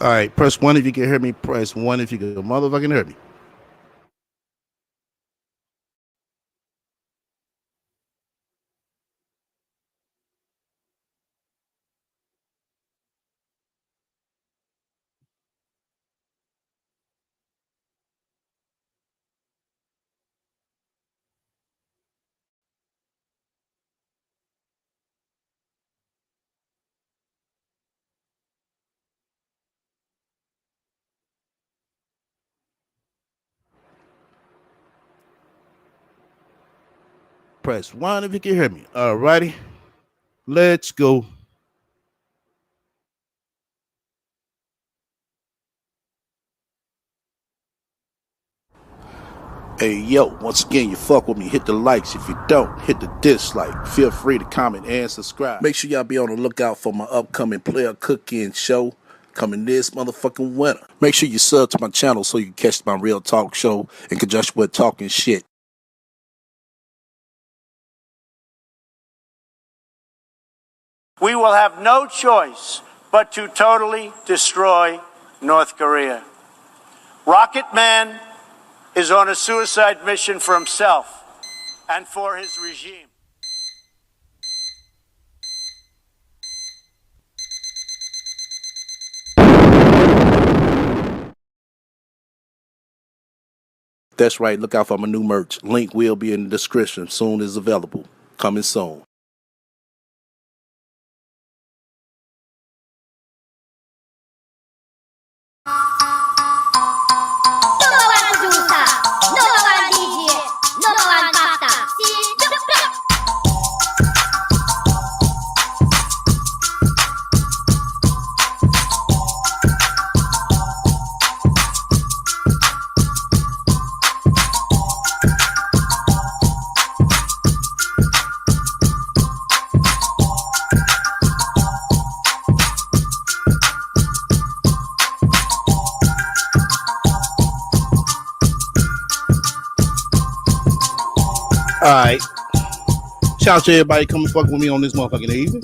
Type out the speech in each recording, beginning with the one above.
All right, press one if you can hear me. Press one if you can motherfucking hear me. Press one if you can hear me. All righty, let's go. Hey, yo, once again, you fuck with me. Hit the likes. If you don't, hit the dislike. Feel free to comment and subscribe. Make sure y'all be on the lookout for my upcoming player cooking show coming this motherfucking winter. Make sure you sub to my channel so you can catch my real talk show in conjunction with talking shit. We will have no choice but to totally destroy North Korea. Rocket Man is on a suicide mission for himself and for his regime. That's right. Look out for my new merch. Link will be in the description soon as available. Coming soon. Number one producer, number one DJ, number one pastor. See, All right. Shout out to everybody coming fuck with me on this motherfucking evening.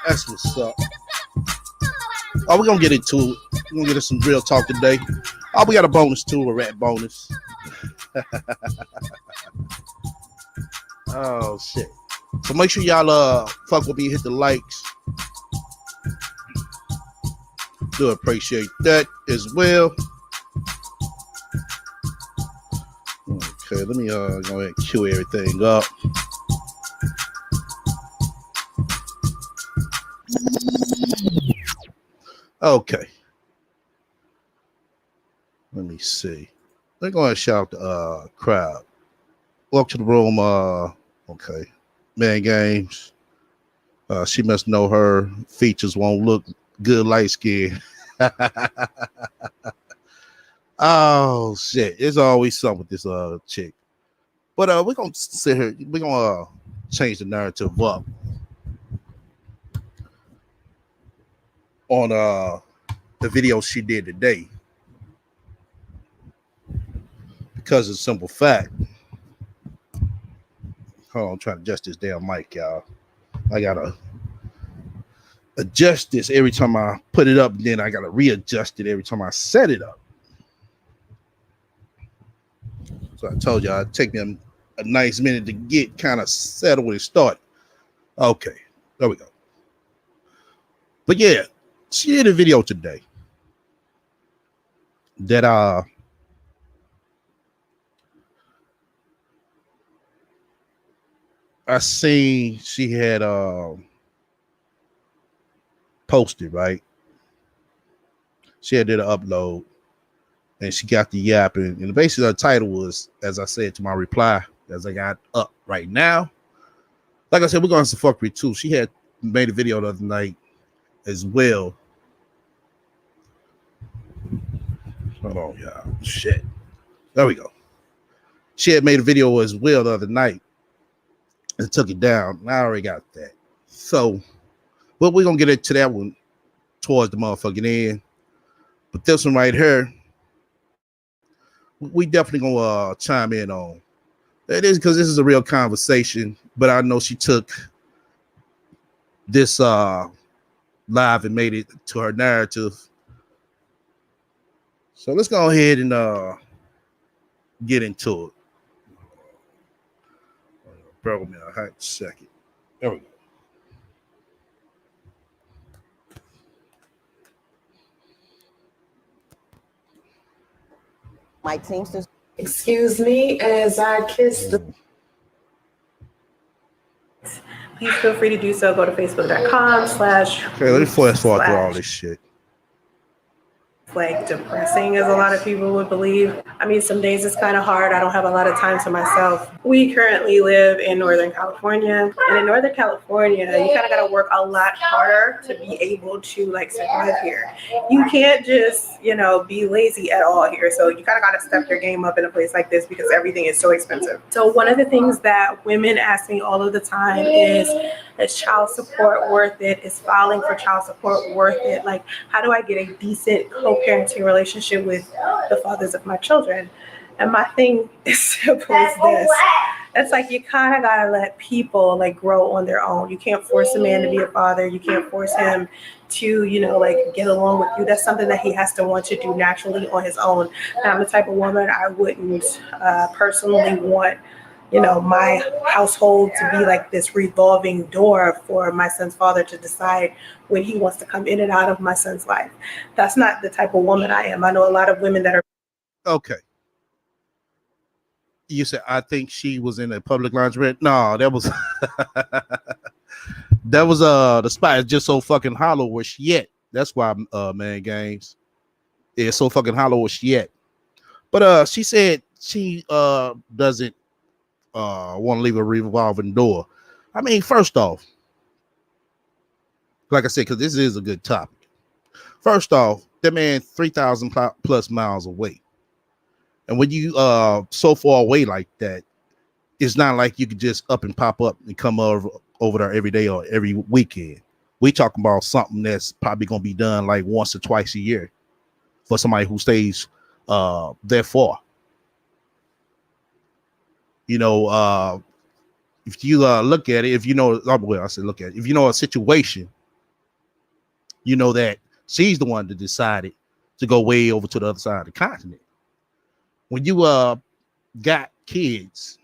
That's what's up. Oh, we're gonna get into it. We're gonna get us some real talk today. Oh, we got a bonus too, a rat bonus. Oh shit. So make sure y'all fuck with me, hit the likes. Do appreciate that as well. Okay, let me go ahead and cue everything up. Okay. Let me see. They're going to shout the crowd. Welcome to the room. Okay. Man Games. She must know her features won't look good light skin. Oh shit. There's always something with this chick. But we're gonna sit here, we're gonna change the narrative up on the video she did today. Because of the simple fact. Hold on, I'm trying to adjust this damn mic, y'all. I gotta adjust this every time I put it up, and then I gotta readjust it every time I set it up. So I told you I'd take them a nice minute to get kind of settled and started. Okay, there we go. But yeah, she did a video today that I seen she had posted, right? She had did an upload and she got the yapping. And basically her title was, as I said to my reply, as I got up right now. Like I said, we're going to fuckery too. She had made a video the other night as well. Hold on, y'all. Shit. There we go. She had made a video as well the other night and took it down. I already got that. So, but we're going to get into that one towards the motherfucking end. But this one right here, we definitely going to chime in on. It is because this is a real conversation, but I know she took this live and made it to her narrative. So let's go ahead and get into it. Bear with me a hot second. There we go. My Teamsters. Excuse me as I kiss the. Please feel free to do so. Go to facebook.com/. Okay, let me fast forward through all this shit. Like depressing as a lot of people would believe. I mean, some days it's kind of hard. I don't have a lot of time to myself. We currently live in Northern California, and in Northern California, you kind of got to work a lot harder to be able to like survive here. You can't just, be lazy at all here. So you kind of got to step your game up in a place like this because everything is so expensive. So one of the things that women ask me all of the time is child support worth it? Is filing for child support worth it? Like, how do I get a decent co-parenting relationship with the fathers of my children? And my thing is simple as this. It's like you kind of got to let people like grow on their own. You can't force a man to be a father. You can't force him to, get along with you. That's something that he has to want to do naturally on his own. And I'm the type of woman I wouldn't personally want my household to be like this revolving door for my son's father to decide when he wants to come in and out of my son's life. That's not the type of woman I am. I know a lot of women that are. Okay. You said, I think she was in a public lingerie. No, that was the spot is just so fucking hollow where she at. That's why man games is so fucking hollow where she at. But she said she doesn't want to leave a revolving door. I mean, first off, like I said, because this is a good topic. First off, that man 3,000 plus miles away, and when you so far away like that, it's not like you could just up and pop up and come over there every day or every weekend. We talking about something that's probably gonna be done like once or twice a year for somebody who stays that far. If you look at it, if look at it, if you know a situation, that she's the one that decided to go way over to the other side of the continent. When you got kids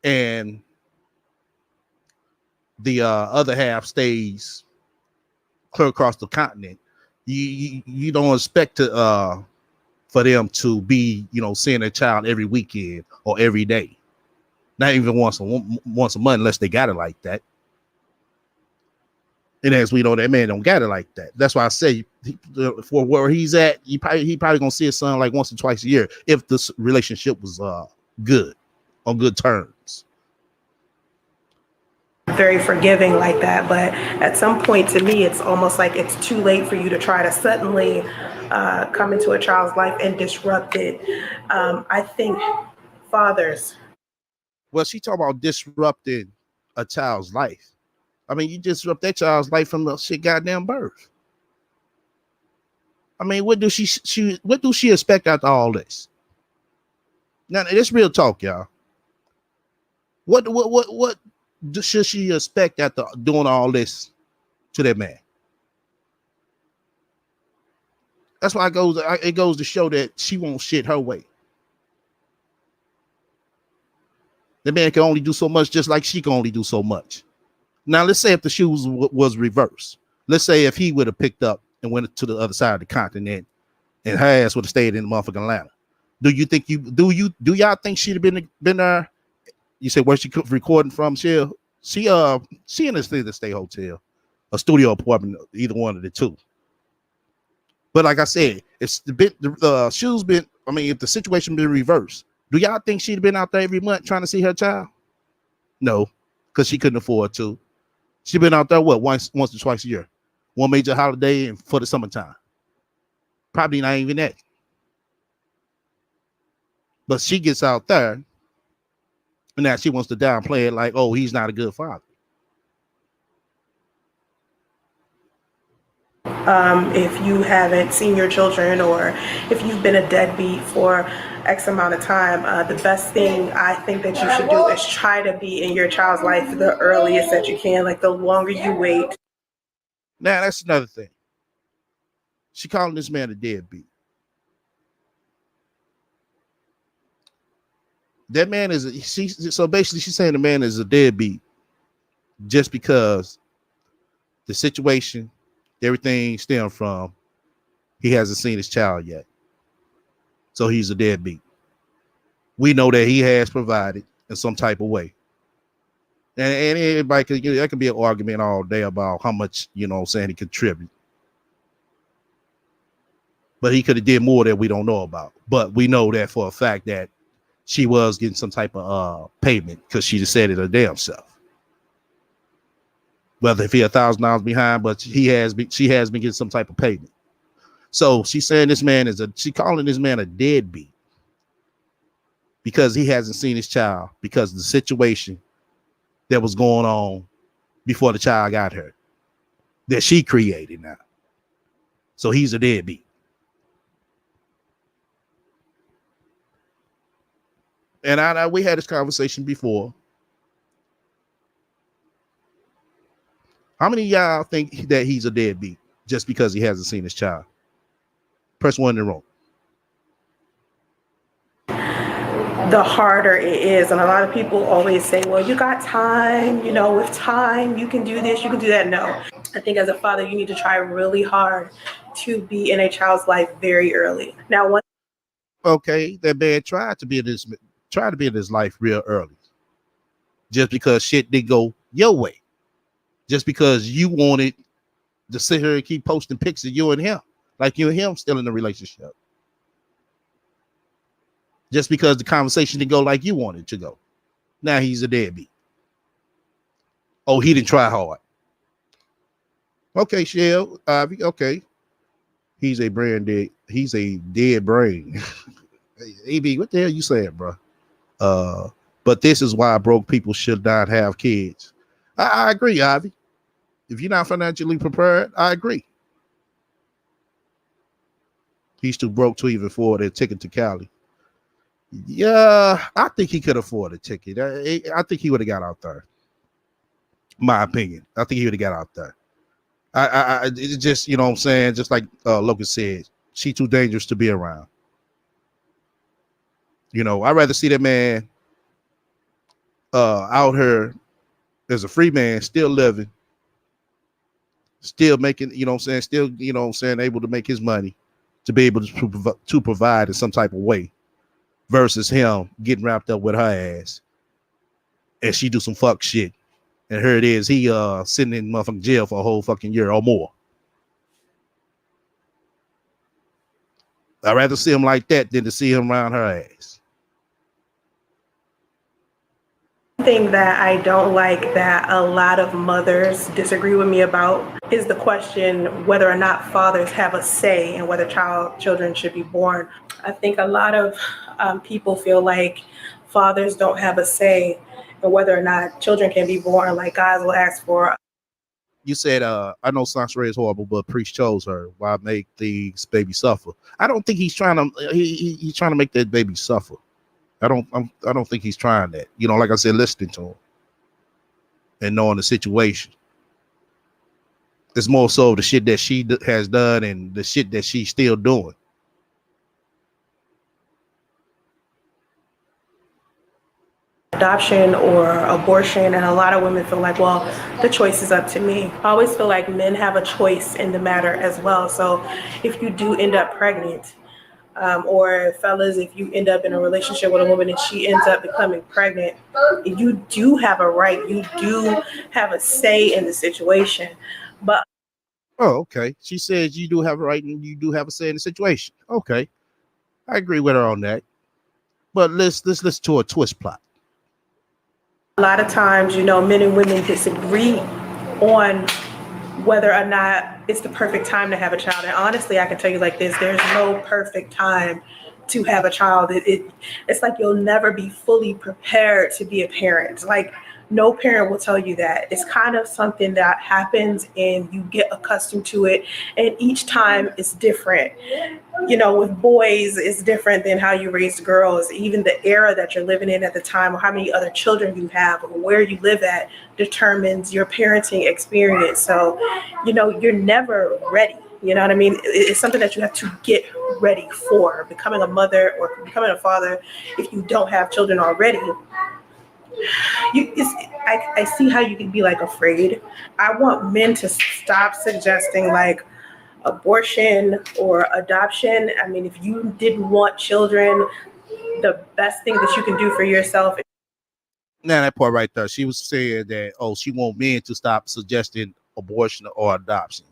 and the other half stays clear across the continent, you don't expect to for them to be, seeing their child every weekend or every day. Not even once a month unless they got it like that. And as we know, that man don't got it like that. That's why I say for where he's at, he probably gonna see his son like once or twice a year if this relationship was good, on good terms. Very forgiving like that, but at some point to me it's almost like it's too late for you to try to suddenly come into a child's life and disrupt it. I think fathers. Well, she talking about disrupting a child's life. I mean, you disrupt that child's life from the shit goddamn birth. I mean, what do she expect after all this? Now, it's real talk, y'all. What should she expect after doing all this to that man? That's why it goes to show that she won't shit her way. The man can only do so much, just like she can only do so much. Now, let's say if the shoes was reversed. Let's say if he would have picked up and went to the other side of the continent, and her ass would have stayed in the motherfucking Atlanta. Do y'all think she'd have been there? You said where she recording from? She in a stay hotel, a studio apartment, either one of the two. But like I said, if the shoes been, I mean, if the situation been reversed, do y'all think she'd have been out there every month trying to see her child? No, because she couldn't afford to. She'd been out there once or twice a year, one major holiday and for the summertime. Probably not even that. But she gets out there, and now she wants to downplay it like, oh, he's not a good father. If you haven't seen your children or if you've been a deadbeat for X amount of time, the best thing I think that you should do is try to be in your child's life the earliest that you can. Like the longer you wait, Now that's another thing. She calling this man a deadbeat. That man is so basically she's saying the man is a deadbeat just because the situation, everything stemmed from he hasn't seen his child yet. So he's a deadbeat. We know that he has provided in some type of way. And everybody could, that could be an argument all day about how much, you know what I'm saying, he contribute. But he could have did more that we don't know about. But we know that for a fact that she was getting some type of payment because she just said it her damn self. Whether if he $1,000 behind, but she has been getting some type of payment. So she's saying she calling this man a deadbeat because he hasn't seen his child because of the situation that was going on before the child got her that she created now. So he's a deadbeat. And we had this conversation before. How many of y'all think that he's a deadbeat just because he hasn't seen his child? Press one in the room. The harder it is. And a lot of people always say, well, you got time, you know, with time, you can do this, you can do that. No, I think as a father, you need to try really hard to be in a child's life very early. Now, okay, that man tried to be in his life real early. Just because shit didn't go your way. Just because you wanted to sit here and keep posting pics of you and him. Like you and him still in a relationship. Just because the conversation didn't go like you wanted it to go. Now he's a deadbeat. Oh, he didn't try hard. Okay, Shell. Okay. He's a dead brain. AB, what the hell you saying, bro? But this is why broke people should not have kids. I agree, Ivy. If you're not financially prepared, I agree. He's too broke to even afford a ticket to Cali. Yeah, I think he could afford a ticket. I think he would have got out there. My opinion. I think he would have got out there. It's just, you know what I'm saying? Just like Lucas said, she too dangerous to be around. You know, I'd rather see that man out here as a free man, still living, still making, you know what I'm saying, still, you know what I'm saying, able to make his money to be able to provide in some type of way versus him getting wrapped up with her ass and she do some fuck shit. And here it is, he sitting in motherfucking jail for a whole fucking year or more. I'd rather see him like that than to see him around her ass. thing that I don't like that a lot of mothers disagree with me about is the question whether or not fathers have a say in whether children should be born. I think a lot of people feel like fathers don't have a say in whether or not children can be born, like guys will ask for. You said, I know Sansaray is horrible, but Priest chose her. Why make the baby suffer? I don't think he's trying to. He's trying to make that baby suffer. I don't think he's trying that. You know, like I said, listening to him and knowing the situation. It's more so the shit that she has done and the shit that she's still doing. Adoption or abortion, and a lot of women feel like, well, the choice is up to me. I always feel like men have a choice in the matter as well. So if you do end up pregnant, or fellas, if you end up in a relationship with a woman and she ends up becoming pregnant, you do have a right, you do have a say in the situation. But okay, she says you do have a right and you do have a say in the situation. Okay, I agree with her on that. But let's listen to a twist plot. a lot of times, you know, men and women disagree on whether or not it's the perfect time to have a child. And honestly, I can tell you like this, there's no perfect time to have a child. It's like you'll never be fully prepared to be a parent. Like No parent will tell you that. It's kind of something that happens and you get accustomed to it. And each time it's different. With boys, it's different than how you raised girls. Even the era that you're living in at the time, or how many other children you have, or where you live at, determines your parenting experience. So, you're never ready. You know what I mean? It's something that you have to get ready for. Becoming a mother or becoming a father, if you don't have children already, I see how you can be like afraid. I want men to stop suggesting like abortion or adoption. I mean, if you didn't want children, the best thing that you can do for yourself. Now that part right there, she was saying that she want men to stop suggesting abortion or adoption.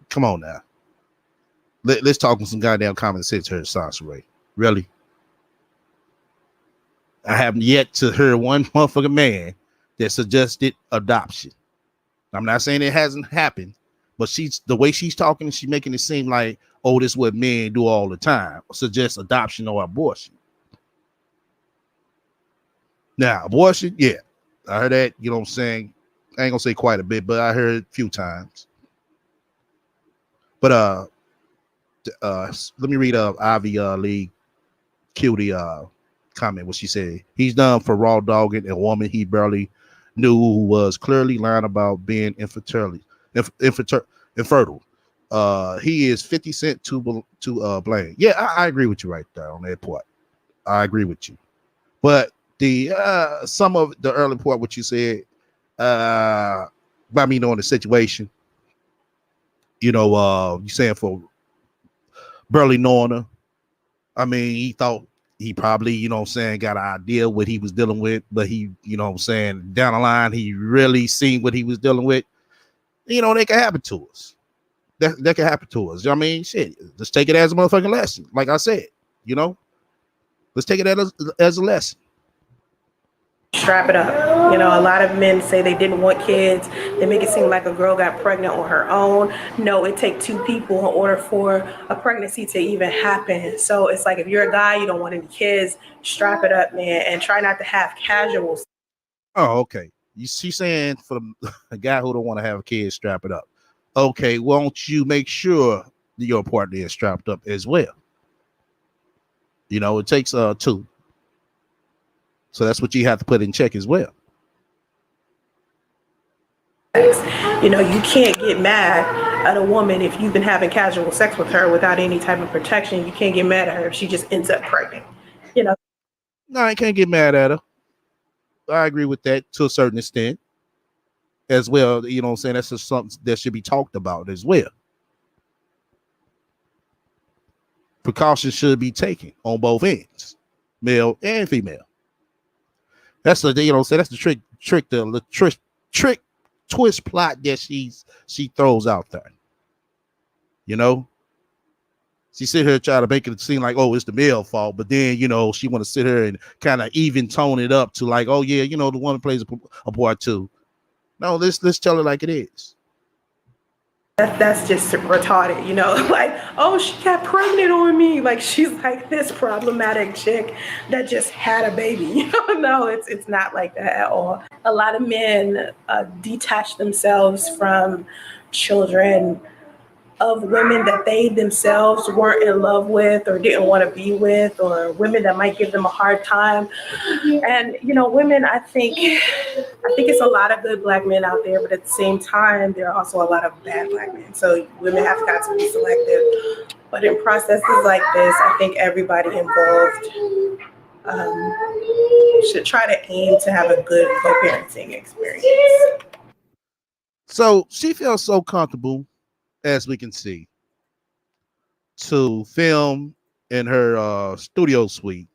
Come on now. Let's talk with some goddamn common sense here, Sasha Ray. Really? I haven't yet to hear one motherfucking man that suggested adoption. I'm not saying it hasn't happened, but the way she's talking, she's making it seem like, this is what men do all the time, suggest adoption or abortion. Now, abortion, yeah, I heard that, you know what I'm saying? I ain't gonna say quite a bit, but I heard it a few times. But let me read Ivy Lee Cutie comment what she said. He's done for raw dogging a woman he barely knew who was clearly lying about being infertile. He is 50 Cent to blame. Yeah, I agree with you right there on that part. I agree with you. But the some of the early part what you said by me knowing the situation, you saying for barely knowing her. I mean, he thought he probably, got an idea what he was dealing with, but he, down the line, he really seen what he was dealing with. That can happen to us. That can happen to us. I mean, shit, let's take it as a motherfucking lesson. Like I said, let's take it as a lesson. Strap it up. A lot of men say they didn't want kids. They make it seem like a girl got pregnant on her own. No, it takes two people in order for a pregnancy to even happen. So it's like if you're a guy, you don't want any kids, strap it up, man, and try not to have casual. Oh, okay. She's saying for a guy who don't want to have a kid, strap it up. Okay, won't you make sure your partner is strapped up as well? It takes two. So that's what you have to put in check as well. You can't get mad at a woman if you've been having casual sex with her without any type of protection. You can't get mad at her if she just ends up pregnant. No, I can't get mad at her. I agree with that to a certain extent as well. You know what I'm saying? That's just something that should be talked about as well. Precautions should be taken on both ends, male and female. That's the that's the trick twist plot that she throws out there. She sit here try to make it seem like, it's the male fault, but then she want to sit here and kind of even tone it up to like, oh yeah, the woman plays a part too. No, let's tell it like it is. That's just retarded, like, she got pregnant on me. Like she's like this problematic chick that just had a baby. No, it's not like that at all. A lot of men detach themselves from children of women that they themselves weren't in love with or didn't want to be with, or women that might give them a hard time. And women, I think it's a lot of good black men out there, but at the same time there are also a lot of bad black men, so women have got to be selective. But in processes like this, I think everybody involved should try to aim to have a good co-parenting experience. So she feels so comfortable, as we can see, to film in her studio suite.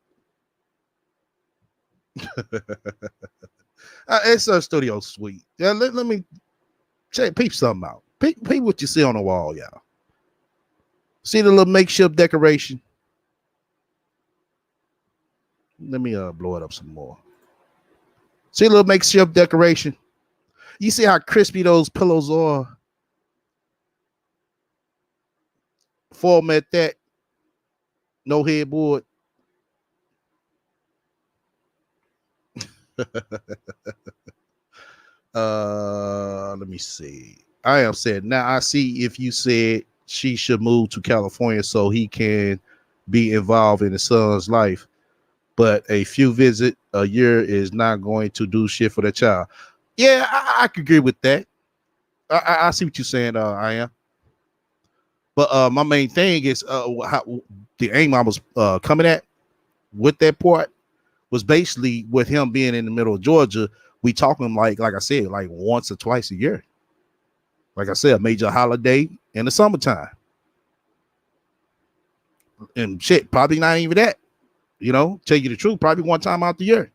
It's a studio suite. Yeah, let me peep something out. Peep what you see on the wall, y'all. See the little makeshift decoration? Let me blow it up some more. See a little makeshift decoration? You see how crispy those pillows are? Format that. No headboard. Let me see. I am said now. I see if you said she should move to California so he can be involved in his son's life, but a few visit a year is not going to do shit for the child. Yeah, I could agree with that. I see what you're saying. I am. But my main thing is how the aim I was coming at with that part was basically with him being in the middle of Georgia. We talking like I said, like once or twice a year. Like I said, a major holiday in the summertime. And shit, probably not even that. You know, tell you the truth, probably one time out the year.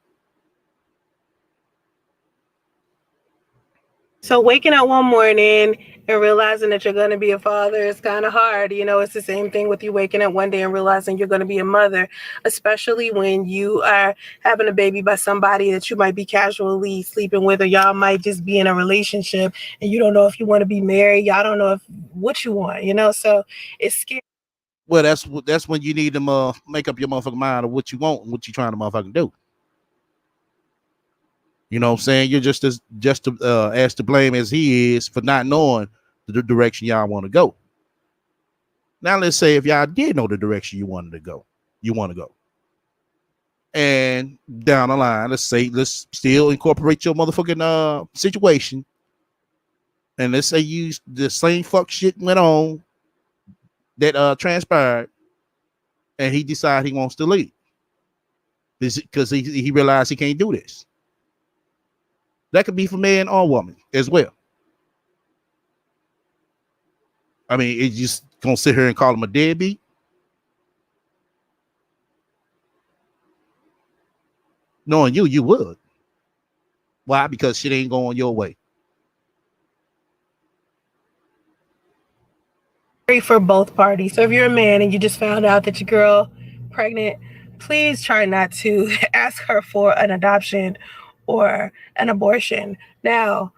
So waking up one morning and realizing that you're going to be a father is kind of hard. You know, it's the same thing with you waking up one day and realizing you're going to be a mother, especially when you are having a baby by somebody that you might be casually sleeping with, or y'all might just be in a relationship and you don't know if you want to be married. Y'all don't know what you want, you know, so it's scary. Well, that's when you need to make up your motherfucking mind of what you want and what you trying to motherfucking do. You know what I'm saying? You're just as to blame as he is for not knowing the direction y'all want to go. Now let's say if y'all did know the direction you want to go, and down the line, let's still incorporate your motherfucking situation, and let's say you the same fuck shit went on that transpired, and he decided he wants to leave because he realized he can't do this. That could be for man or woman as well. I mean, it's just gonna sit here and call him a deadbeat. Knowing you would. Why? Because shit ain't going your way. For both parties. So if you're a man and you just found out that your girl pregnant, please try not to ask her for an adoption or an abortion. Now,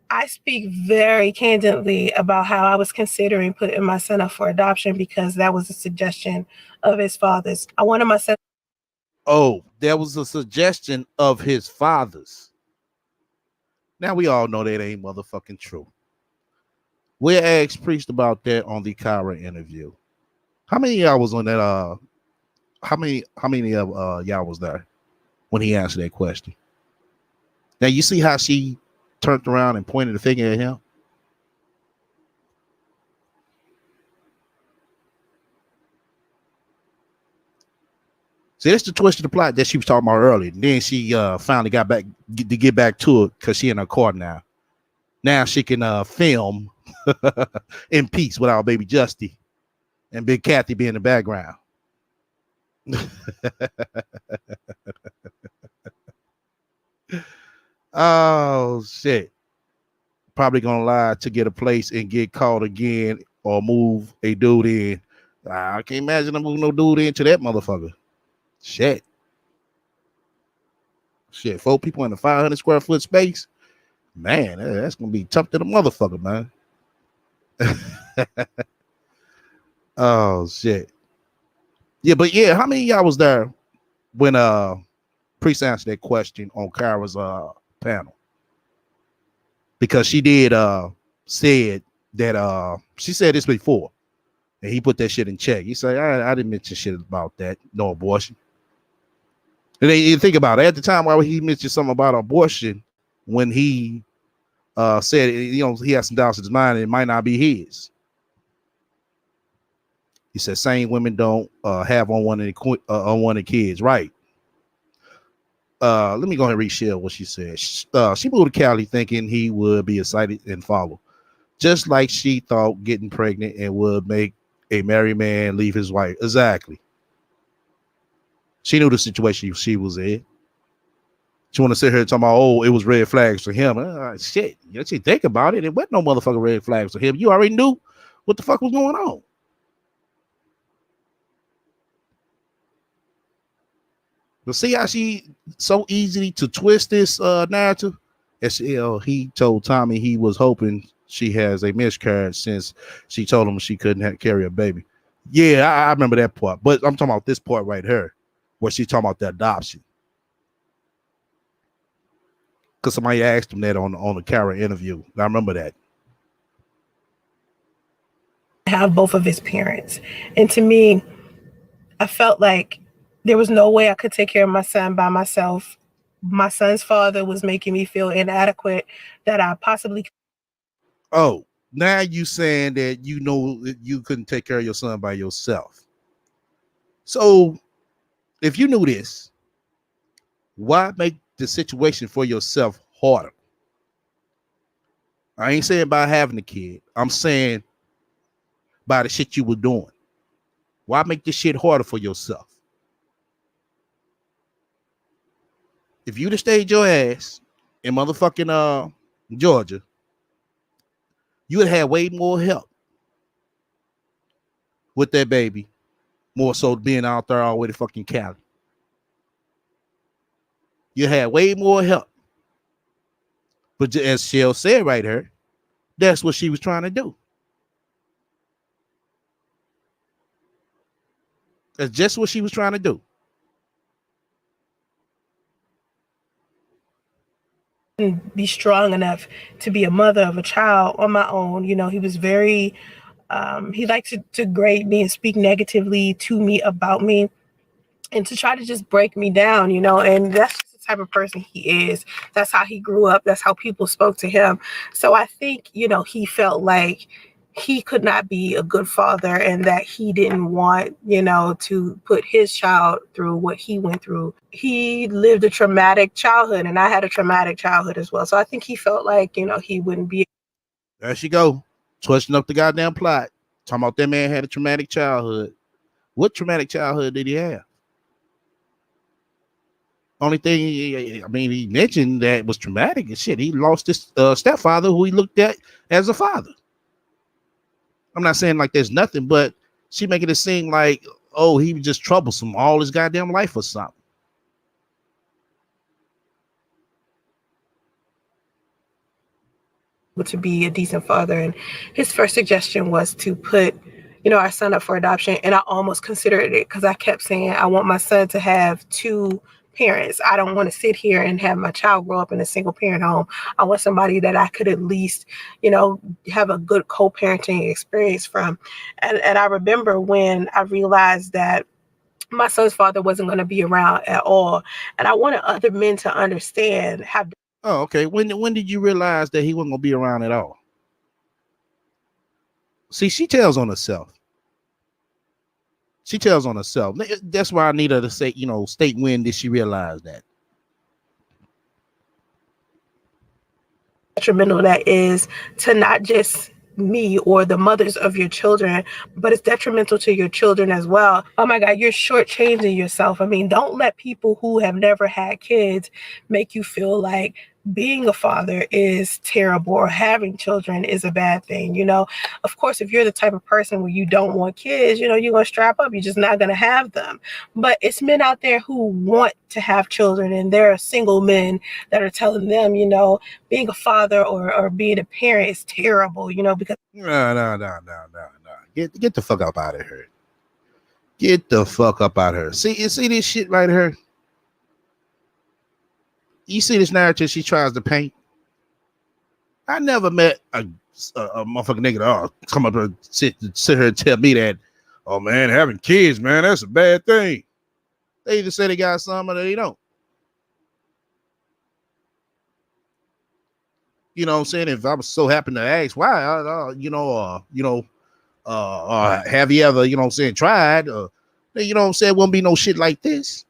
I speak very candidly about how I was considering putting my son up for adoption because that was a suggestion of his father's. I wanted my son. Oh, there was a suggestion of his father's. Now we all know that ain't motherfucking true. We asked Priest about that on the Kyra interview. How many of y'all was on that? How many of y'all was there when he answered that question? Now you see how she turned around and pointed the finger at him. See, that's the twist of the plot that she was talking about earlier. And then she finally got back to get back to it because she in her car now. Now she can film in peace without baby Justy and Big Kathy be in the background. Oh shit. Probably gonna lie to get a place and get caught again or move a dude in. I can't imagine I'm moving no dude into that motherfucker. Shit. 4 people in a 500 square foot space. Man, that's gonna be tough to the motherfucker, man. Oh shit. Yeah, but yeah, how many of y'all was there when Priest answered that question on Kyra's panel? Because she did said that she said this before, and he put that shit in check. He said, I didn't mention shit about that, no abortion. And then you think about it, at the time why he mentioned something about abortion when he said, you know, he had some doubts in his mind and it might not be his. He said same women don't have unwanted kids, right? Let me go ahead and re-share what she said. She moved to Cali thinking he would be excited and follow, just like she thought getting pregnant and would make a married man leave his wife. Exactly. She knew the situation she was in. She want to sit here talking about, oh, it was red flags for him. Shit, you actually think about it. It wasn't no motherfucking red flags for him. You already knew what the fuck was going on. But see how she so easy to twist this narrative? He told Tommy he was hoping she has a miscarriage since she told him she couldn't carry a baby. Yeah, I remember that part. But I'm talking about this part right here, where she's talking about the adoption. Because somebody asked him that on the Kara interview. I remember that. Have both of his parents. And to me, I felt like there was no way I could take care of my son by myself. My son's father was making me feel inadequate that I possibly. Oh, now you saying that you know that you couldn't take care of your son by yourself. So if you knew this, why make the situation for yourself harder? I ain't saying by having a kid. I'm saying by the shit you were doing. Why make this shit harder for yourself? If you'd have stayed your ass in motherfucking Georgia, you would have had way more help with that baby, more so being out there all the way to fucking Cali. You had way more help. But as Shell said right here, that's what she was trying to do. That's just what she was trying to do. Be strong enough to be a mother of a child on my own. You know, he was very, he liked to grade me and speak negatively to me about me and to try to just break me down, you know, and that's just the type of person he is. That's how he grew up. That's how people spoke to him. So I think, you know, he felt like he could not be a good father and that he didn't want, you know, to put his child through what he went through. He lived a traumatic childhood and I had a traumatic childhood as well. So I think he felt like, you know, he wouldn't be. There she go. Twisting up the goddamn plot. Talking about that man had a traumatic childhood. What traumatic childhood did he have? Only thing, he mentioned that was traumatic and shit. He lost his stepfather who he looked at as a father. I'm not saying like there's nothing, but she making it seem like, oh, he was just troublesome all his goddamn life or something. To be a decent father, and his first suggestion was to put, you know, our son up for adoption, and I almost considered it because I kept saying I want my son to have two parents. I don't want to sit here and have my child grow up in a single parent home. I want somebody that I could at least, you know, have a good co-parenting experience from. And I remember when I realized that my son's father wasn't going to be around at all, and I wanted other men to understand how. Oh, okay. When did you realize that he wasn't gonna be around at all? See, she tells on herself. She tells on herself. That's why I need her to say, you know, state when did she realize that. Detrimental that is to not just me or the mothers of your children, but it's detrimental to your children as well. Oh my God, you're shortchanging yourself. I mean, don't let people who have never had kids make you feel like being a father is terrible or having children is a bad thing. You know, of course, if you're the type of person where you don't want kids, you know, you're going to strap up. You're just not going to have them. But it's men out there who want to have children, and there are single men that are telling them, you know, being a father or being a parent is terrible, you know, because. No. Get the fuck up out of her. Get the fuck up out of her. See this shit right here? You see this narrative she tries to paint? I never met a motherfucking nigga that come up and sit here and tell me that, oh man, having kids, man, that's a bad thing. They either say they got some or they don't. You know what I'm saying? If I was so happy to ask why, have you ever, you know what I'm saying, tried? You know what I'm saying? Wouldn't be no shit like this.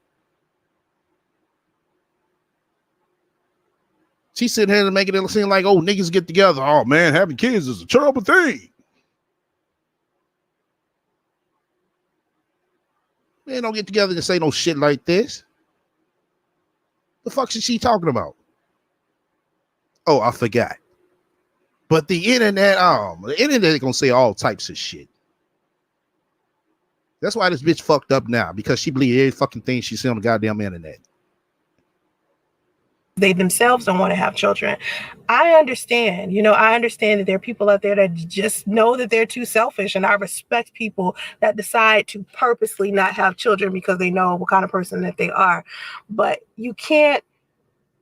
She sitting here and making it seem like, oh, niggas get together. Oh, man, having kids is a terrible thing. Man, don't get together and say no shit like this. The fuck is she talking about? Oh, I forgot. But the internet gonna say all types of shit. That's why this bitch fucked up now, because she believes every fucking thing she see on the goddamn internet. They themselves don't want to have children. I understand that there are people out there that just know that they're too selfish. And I respect people that decide to purposely not have children because they know what kind of person that they are. But you can't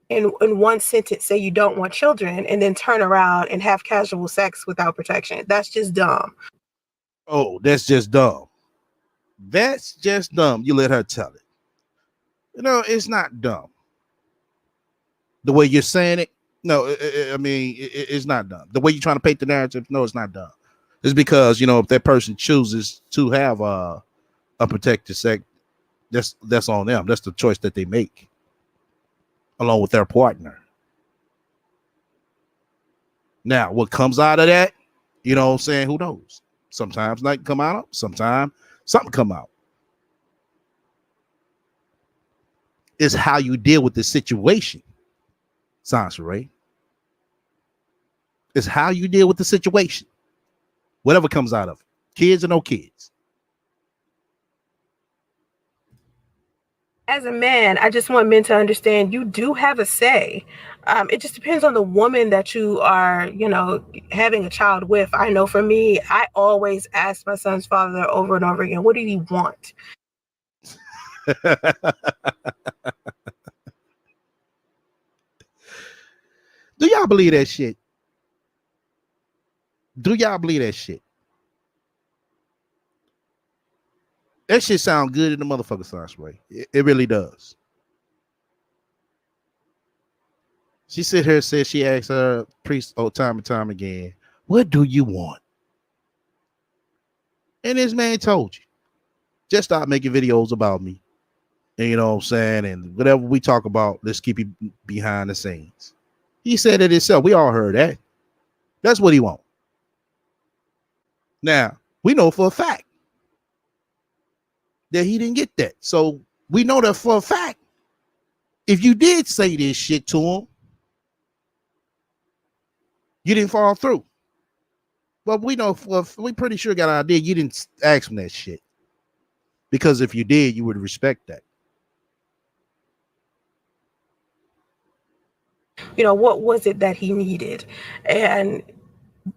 in one sentence say you don't want children and then turn around and have casual sex without protection. That's just dumb. Oh, that's just dumb. That's just dumb. You let her tell it. It's not dumb. The way you're saying it, no, it's not dumb. The way you're trying to paint the narrative, no, it's not dumb. It's because, if that person chooses to have a protected sex, that's on them. That's the choice that they make along with their partner. Now, what comes out of that, who knows? Sometimes nothing come out, sometimes something come out. It's how you deal with the situation, Sansaray. It's how you deal with the situation. Whatever comes out of it. Kids or no kids. As a man, I just want men to understand you do have a say. It just depends on the woman that you are, having a child with. I know for me, I always ask my son's father over and over again, what did he want? Do y'all believe that shit? Do y'all believe that shit? That shit sound good in the motherfucker science way. It really does. She sit here and said she asked her priest time and time again, what do you want? And this man told you, just stop making videos about me. And you know what I'm saying? And whatever we talk about, let's keep it behind the scenes. He said it himself. We all heard that. That's what he wants. Now, we know for a fact that he didn't get that. So we know that for a fact, if you did say this shit to him, you didn't fall through. But we know, we pretty sure got an idea you didn't ask him that shit. Because if you did, you would respect that. What was it that he needed? And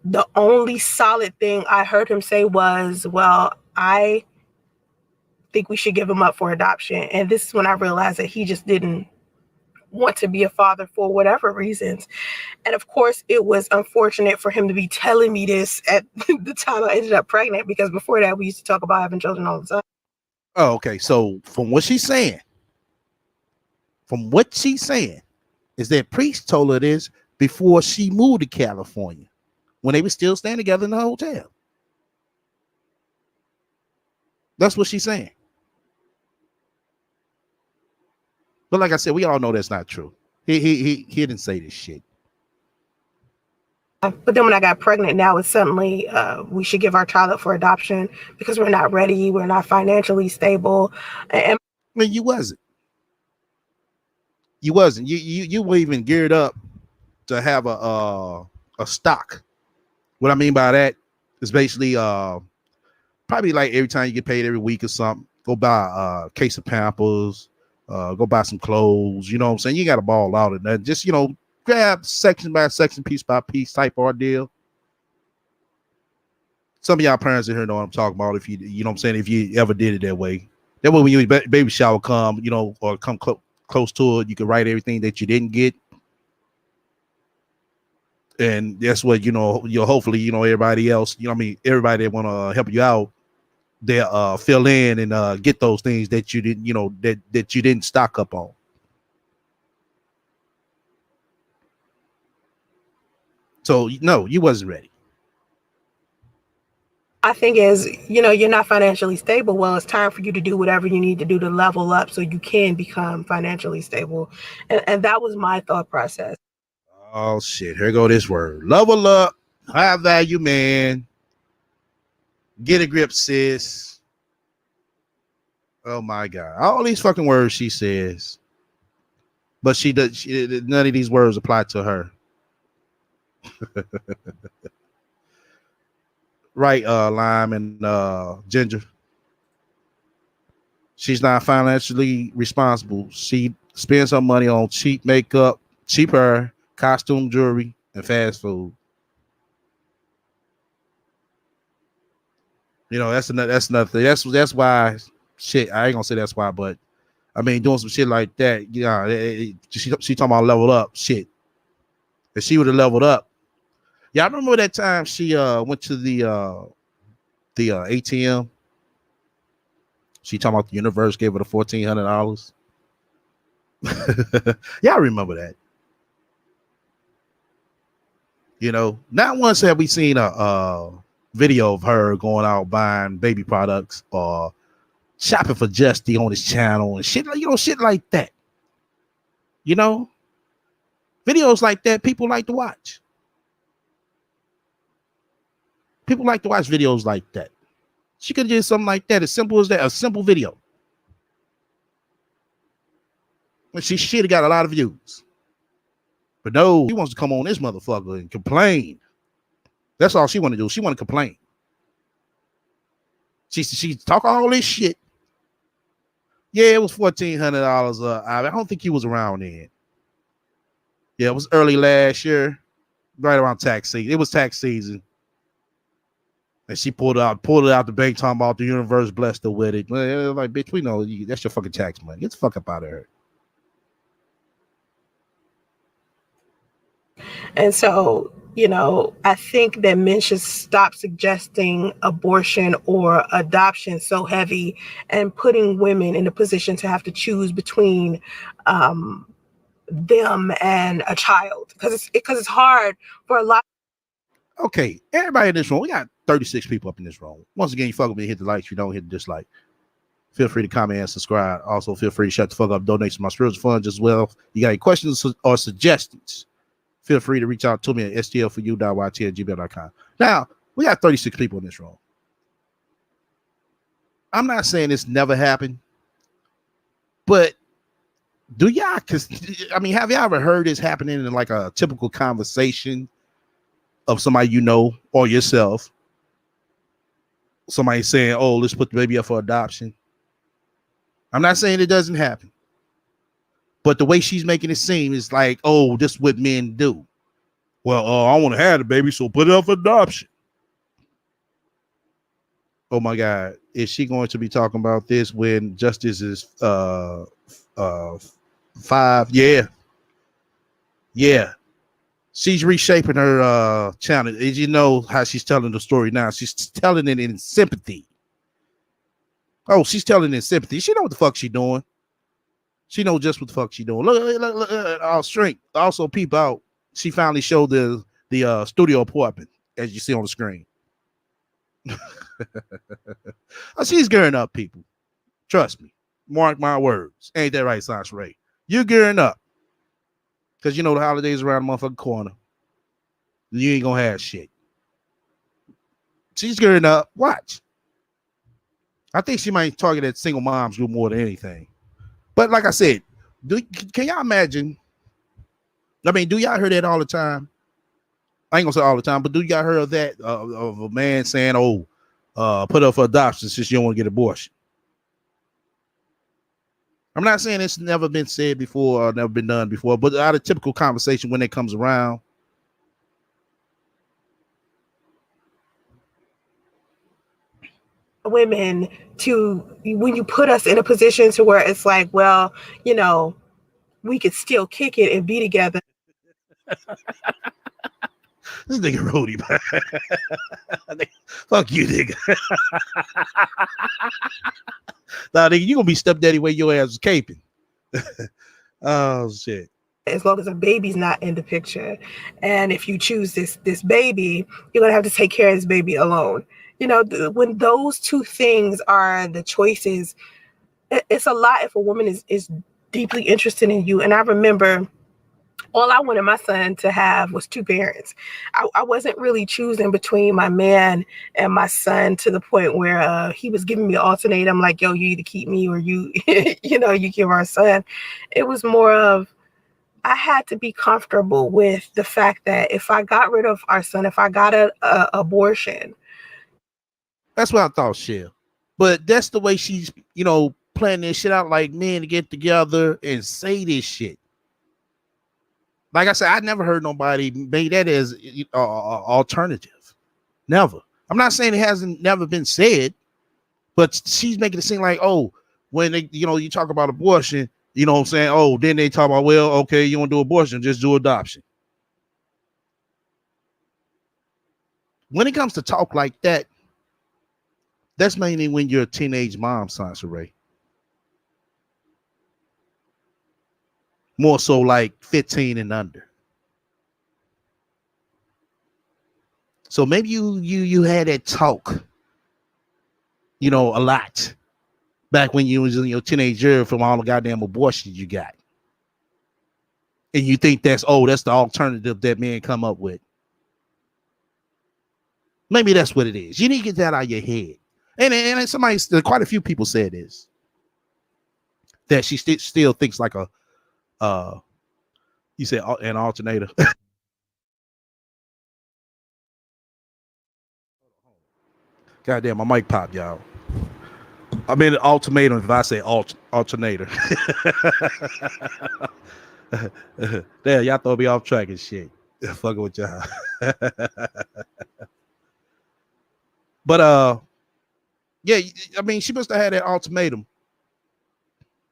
the only solid thing I heard him say was, well, I think we should give him up for adoption. And this is when I realized that he just didn't want to be a father for whatever reasons. And of course, it was unfortunate for him to be telling me this at the time I ended up pregnant, because before that, we used to talk about having children all the time. Oh, okay. So from what she's saying, is that priest told her this before she moved to California, when they were still staying together in the hotel. That's what she's saying. But like I said, we all know that's not true. He didn't say this shit. But then when I got pregnant, now it's suddenly we should give our child up for adoption because we're not ready, we're not financially stable. And I mean, you wasn't. You wasn't. You were even geared up to have a stock. What I mean by that is basically probably like every time you get paid every week or something, go buy a case of Pampers, go buy some clothes. You know what I'm saying? You got to ball out in that. Just grab section by section, piece by piece type ordeal. Some of y'all parents in here know what I'm talking about. If you know what I'm saying, if you ever did it that way, that way when your baby shower come, or come close to it, you can write everything that you didn't get. And that's what, you'll hopefully, everybody else, everybody that want to help you out, they'll fill in and get those things that you didn't, that you didn't stock up on. So, no, you wasn't ready. I think as, you're not financially stable. Well, it's time for you to do whatever you need to do to level up so you can become financially stable. And that was my thought process. Oh, shit. Here go this word. Level up. High value, man. Get a grip, sis. Oh, my God. All these fucking words she says. But none of these words apply to her. Right, Lime and Ginger. She's not financially responsible. She spends her money on cheap makeup, cheap hair, costume jewelry, and fast food. That's another thing. That's why shit. I ain't gonna say that's why, but I mean, doing some shit like that. She talking about level up shit. If she would have leveled up, yeah, I remember that time she went to the ATM. She talking about the universe gave her the $1,400. Yeah, I remember that. You know, not once have we seen a video of her going out buying baby products or shopping for Justy on his channel and shit, shit like that. You know, videos like that, people like to watch. People like to watch videos like that. She could do something like that, as simple as that, a simple video. And she should have got a lot of views. But no, she wants to come on this motherfucker and complain. That's all she want to do. She want to complain. She talk all this shit. Yeah, it was $1,400. I don't think he was around then. Yeah, it was early last year, right around tax season. It was tax season. And she pulled it out the bank, talking about the universe blessed her with it. Like, bitch, we know that's your fucking tax money. Get the fuck up out of here. And so, I think that men should stop suggesting abortion or adoption so heavy and putting women in a position to have to choose between them and a child, because it's hard for a lot. Okay, everybody in this room, we got 36 people up in this room. Once again, you fuck with me, hit the like. If you don't, hit the dislike. Feel free to comment and subscribe. Also, feel free to shut the fuck up, donate to my spiritual funds as well. You got any questions or suggestions, feel free to reach out to me at stlforyou.yt@gmail.com. Now, we got 36 people in this room. I'm not saying this never happened, but do y'all, have y'all ever heard this happening in like a typical conversation of somebody you know or yourself? Somebody saying, oh, let's put the baby up for adoption. I'm not saying it doesn't happen, but the way she's making it seem is like, oh, this is what men do. Well, I want to have the baby, so put it up for adoption. Oh my God, is she going to be talking about this when Justice is 5? Yeah. She's reshaping her channel. As you know how she's telling the story now, she's telling it in sympathy. Oh, she's telling it in sympathy. She know what the fuck she doing. She know just what the fuck she doing. Look, our strength. Also, peep out. She finally showed the studio apartment, as you see on the screen. She's gearing up, people. Trust me. Mark my words. Ain't that right, Sasha Ray? You're gearing up. Because you know the holidays around the motherfucking corner. You ain't gonna have shit. She's gearing up. Watch. I think she might target that single moms group more than anything. But like I said, can y'all imagine? I mean, do y'all hear that all the time? I ain't gonna say all the time, but do y'all hear of that of a man saying, "Oh, put up for adoption since you don't want to get abortion"? I'm not saying it's never been said before or never been done before, but out of typical conversation when it comes around. Women when you put us in a position to where it's like, well, we could still kick it and be together. This nigga Rody, fuck you, nigga. Nah, nigga, you gonna be stepdaddy where your ass is caping. Oh shit. As long as a baby's not in the picture, and if you choose this baby, you're gonna have to take care of this baby alone. When those two things are the choices, it's a lot if a woman is deeply interested in you. And I remember all I wanted my son to have was two parents. I wasn't really choosing between my man and my son to the point where he was giving me an ultimatum like, yo, you either keep me or you, you give our son. It was more of, I had to be comfortable with the fact that if I got rid of our son, if I got an abortion. That's what I thought, Shell. But that's the way she's, planning this shit out, like men to get together and say this shit. Like I said, I never heard nobody make that as alternative. Never. I'm not saying it hasn't never been said, but she's making it seem like, oh, when they, you talk about abortion, you know what I'm saying? Oh, then they talk about, well, okay, you want to do abortion, just do adoption. When it comes to talk like that, that's mainly when you're a teenage mom, Sansa Ray. More so like 15 and under. So maybe you had that talk, a lot back when you was in your teenage year from all the goddamn abortions you got. And you think that's the alternative that men come up with. Maybe that's what it is. You need to get that out of your head. And quite a few people said this, that she still thinks like you said an alternator. Goddamn, my mic popped, y'all. I mean an ultimatum if I say alternator. Damn, y'all throw me off track and shit. Fucking with y'all. But yeah, I mean, she must have had that ultimatum.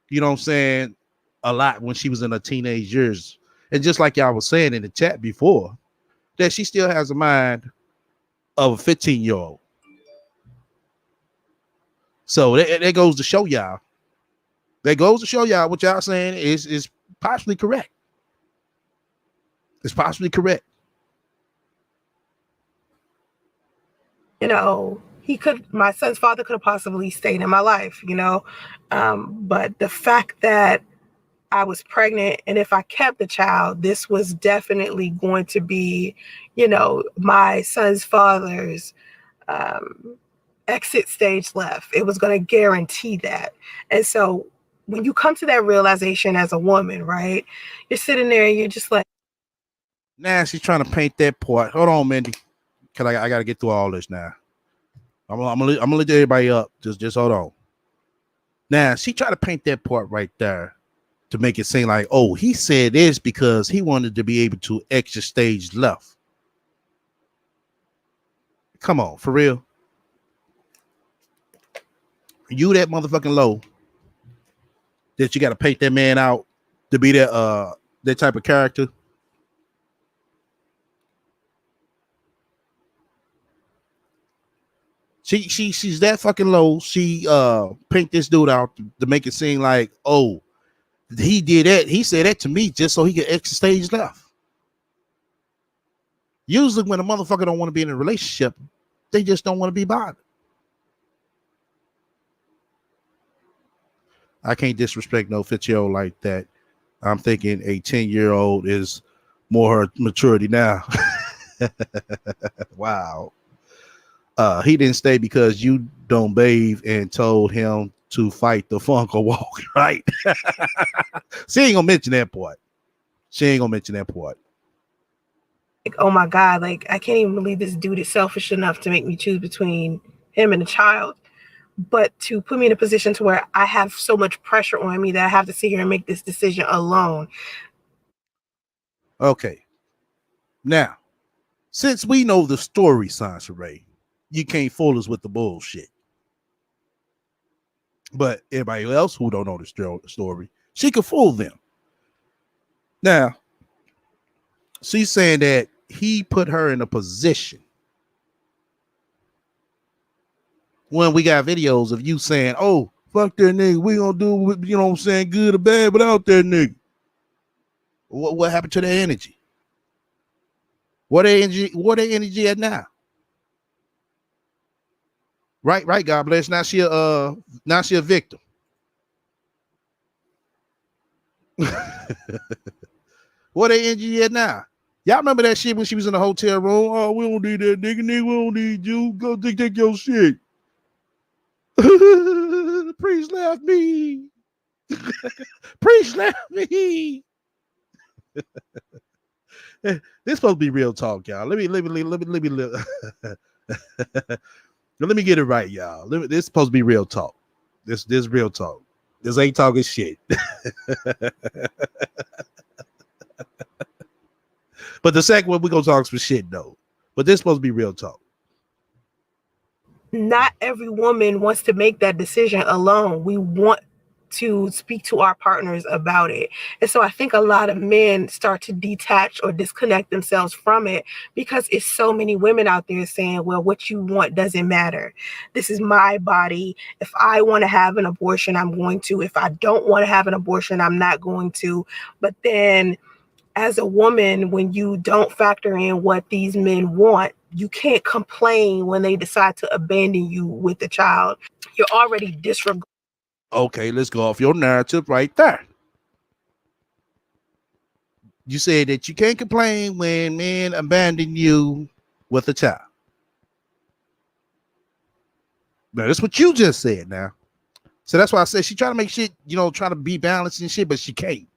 You know what I'm saying? A lot when she was in her teenage years. And just like y'all was saying in the chat before, that she still has a mind of a 15-year-old. So that goes to show y'all. That goes to show y'all what y'all saying is possibly correct. It's possibly correct. My son's father could have possibly stayed in my life, but the fact that I was pregnant, and if I kept the child, this was definitely going to be, my son's father's exit stage left. It was going to guarantee that. And so when you come to that realization as a woman, right, you're sitting there and you're just like, now she's trying to paint that part. Hold on, Mindy, because I got to get through all this now. I'm gonna let everybody up. Just hold on. Now she tried to paint that part right there to make it seem like, oh, he said this because he wanted to be able to exit stage left. Come on, for real. You that motherfucking low that you got to paint that man out to be that type of character. She's that fucking low. She paint this dude out to make it seem like, oh, he did that. He said that to me just so he could exit stage left. Usually when a motherfucker don't want to be in a relationship, they just don't want to be bothered. I can't disrespect no 50-year-old like that. I'm thinking a 10-year-old is more her maturity now. Wow. He didn't stay because you don't bathe and told him to fight the funk or walk, right? She ain't gonna mention that part. like, oh my God, like, I can't even believe this dude is selfish enough to make me choose between him and a child. But to put me in a position to where I have so much pressure on me that I have to sit here and make this decision alone. Okay. Now, since we know the story, Sansa Ray, you can't fool us with the bullshit. But everybody else who don't know the story, she could fool them. Now, she's saying that he put her in a position when we got videos of you saying, oh, fuck that nigga, we gonna do, you know what I'm saying, good or bad without that nigga. What happened to that energy? What energy at now? Right, God bless. Now she a victim. What they energy at now? Y'all remember that shit when she was in the hotel room? Oh, we don't need that nigga, we don't need you. Go take your shit. The priest left me. Priest left me. This supposed to be real talk, y'all. Let me let me get it right, y'all. This supposed to be real talk. This real talk. This ain't talking shit. But the second one, we're gonna talk some shit though. But this supposed to be real talk. not every woman wants to make that decision alone. We want to speak to our partners about it. And so I think a lot of men start to detach or disconnect themselves from it because it's so many women out there saying, well, what you want doesn't matter. This is my body. If I want to have an abortion, I'm going to. If I don't want to have an abortion, I'm not going to. But then as a woman, when you don't factor in what these men want, you can't complain when they decide to abandon you with the child. You're already disregarding. Okay, let's go off your narrative right there. You said that you can't complain when men abandon you with a child. Now, that's what you just said now. So that's why I said she trying to make shit, trying to be balanced and shit, but she can't.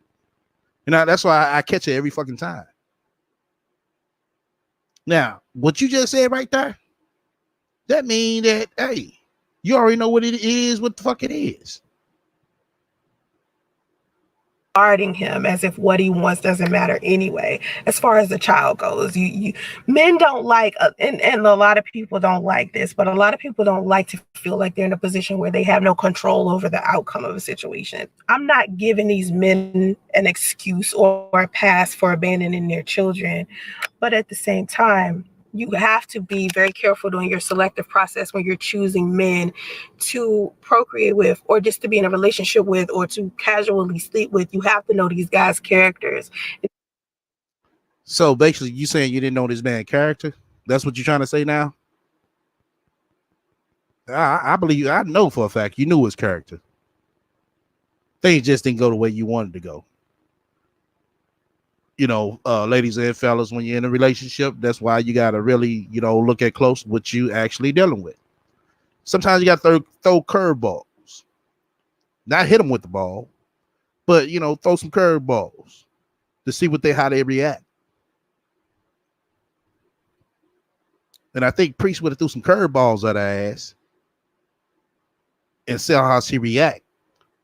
That's why I catch her every fucking time. Now, what you just said right there, that mean that, hey, you already know what it is, what the fuck it is. Guarding him as if what he wants doesn't matter anyway. As far as the child goes, you men don't like, and a lot of people don't like this, but a lot of people don't like to feel like they're in a position where they have no control over the outcome of a situation. I'm not giving these men an excuse or a pass for abandoning their children, but at the same time, you have to be very careful during your selective process when you're choosing men to procreate with or just to be in a relationship with or to casually sleep with. You have to know these guys' characters. So basically, you saying you didn't know this man's character? That's what you're trying to say now? I believe, I know for a fact you knew his character. Things just didn't go the way you wanted to go. Ladies and fellas, when you're in a relationship, that's why you got to really, look at close what you actually dealing with. Sometimes you got to throw curveballs, not hit them with the ball, but, throw some curveballs to see how they react. And I think Priest would have threw some curveballs at her ass and see how she react.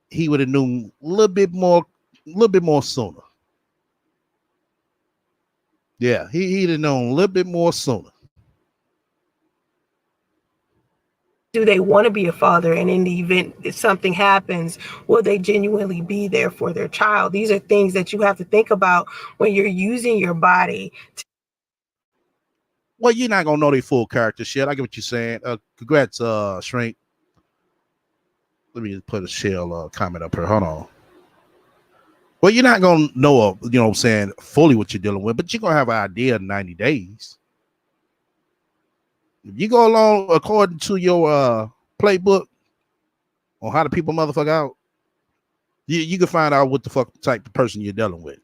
He would have known a little bit more sooner. Yeah, he'd have known a little bit more sooner. Do they want to be a father? And in the event if something happens, will they genuinely be there for their child? These are things that you have to think about when you're using your body. Well, you're not going to know their full character shit. I get what you're saying. Congrats, Shrink. Let me put a shell comment up here. Hold on. Well, you're not going to know, fully what you're dealing with, but you're going to have an idea in 90 days. If you go along according to your playbook on how to people motherfucker out, you can find out what the fuck type of person you're dealing with.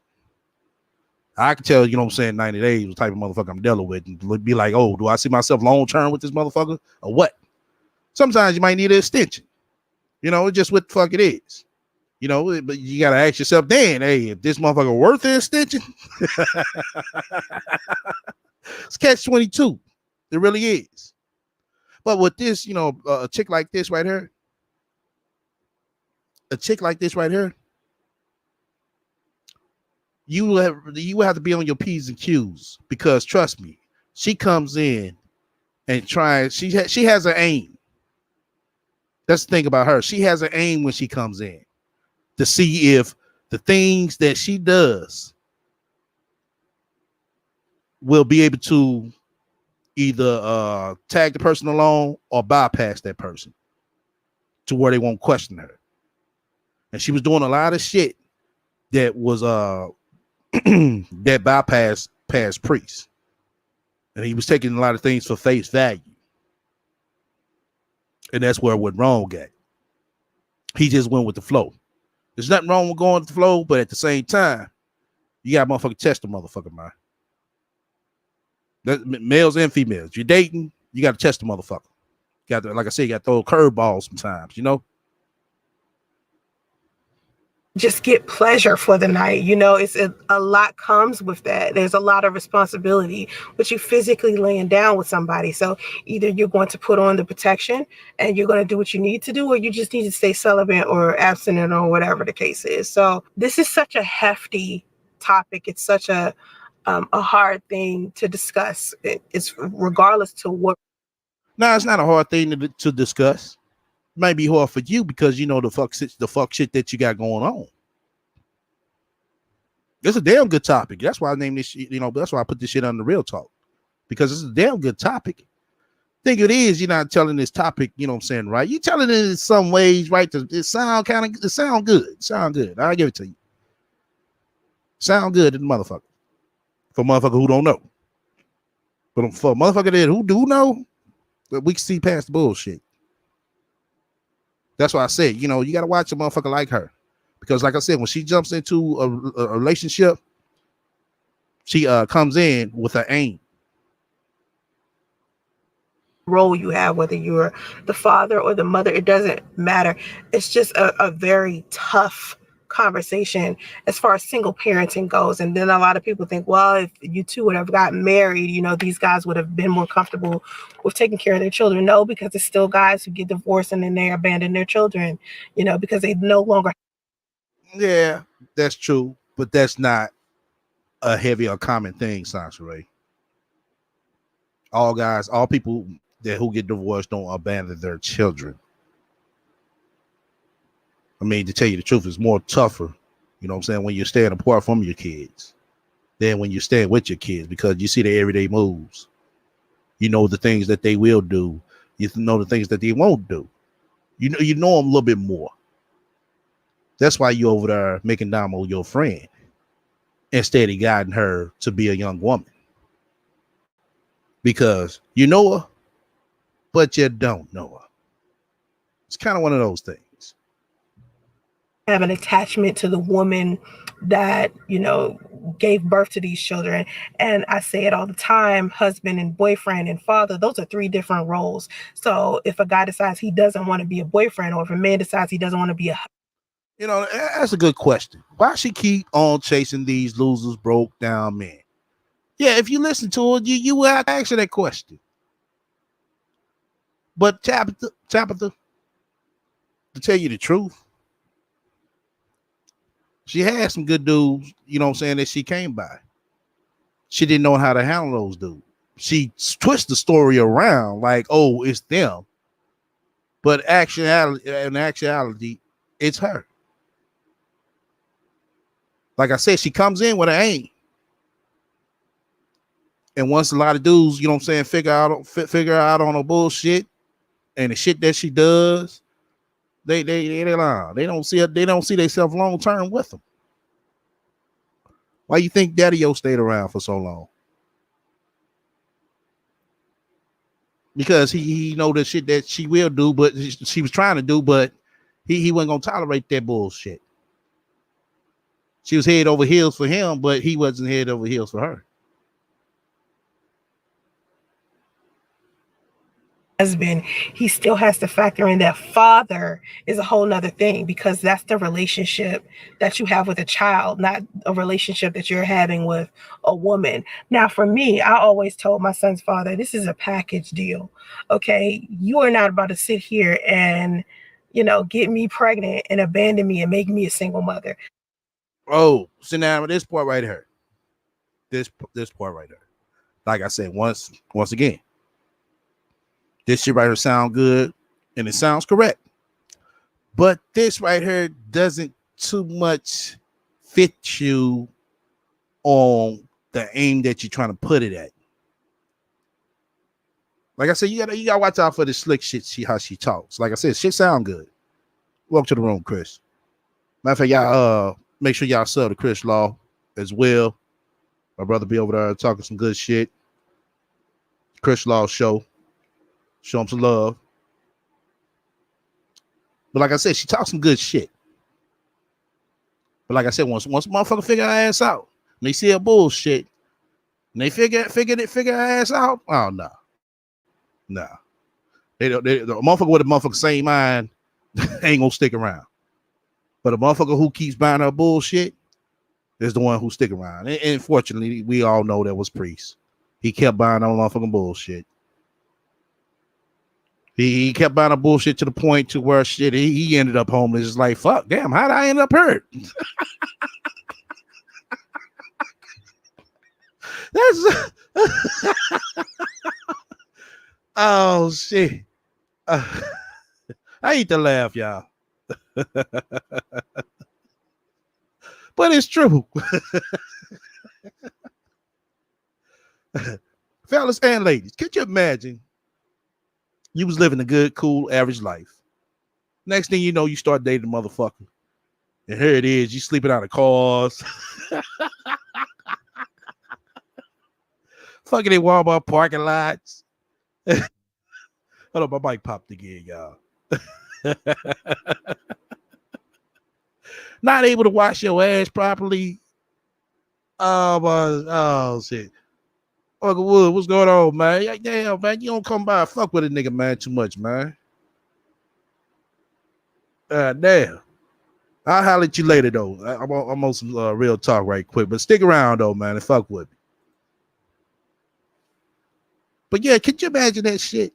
I can tell, 90 days what type of motherfucker I'm dealing with and be like, oh, do I see myself long term with this motherfucker or what? Sometimes you might need an extension. It's just what the fuck it is. But you got to ask yourself then, hey, if this motherfucker worth an extension, it's catch-22. It really is. But with this, a chick like this right here, you will have to be on your P's and Q's because trust me, she comes in and tries. She has an aim. That's the thing about her. She has an aim when she comes in to see if the things that she does will be able to either tag the person along or bypass that person to where they won't question her. And she was doing a lot of shit that was that bypassed past Priest. And he was taking a lot of things for face value. And that's where it went wrong at. He just went with the flow. There's nothing wrong with going with the flow, but at the same time, you got to motherfucking test the motherfucker, man. That, males and females. You're dating, you got to test the motherfucker. You got to, like I said, you got to throw curveballs sometimes, Just get pleasure for the night. It's a lot comes with that. There's a lot of responsibility, but you physically laying down with somebody. So either you're going to put on the protection and you're going to do what you need to do, or you just need to stay celibate or abstinent or whatever the case is. So this is such a hefty topic. It's such a hard thing to discuss. It's regardless to what. Now it's not a hard thing to discuss. It might be hard for you because you know the fuck shit that you got going on. It's a damn good topic. That's why I named this shit, that's why I put this shit on the real talk. Because it's a damn good topic. Think it is, you're not telling this topic, you know what I'm saying, right? You're telling it in some ways, right? It sound good. Sound good. I'll give it to you. Sound good to the motherfucker. For motherfucker who don't know. But for a motherfucker who do know, we can see past the bullshit. That's why I said, you got to watch a motherfucker like her. Because like I said, when she jumps into a relationship, she comes in with an aim. Role you have, whether you're the father or the mother, it doesn't matter. It's just a very tough conversation as far as single parenting goes. And then a lot of people think, well, if you two would have gotten married, these guys would have been more comfortable with taking care of their children. No, because it's still guys who get divorced and then they abandon their children, because they no longer. Yeah, that's true, but that's not a heavy or common thing, Sasha Ray. All people who get divorced don't abandon their children. I mean, to tell you the truth, it's more tougher, you know what I'm saying, when you're staying apart from your kids than when you're staying with your kids, because you see their everyday moves. You know the things that they will do. You know the things that they won't do. You know them a little bit more. That's why you over there making Damo your friend instead of guiding her to be a young woman. Because you know her, but you don't know her. It's kind of one of those things. Have an attachment to the woman that, gave birth to these children. And I say it all the time, husband and boyfriend and father, those are three different roles. So if a guy decides he doesn't want to be a boyfriend, or if a man decides he doesn't want to be a, that's a good question. Why she keep on chasing these losers, broke down men? Yeah, if you listen to it, you will have to ask her that question. But Tabitha, to tell you the truth, she had some good dudes, that she came by. She didn't know how to handle those dudes. She twists the story around like, oh, it's them. But in actuality, it's her. Like I said, she comes in with an aim. And once a lot of dudes, figure out on her bullshit and the shit that she does, they lie. They don't see themselves long term with them. Why you think Daddy-O stayed around for so long? Because he know the shit that she will do, but she was trying to do, but he wasn't gonna tolerate that bullshit. She was head over heels for him, but he wasn't head over heels for her. husband, he still has to factor in that father is a whole nother thing, because that's the relationship that you have with a child, not a relationship that you're having with a woman. Now, for me, I always told my son's father, this is a package deal. Okay, you are not about to sit here and, get me pregnant and abandon me and make me a single mother. Oh, so now this part right here. This part right here. Like I said, once again, this shit right here sound good and it sounds correct. But this right here doesn't too much fit you on the aim that you're trying to put it at. Like I said, you gotta watch out for the slick shit, how she talks. Like I said, shit sound good. Welcome to the room, Chris. Matter of fact, y'all make sure y'all sub to Chris Law as well. My brother be over there talking some good shit. Chris Law show. Show him some love. But like I said, she talks some good shit. But like I said, once motherfucker figure her ass out, and they see her bullshit, and they figure her ass out, oh no. Nah. The motherfucker with a motherfucker same mind ain't gonna stick around. But a motherfucker who keeps buying her bullshit is the one who stick around. And fortunately, we all know that was Priest. He kept buying her motherfucking bullshit. He kept buying a bullshit to the point to where shit he ended up homeless. It's like, fuck, damn, how did I end up hurt? Oh shit. I hate to laugh, y'all. But it's true. Fellas and ladies, could you imagine you was living a good, cool, average life? Next thing you know, you start dating a motherfucker. And here it is, you sleeping out of cars. Fucking in Walmart parking lots. Hold on, my mic popped again, y'all. Not able to wash your ass properly. Oh shit. Uncle Wood, what's going on, man? Yeah, damn, man, you don't come by and fuck with a nigga, man, too much, man. Damn. I'll holler at you later, though. I'm on some real talk right quick, but stick around, though, man, and fuck with me. But yeah, could you imagine that shit?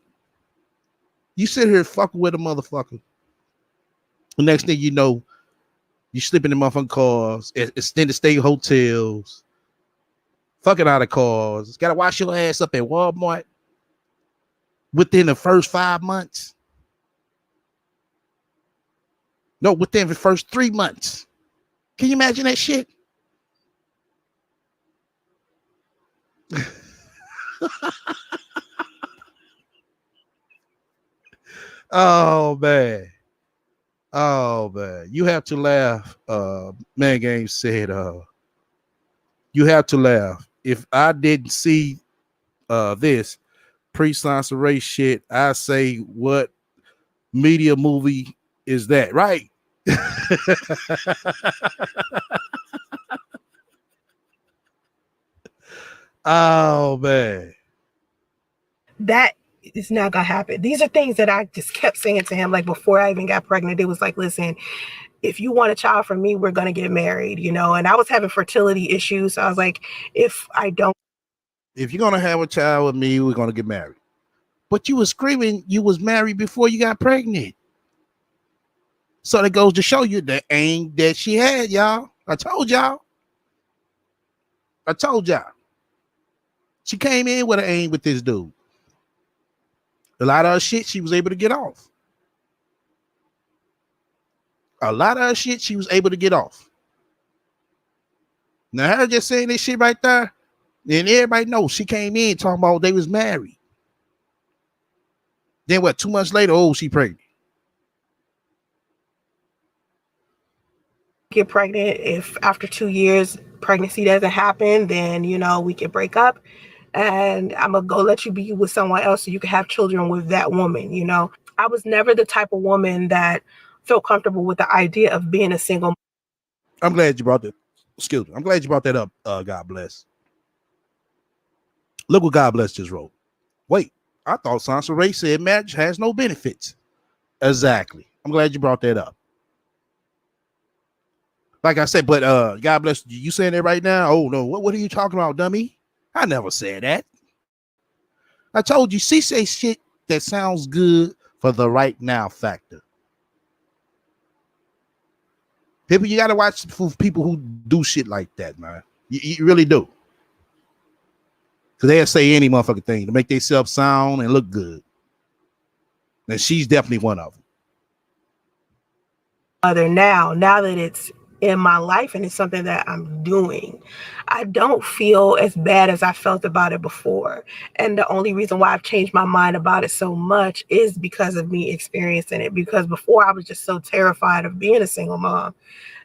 You sit here fucking with a motherfucker. The next thing you know, you sleeping in motherfucking cars, extended stay hotels, fucking out of cars. Gotta wash your ass up at Walmart within the first 5 months. No, within the first 3 months. Can you imagine that shit? Oh man. Oh man. You have to laugh. Man Game said, you have to laugh. If I didn't see this pre-Sansa race shit, I say what media movie is that, right? Oh man. That is not gonna happen. These are things that I just kept saying to him, like before I even got pregnant. It was like, listen, if you want a child from me, we're gonna get married, you know. And I was having fertility issues, so I was like, if you're gonna have a child with me, we're gonna get married. But you was screaming you was married before you got pregnant. So that goes to show you the aim that she had, y'all. I told y'all. She came in with an aim with this dude. A lot of her shit she was able to get off. Now her just saying this shit right there, and everybody knows she came in talking about they was married. Then what, 2 months later, she pregnant. get pregnant, if after 2 years pregnancy doesn't happen, then, you know, we can break up. And I'm gonna go let you be with someone else so you can have children with that woman, you know. I was never the type of woman that felt comfortable with the idea of being a single. I'm glad you brought that. Excuse me. I'm glad you brought that up. God bless. Look what God bless just wrote. Wait, I thought Sansa Ray said marriage has no benefits. Exactly. I'm glad you brought that up. Like I said, but God bless you saying that right now. Oh no, what are you talking about, dummy? I never said that. I told you, she say shit that sounds good for the right now factor. People, you gotta watch for people who do shit like that, man. You really do. Because they'll say any motherfucking thing to make themselves sound and look good. And she's definitely one of them. Now that it's in my life and it's something that I'm doing, I don't feel as bad as I felt about it before. And the only reason why I've changed my mind about it so much is because of me experiencing it. Because before I was just so terrified of being a single mom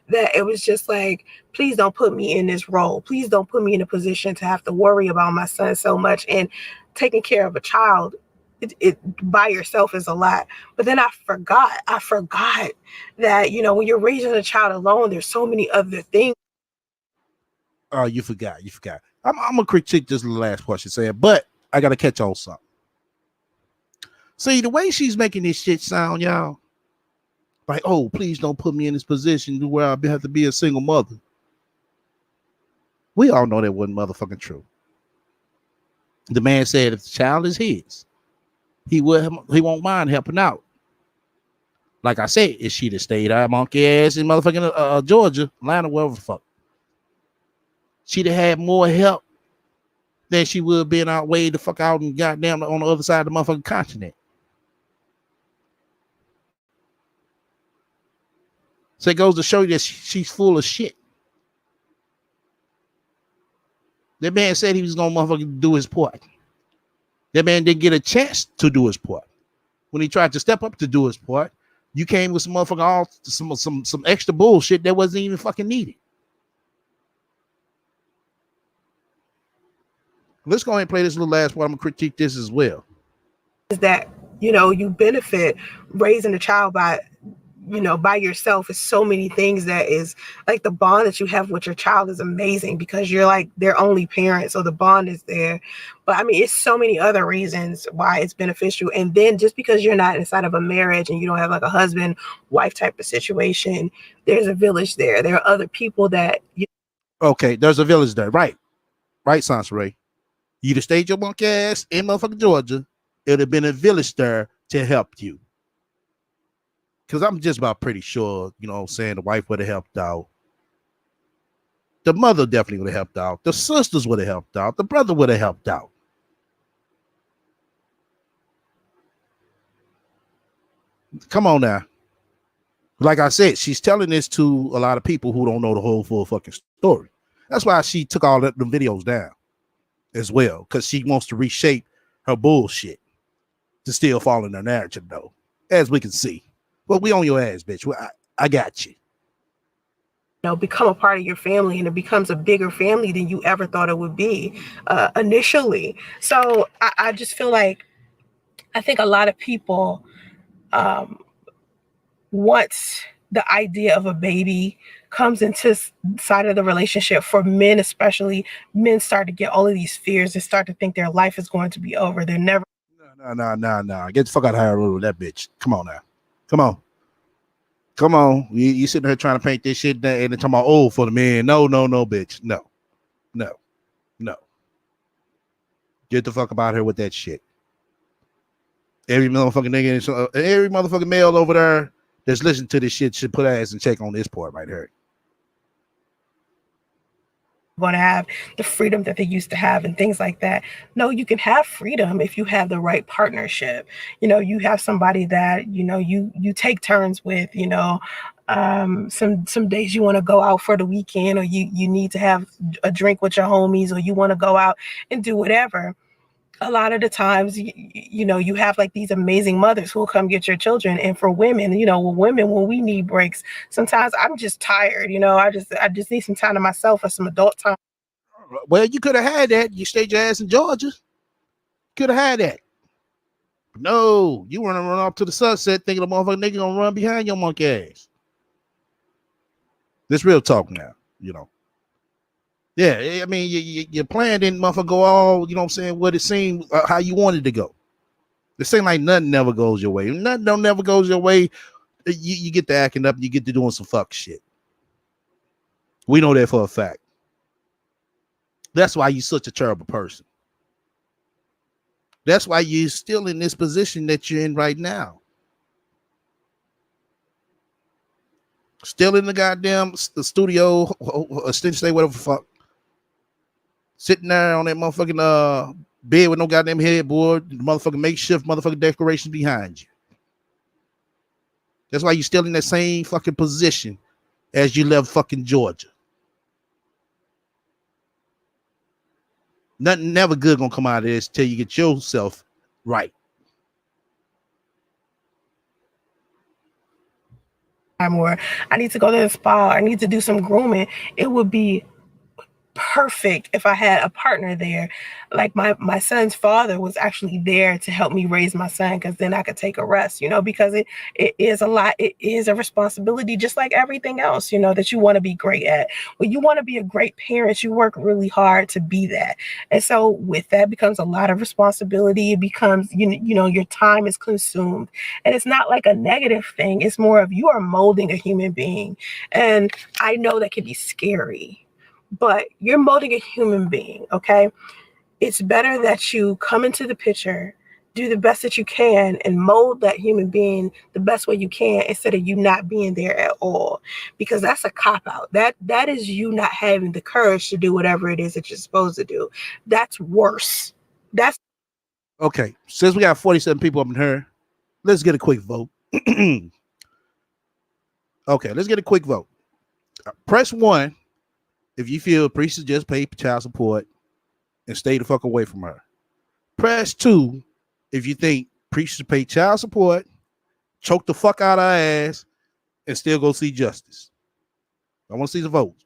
that it was just like, please don't put me in this role. Please don't put me in a position to have to worry about my son so much. And taking care of a child, it by yourself is a lot. But then I forgot that, you know, when you're raising a child alone, there's so many other things. Oh, you forgot. I'm gonna critique just the last part she's saying, but I gotta catch on something. See, the way she's making this shit sound, y'all, like, oh, please don't put me in this position where I have to be a single mother. We all know that wasn't motherfucking true. The man said if the child is his, he won't mind helping out. Like I said, if she'd have stayed out monkey ass in motherfucking Georgia, Atlanta, wherever the fuck, she'd have had more help than she would being out way the fuck out and goddamn on the other side of the motherfucking continent. So it goes to show you that she's full of shit. That man said he was gonna motherfucking do his part. That man didn't get a chance to do his part. When he tried to step up to do his part, you came with some motherfucking some extra bullshit that wasn't even fucking needed. Let's go ahead and play this little last part. I'm gonna critique this as well. Is that, you know, you benefit raising a child by, you know, by yourself. Is so many things that is like the bond that you have with your child is amazing because you're like their only parent, so the bond is there. But I mean, it's so many other reasons why it's beneficial. And then just because you're not inside of a marriage and you don't have like a husband wife type of situation, there's a village there. There are other people that okay, there's a village there, right Sansaray. You'd have stayed your monkey ass in motherfucking Georgia, it would have been a village there to help you. Because I'm just about pretty sure, you know what I'm saying, the wife would have helped out. The mother definitely would have helped out. The sisters would have helped out. The brother would have helped out. Come on now. Like I said, she's telling this to a lot of people who don't know the whole full fucking story. That's why she took all the videos down as well, because she wants to reshape her bullshit to still fall in her narrative, though, as we can see. Well, we on your ass, bitch. Well, I got you. know, become a part of your family, and it becomes a bigger family than you ever thought it would be initially. So I just feel like I think a lot of people once the idea of a baby comes into side of the relationship, for men especially, men start to get all of these fears and start to think their life is going to be over. They're never. No. Get the fuck out of here with that bitch. Come on now. Come on. You sitting here trying to paint this shit and then talking about, oh, for the men. No, bitch. No. Get the fuck about here with that shit. Every motherfucking nigga, every motherfucking male over there that's listening to this shit should put ass and check on this part right here. Going to have the freedom that they used to have and things like that. No, you can have freedom if you have the right partnership. You know, you have somebody that, you know, you take turns with, you know, some days you want to go out for the weekend, or you need to have a drink with your homies, or you want to go out and do whatever. A lot of the times, you know, you have like these amazing mothers who will come get your children. And for women, you know, when we need breaks, sometimes I'm just tired, you know, I just need some time to myself or some adult time. Well, you could have had that. You stayed your ass in Georgia. Could have had that. No, you want to run off to the sunset thinking the motherfucking nigga gonna run behind your monkey ass. This real talk now, you know. Yeah, I mean, your plan didn't motherfucker go all, you know what I'm saying, what it seemed, how you wanted to go. It seemed like nothing never goes your way. Nothing don't never goes your way. You get to acting up, you get to doing some fuck shit. We know that for a fact. That's why you're such a terrible person. That's why you're still in this position that you're in right now. Still in the goddamn studio, extension stay, whatever the fuck. Sitting there on that motherfucking bed with no goddamn headboard, motherfucking makeshift motherfucking decorations behind you. That's why you're still in that same fucking position as you left fucking Georgia. Nothing never good gonna come out of this till you get yourself right. Or I need to go to the spa, I need to do some grooming. It would be perfect if I had a partner there. Like my son's father was actually there to help me raise my son, because then I could take a rest, you know, because it is a lot. It is a responsibility, just like everything else, you know, that you want to be great at. When you want to be a great parent, you work really hard to be that. And so with that becomes a lot of responsibility. It becomes, you know, your time is consumed, and it's not like a negative thing. It's more of you are molding a human being. And I know that can be scary, but you're molding a human being, okay? It's better that you come into the picture do the best that you can and mold that human being the best way you can instead of you not being there at all, because that's a cop out. That is you not having the courage to do whatever it is that you're supposed to do. That's worse. That's Okay. Since we got 47 people up in here, let's get a quick vote. Okay, let's get a quick vote. Press 1 if you feel Priest should just pay child support and stay the fuck away from her. Press 2 if you think Priest should pay child support, choke the fuck out of her ass, and still go see justice. I want to see the votes.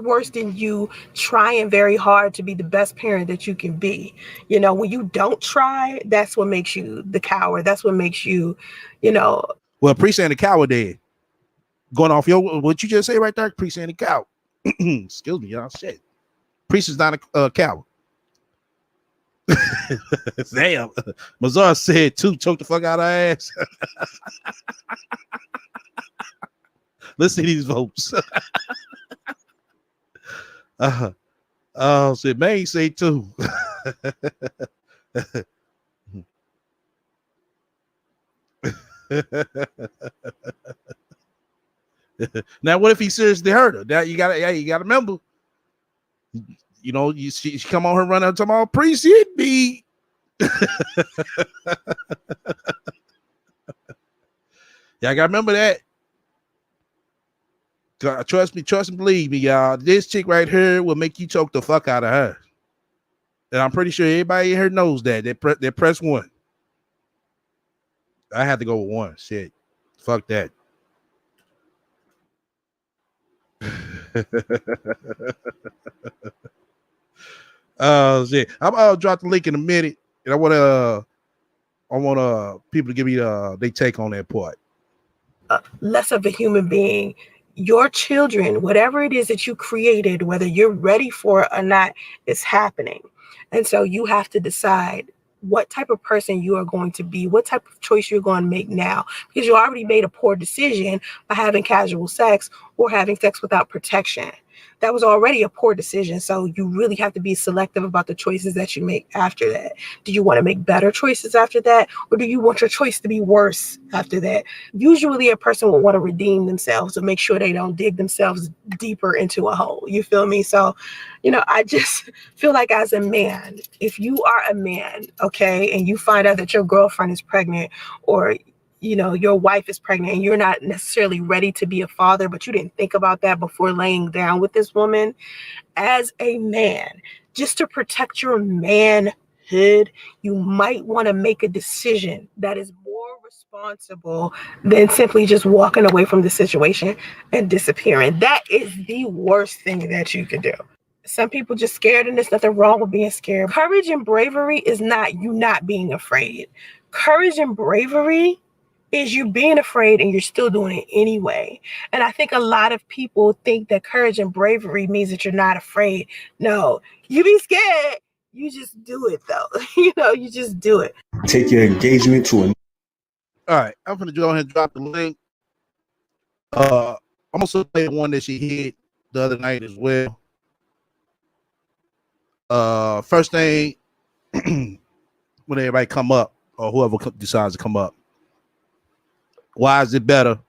worse than you trying very hard to be the best parent that you can be. You know, when you don't try, that's what makes you the coward. That's what makes you, you know. Well, Priest ain't a coward then. Going off what you just say right there, Priest ain't a coward. Excuse me, y'all. Shit. Priest is not a coward. Damn. Mazar said 2, choke the fuck out of her ass. Let's see these votes. Oh, shit. May say 2. Now, what if he seriously hurt her? Now you gotta remember. You know, she come on her run out talking about Priest, it be. Y'all gotta remember that. Trust me, believe me, y'all. This chick right here will make you choke the fuck out of her. And I'm pretty sure everybody in here knows that. They press 1. I had to go with 1. Shit. Fuck that. Shit. I'll drop the link in a minute. And I want people to give me they take on that part. Less of a human being. Your children, whatever it is that you created, whether you're ready for it or not, is happening. And so you have to decide what type of person you are going to be, what type of choice you're going to make now, because you already made a poor decision by having casual sex or having sex without protection. That was already a poor decision. So you really have to be selective about the choices that you make after that. Do you want to make better choices after that? Or do you want your choice to be worse after that? Usually a person will want to redeem themselves to make sure they don't dig themselves deeper into a hole. You feel me? So, you know, I just feel like as a man, if you are a man, okay, and you find out that your girlfriend is pregnant or you know, your wife is pregnant and you're not necessarily ready to be a father, but you didn't think about that before laying down with this woman, as a man, just to protect your manhood, you might want to make a decision that is more responsible than simply just walking away from the situation and disappearing. That is the worst thing that you can do. Some people just scared, and there's nothing wrong with being scared. Courage and bravery is not you not being afraid. Courage and bravery is you being afraid and you're still doing it anyway. And I think a lot of people think that courage and bravery means that you're not afraid. No, you be scared. You just do it though. You know, you just do it. Take your engagement to a. All right, I'm gonna go ahead and drop the link. I'm also play the one that she hit the other night as well. First thing, when everybody come up or whoever decides to come up, why is it better?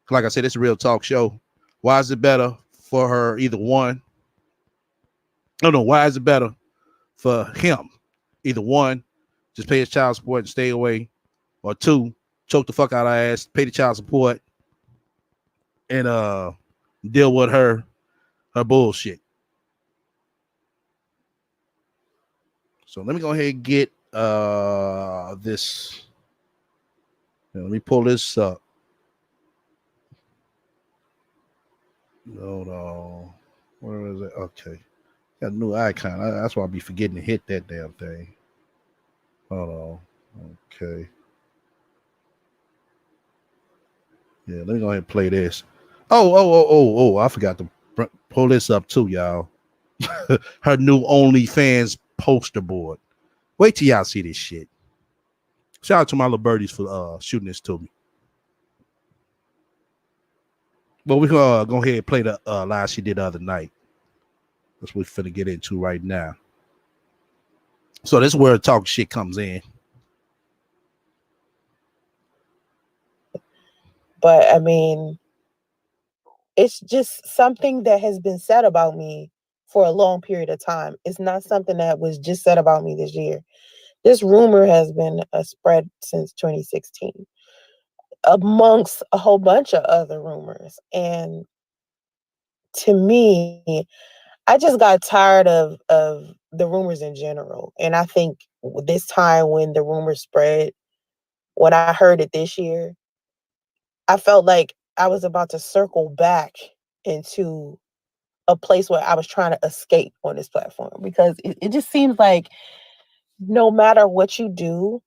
Like I said, it's a real talk show. Why is it better for her? Either one. No. Why is it better for him? Either one, just pay his child support and stay away, or 2, choke the fuck out of her ass, pay the child support, and deal with her bullshit. So let me go ahead and get this. Let me pull this up. Hold on. Where is it? Okay. Got a new icon. That's why I be forgetting to hit that damn thing. Hold on. Okay. Yeah, let me go ahead and play this. Oh, I forgot to pull this up too, y'all. Her new OnlyFans poster board. Wait till y'all see this shit. Shout out to my little birdies for shooting this to me. But we're gonna go ahead and play the live she did the other night. That's what we're finna get into right now. So this is where talk shit comes in. But I mean, it's just something that has been said about me for a long period of time. It's not something that was just said about me this year. This rumor has been a spread since 2016, amongst a whole bunch of other rumors. And to me, I just got tired of the rumors in general. And I think this time when the rumors spread, when I heard it this year, I felt like I was about to circle back into a place where I was trying to escape on this platform because it just seems like no matter what you do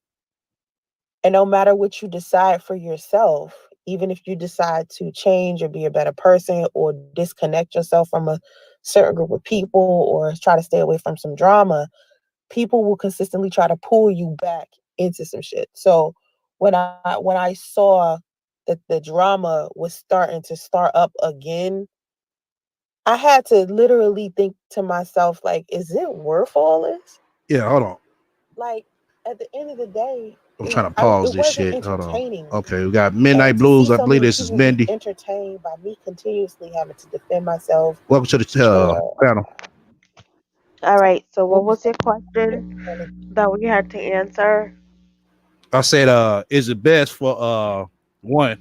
and no matter what you decide for yourself, even if you decide to change or be a better person or disconnect yourself from a certain group of people or try to stay away from some drama, people will consistently try to pull you back into some shit. So when I saw that the drama was starting to start up again, I had to literally think to myself, like, is it worth all this? Yeah, hold on. Like, at the end of the day, I'm trying to pause it this wasn't shit. Hold on. entertaining. Okay, we got And Midnight to Blues. see I so believe many this is people be Mindy. entertained by me continuously having to defend myself Welcome to the for panel. All right. So, what was your and question that we had to answer? I said, is it best for one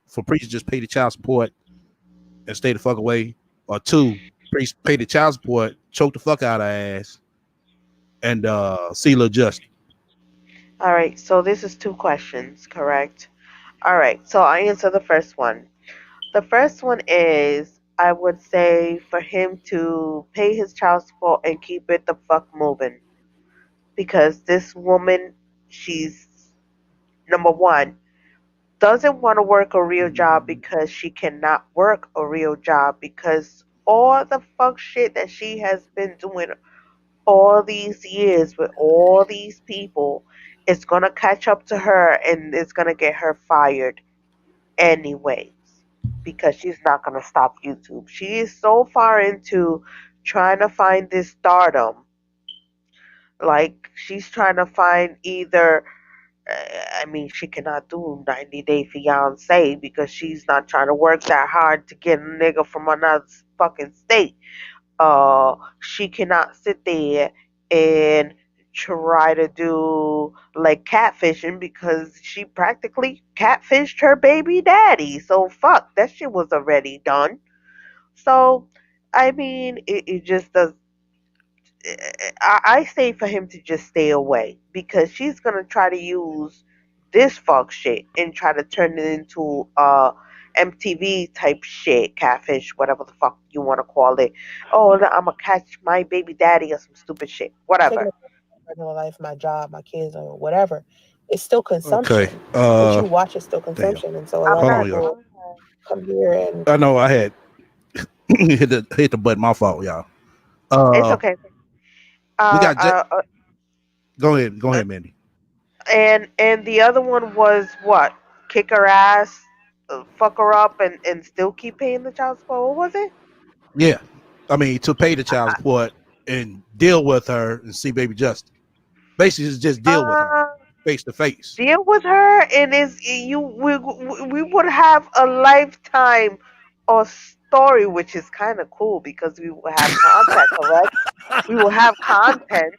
for preachers just pay the child support and stay the fuck away, or two, priest pay the child support, choke the fuck out of ass, and seal her justice. All right. So, this is two questions, correct? All right. So, I answer the first one. The first one is I would say for him to pay his child support and keep it the fuck moving. Because this woman, she's number one, doesn't want to work a real job because she cannot work a real job because all the fuck shit that she has been doing all these years with all these people is going to catch up to her and it's going to get her fired anyways because she's not going to stop YouTube. She is so far into trying to find this stardom. Like she's trying to find either I mean, she cannot do 90 Day Fiance because she's not trying to work that hard to get a nigga from another fucking state. She cannot sit there and try to do like catfishing because she practically catfished her baby daddy. So fuck, that shit was already done. So I mean, it just does. I say for him to just stay away because she's gonna try to use this fuck shit and try to turn it into MTV type shit, catfish, whatever the fuck you want to call it. Oh, I'm gonna catch my baby daddy or some stupid shit, taking whatever. up my regular life, my job, my kids, or whatever, it's still Okay. consumption. What you watch is still Damn. consumption. And so a I'm lot Hold of on, not y'all. people doing that. come here and I know I had hit the button. My fault, y'all. It's Uh, okay. we Uh, got. uh, uh, Go uh, ahead, Mandy. and the other one was what? Kick her ass, fuck her up, and still keep paying the child support. What was it? Yeah, I mean to pay the child support and deal with her and see baby justice. Basically, just deal with her Uh, face to face. deal with her and is you we would have a lifetime of story, which is kind of cool because we will have content, correct? We will have content.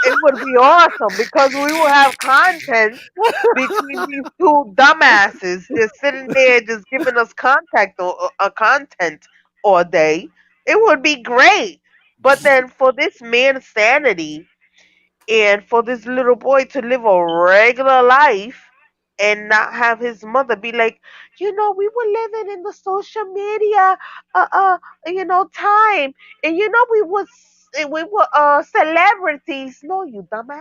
It would be awesome because we will have content between these two dumbasses just sitting there just giving us contact or content all day. It would be great. But then for this man's sanity and for this little boy to live a regular life and not have his mother be like, we were living in the social media, time, and we were celebrities. No, you dumbass.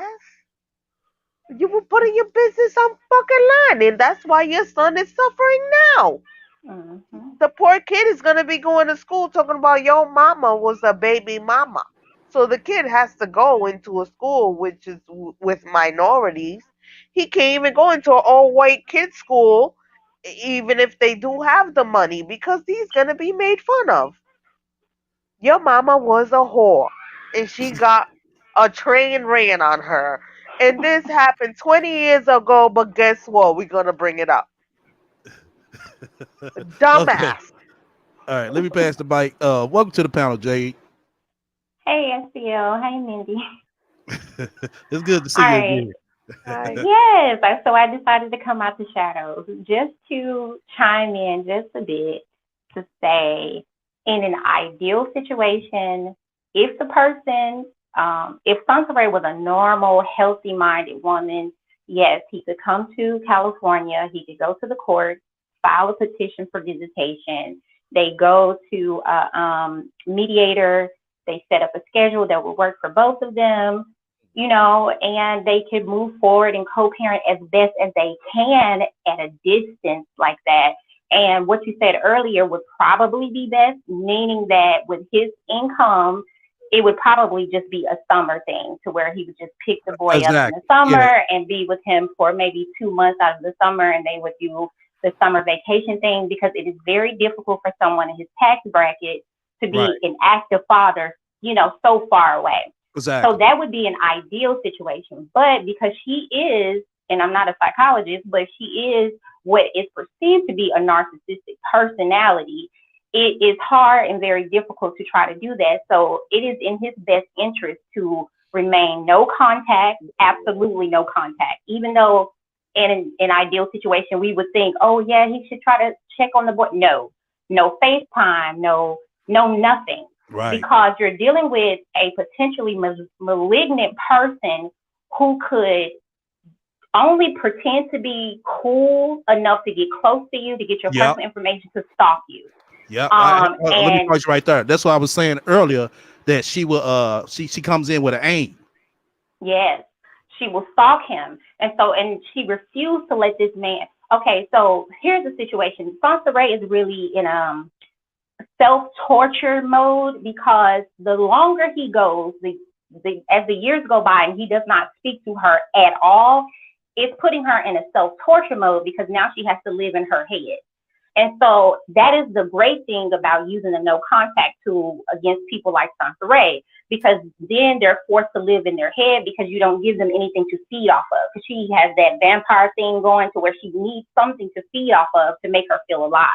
You were putting your business on fucking line, and that's why your son is suffering now. Mm-hmm. The poor kid is gonna be going to school talking about your mama was a baby mama. So the kid has to go into a school which is with minorities. He can't even go into an all white kid school, even if they do have the money, because he's gonna be made fun of. Your mama was a whore, and she got a train ran on her. And this happened 20 years ago, but guess what? We're going to bring it up. Okay. Dumbass. All right. Let me pass the mic. Welcome to the panel, Jade. Hey, SCL. Hey, Mindy. It's good to see All you right. again. Hi. Yes. So I decided to come out the shadows just to chime in just a bit to say, in an ideal situation, if the person, if Sansaray was a normal, healthy-minded woman, yes, he could come to California. He could go to the court, file a petition for visitation. They go to a mediator. They set up a schedule that would work for both of them, and they could move forward and co-parent as best as they can at a distance like that. And what you said earlier would probably be best, meaning that with his income, it would probably just be a summer thing to where he would just pick the boy up in the Exactly. Yeah. summer and be with him for maybe 2 months out of the summer, and they would do the summer vacation thing, because it is very difficult for someone in his tax bracket to be Right. an active father, so far away. So Exactly. that would be an ideal situation. But because she is, and I'm not a psychologist, but she is what is perceived to be a narcissistic personality, it is hard and very difficult to try to do that. So it is in his best interest to remain no contact, absolutely no contact, even though in an ideal situation, we would think, oh yeah, he should try to check on the boy. No, no FaceTime, no nothing. Right. Because you're dealing with a potentially malignant person who could only pretend to be cool enough to get close to you, to get your Yep. personal information, to stalk you. Yeah. Let me And pause you right there. That's what I was saying earlier, that she will she comes in with an aim. yes, she will stalk him. And she refused to let this man. Okay, so here's the situation. Sansa Ray is really in self-torture mode, because the longer he goes, as the years go by and he does not speak to her at all, it's putting her in a self-torture mode, because now she has to live in her head. And so that is the great thing about using a no contact tool against people like Sansa Ray, because then they're forced to live in their head, because you don't give them anything to feed off of. Because she has that vampire thing going to where she needs something to feed off of to make her feel alive.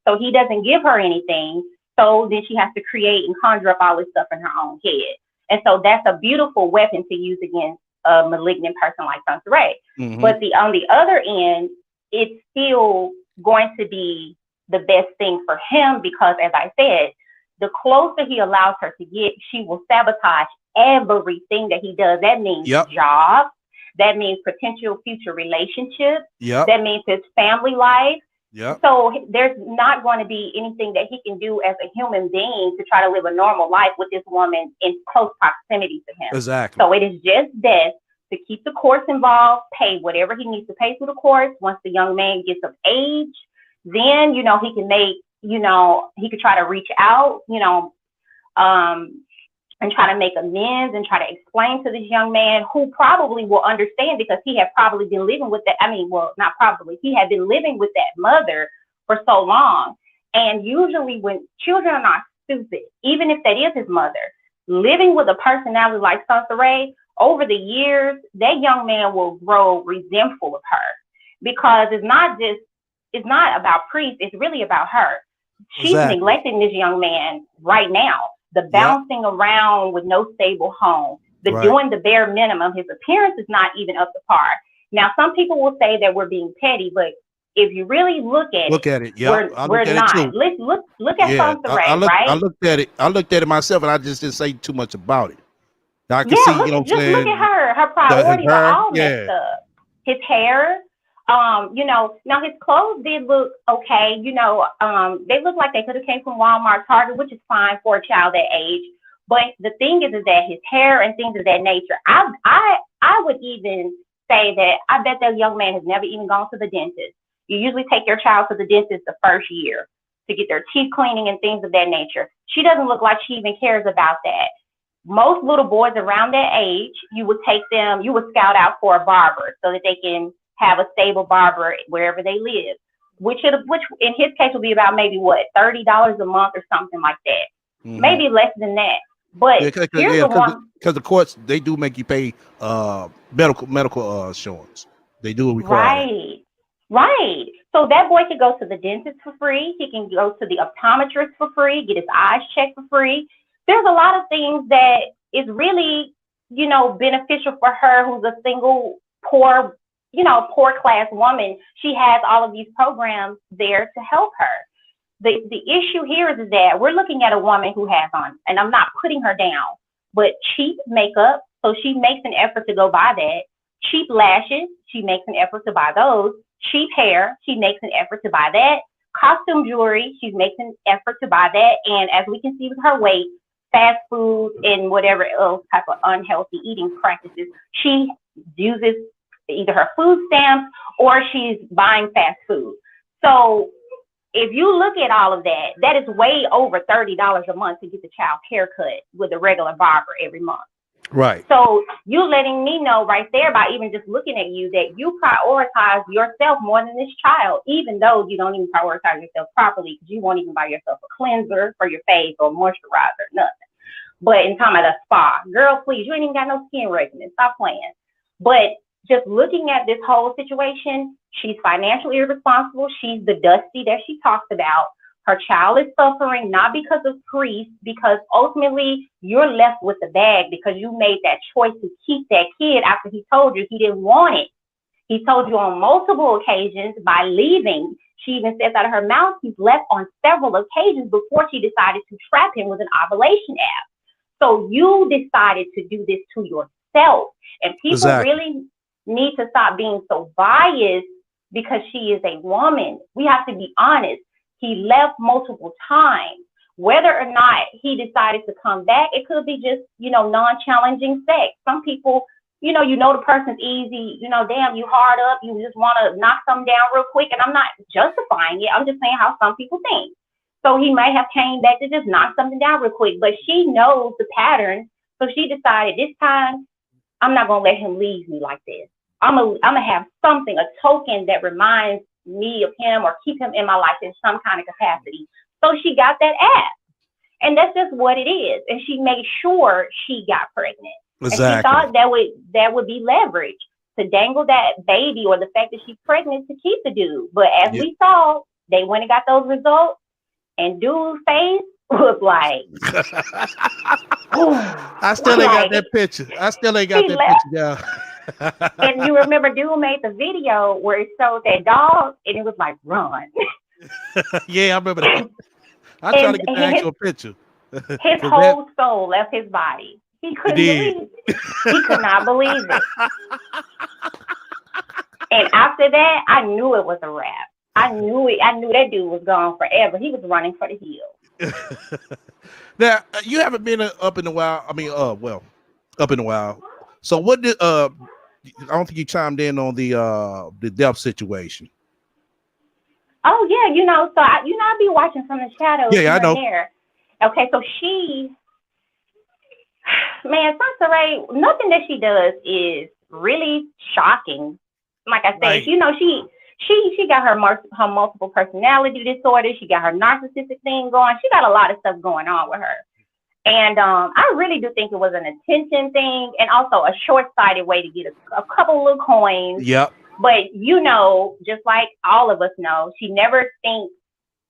So he doesn't give her anything. So then she has to create and conjure up all this stuff in her own head. And so that's a beautiful weapon to use against a malignant person like Sansa Ray. Mhm. But on the other end, it's still going to be the best thing for him, because, as I said, the closer he allows her to get, she will sabotage everything that he does. That means Yep. jobs. That means potential future relationships. Yep. That means his family life. Yep. So there's not going to be anything that he can do as a human being to try to live a normal life with this woman in close proximity to him. Exactly. So it is just best to keep the courts involved, pay whatever he needs to pay through the courts. Once the young man gets of age, then, he can make, he could try to reach out, and try to make amends and try to explain to this young man, who probably will understand, because he had probably been living with that. I mean, well, not probably, he had been living with that mother for so long. And usually when children are not stupid, even if that is his mother, living with a personality like Sansa Ray, over the years, that young man will grow resentful of her, because it's not about Priest, it's really about her. She's Exactly. neglecting this young man right now. The bouncing around with no stable home, the Right. doing the bare minimum. His appearance is not even up to par. Now, some people will say that we're being petty, but if you really look at it, Yeah, I we're looked at it not. too. Look at Yeah, Sansa Ray, right? I looked at it myself, and I just didn't say too much about it. Now I can Yeah, see, you know what I'm just look saying? at her. Her His priorities are hair, all yeah. messed up. His hair, now his clothes did look okay. They look like they could have came from Walmart, Target, which is fine for a child that age. But the thing is that his hair and things of that nature, I would even say that I bet that young man has never even gone to the dentist. You usually take your child to the dentist the first year to get their teeth cleaning and things of that nature. She doesn't look like she even cares about that. Most little boys around that age, you would scout out for a barber so that they can have a stable barber wherever they live, which in his case would be about maybe $30 a month or something like that. Mhm. Maybe less than that. But Yeah, here's the one. because the courts they do make you pay medical insurance. They do require that. Right, right. So that boy could go to the dentist for free. He can go to the optometrist for free, get his eyes checked for free. There's a lot of things that is really, beneficial for her who's a single, poor, poor class woman. She has all of these programs there to help her. The issue here is that we're looking at a woman who has on, and I'm not putting her down, but cheap makeup. So she makes an effort to go buy that. Cheap lashes, she makes an effort to buy those. Cheap hair, she makes an effort to buy that. Costume jewelry, she makes an effort to buy that. And as we can see with her weight, fast food and whatever else type of unhealthy eating practices, she uses either her food stamps or she's buying fast food. So if you look at all of that, that is way over $30 a month to get the child's haircut with a regular barber every month. Right. So you letting me know right there by even just looking at you that you prioritize yourself more than this child, even though you don't even prioritize yourself properly because you won't even buy yourself a cleanser for your face or moisturizer, nothing. But in time at a spa, girl, please, you ain't even got no skin regimen. Stop playing. But just looking at this whole situation, she's financially irresponsible. She's the Dusty that she talks about. Her child is suffering, not because of grief, because ultimately you're left with the bag because you made that choice to keep that kid after he told you he didn't want it. He told you on multiple occasions by leaving. She even says out of her mouth, he's left on several occasions before she decided to trap him with an ovulation app. So you decided to do this to yourself. And people really need to stop being so biased because she is a woman. We have to be honest. He left multiple times. Whether or not he decided to come back, it could be just, non-challenging sex. Some people, the person's easy, damn, you hard up, you just want to knock something down real quick. And I'm not justifying it. I'm just saying how some people think. So he might have came back to just knock something down real quick, but she knows the pattern. So she decided this time, I'm not going to let him leave me like this. I'm gonna have something, a token that reminds me of him or keep him in my life in some kind of capacity. So she got that app. And that's just what it is. And she made sure she got pregnant. Exactly. And she thought that would be leverage to dangle that baby or the fact that she's pregnant to keep the dude. But as we saw, they went and got those results and dude's face was like, I still ain't got that picture. Picture, y'all. And you remember dude made the video where it showed that dog and it was like, run. Yeah, I remember that. I tried to get the actual picture. His whole soul left his body. He couldn't believe it. He could not believe it. And after that, I knew it was a wrap. I knew it. I knew that dude was gone forever. He was running for the hills. Now, you haven't been up in a while. I mean, up in a while. So what did I don't think you chimed in on the death situation. Oh yeah, so I be watching from the shadows. Yeah, I know. There. Okay, so Sansaray, nothing that she does is really shocking. Like I said, right. She got her multiple personality disorder. She got her narcissistic thing going. She got a lot of stuff going on with her. And I really do think it was an attention thing and also a short-sighted way to get a couple little coins. Yep. But, just like all of us know, she never thinks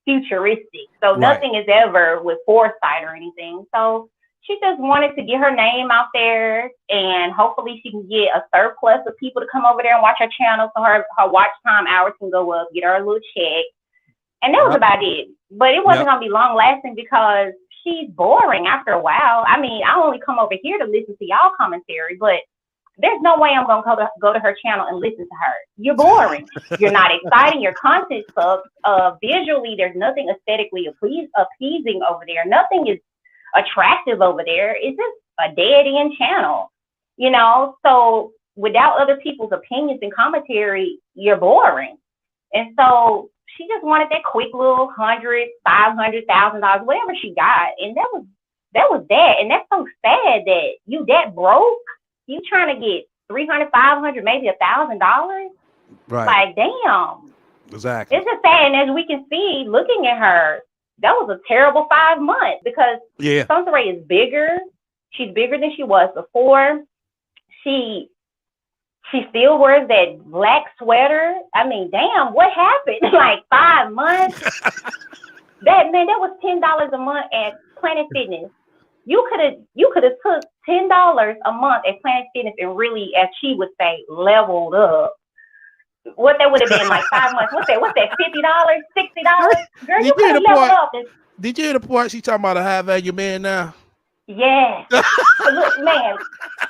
futuristic. So nothing is ever with foresight or anything. So she just wanted to get her name out there and hopefully she can get a surplus of people to come over there and watch her channel so her watch time hours can go up, get her a little check. And that was about it. But it wasn't going to be long-lasting because she's boring after a while. I mean, I only come over here to listen to y'all commentary, but there's no way I'm going to go to her channel and listen to her. You're boring. You're not exciting. Your content sucks. Visually, there's nothing aesthetically appeasing over there. Nothing is attractive over there. It's just a dead-end channel, So without other people's opinions and commentary, you're boring. And so she just wanted that quick little $100,000, $500,000, whatever she got. And that was that. And that's so sad that you that broke. You trying to get $300, $500, maybe $1,000. Right. Like, damn. Exactly. It's just sad. And as we can see, looking at her, that was a terrible 5 months because Sansaray is bigger. She's bigger than she was before. She still wears that black sweater. I mean, damn, what happened? Like 5 months? That was $10 a month at Planet Fitness. You could have took $10 a month at Planet Fitness and really, as she would say, leveled up. What that would have been like 5 months? What's that? $50? $60? Girl, you could have leveled up. Did you hear the part she talking about a high value man now? Yes. Look, man.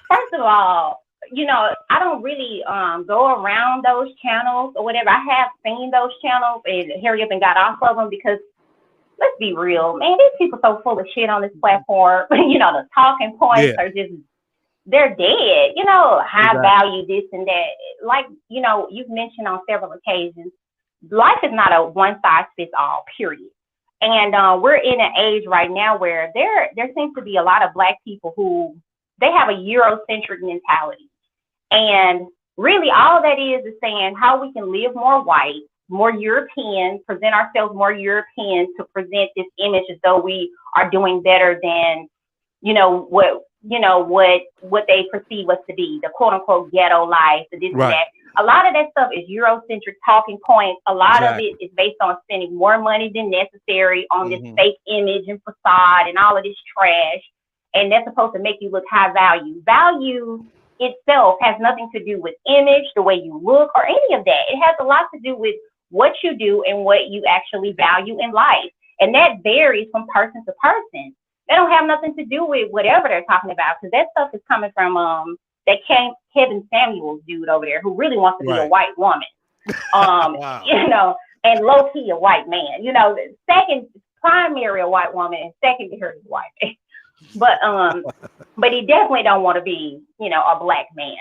First of all, I don't really go around those channels or whatever. I have seen those channels and hurry up and got off of them because let's be real, man. These people so full of shit on this platform. The talking points are just, they're dead. High value this and that. Like, you've mentioned on several occasions, life is not a one size fits all, period. And we're in an age right now where there seems to be a lot of Black people who they have a Eurocentric mentality. And really all that is saying how we can live more white, more European, present ourselves more European to present this image as though we are doing better than, what they perceive us to be, the quote unquote ghetto life, the this and that. A lot of that stuff is Eurocentric talking points. A lot of it is based on spending more money than necessary on this fake image and facade and all of this trash. And that's supposed to make you look high value. Value itself has nothing to do with image, the way you look, or any of that. It has a lot to do with what you do and what you actually value in life. And that varies from person to person. They don't have nothing to do with whatever they're talking about, because that stuff is coming from that Kevin Samuels dude over there who really wants to be a white woman. Wow. And low key a white man. Second primary a white woman and secondary a white man. But he definitely don't want to be, a Black man.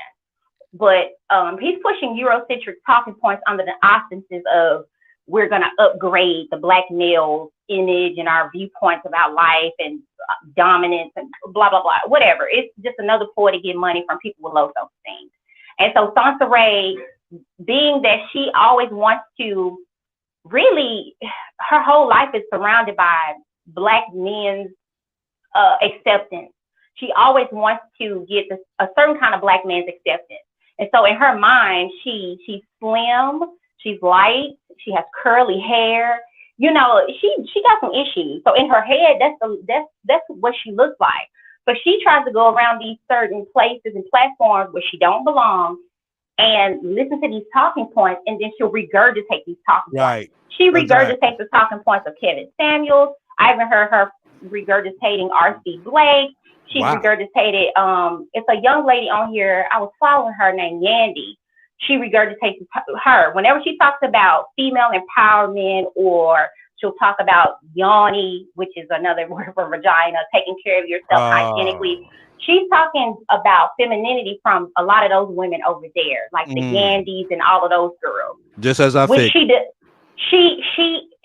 But he's pushing Eurocentric talking points under the auspices of we're going to upgrade the Black male's image and our viewpoints about life and dominance and blah, blah, blah, whatever. It's just another ploy to get money from people with low self-esteem. And so Sansa Ray, being that she always wants to really, her whole life is surrounded by Black men's acceptance. She always wants to get a certain kind of Black man's acceptance. And so in her mind, she's slim, she's light, she has curly hair. She got some issues. So in her head, that's what she looks like. But she tries to go around these certain places and platforms where she don't belong and listen to these talking points, and then she'll regurgitate these talking points. She regurgitates the talking points of Kevin Samuels. I even heard her regurgitating R.C. Blake. She regurgitated, it's a young lady on here, I was following her named Yandy. She regurgitates her. Whenever she talks about female empowerment, or she'll talk about yoni, which is another word for vagina, taking care of yourself hygienically. She's talking about femininity from a lot of those women over there, like the Yandys and all of those girls. Just as I think.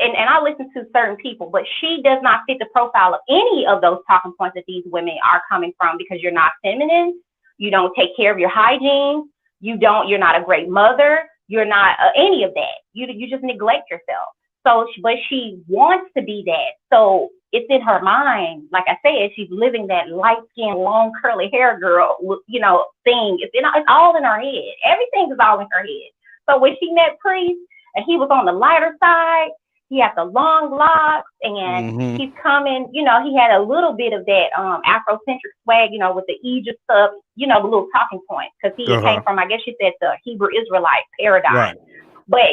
And I listen to certain people, but she does not fit the profile of any of those talking points that these women are coming from, because you're not feminine, you don't take care of your hygiene, you're not a great mother, you're not any of that. You just neglect yourself. So, but she wants to be that. So it's in her mind. Like I said, she's living that light-skinned, long, curly hair girl, thing. It's all in her head. Everything is all in her head. So when she met Priest and he was on the lighter side, he had the long locks, and he's coming, he had a little bit of that Afrocentric swag, with the Egypt stuff, the little talking points, because he came from, I guess she said, the Hebrew Israelite paradigm. Right. But,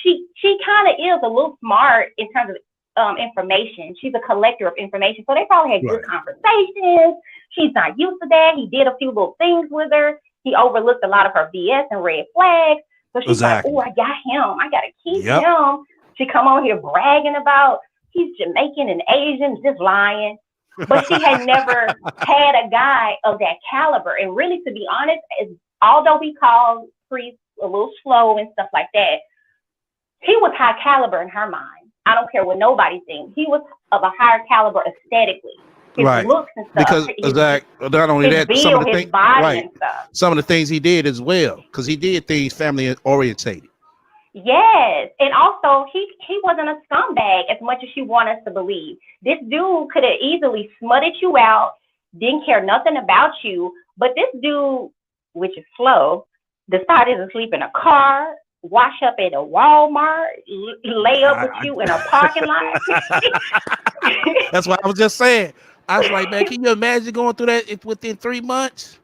she kind of is a little smart in terms of information. She's a collector of information. So they probably had good conversations. She's not used to that. He did a few little things with her. He overlooked a lot of her BS and red flags. So she's like, oh, I got him. I got to keep him. She come on here bragging about he's Jamaican and Asian, just lying. But she had never had a guy of that caliber. And really, to be honest, although we call Priest a little slow and stuff like that, he was high caliber in her mind. I don't care what nobody thinks. He was of a higher caliber aesthetically. His looks and stuff. Because not only that, some of the things, and stuff. Some of the things he did as well, because he did things family orientated. Yes, and also he wasn't a scumbag as much as you want us to believe. This dude could have easily smutted you out didn't care nothing about you. But this dude, which is slow, decided to sleep in a car, wash up at a Walmart, lay up with you in a parking lot. That's what I was just saying. I was like, man, can you imagine going through that within 3 months?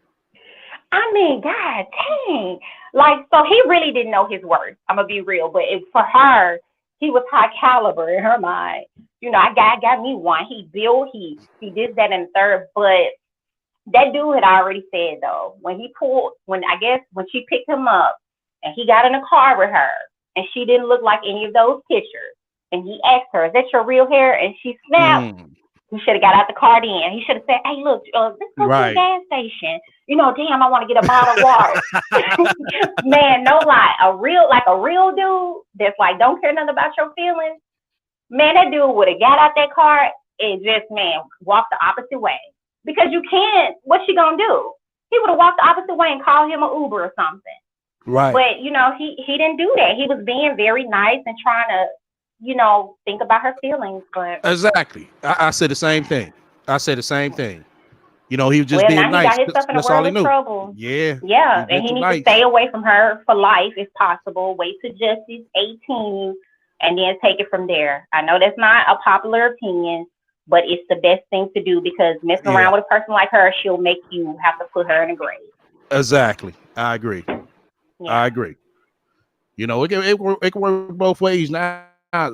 I mean, God dang. Like, so he really didn't know his worth. I'm gonna be real, but for her, he was high caliber in her mind. You know, I got me one. He built, he did that and third, but that dude had already said though, when I guess when she picked him up and he got in a car with her and she didn't look like any of those pictures, and he asked her, "Is that your real hair?" And she snapped. He should have got out the car then. He should have said, "Hey, look, let's go to the Right. gas station. You know, damn, I want to get a bottle of water." Man, no lie, a real dude that's like don't care nothing about your feelings. Man, that dude would have got out that car and just walked the opposite way because you can't. What's she gonna do? He would have walked the opposite way and called him an Uber or something. Right. But you know, he didn't do that. He was being very nice and trying to, think about her feelings. But Exactly. I said the same thing. I said the same thing. You know, he was just well, being now he nice. got himself in a That's all world he of knew. trouble. Yeah. Yeah, He's been and he too needs to nice. stay away from her for life if possible. Wait till Justice 18 and then take it from there. I know that's not a popular opinion, but it's the best thing to do because messing around with a person like her, she'll make you have to put her in a grave. Exactly. I agree. Yeah. I agree. You know, it can work both ways now,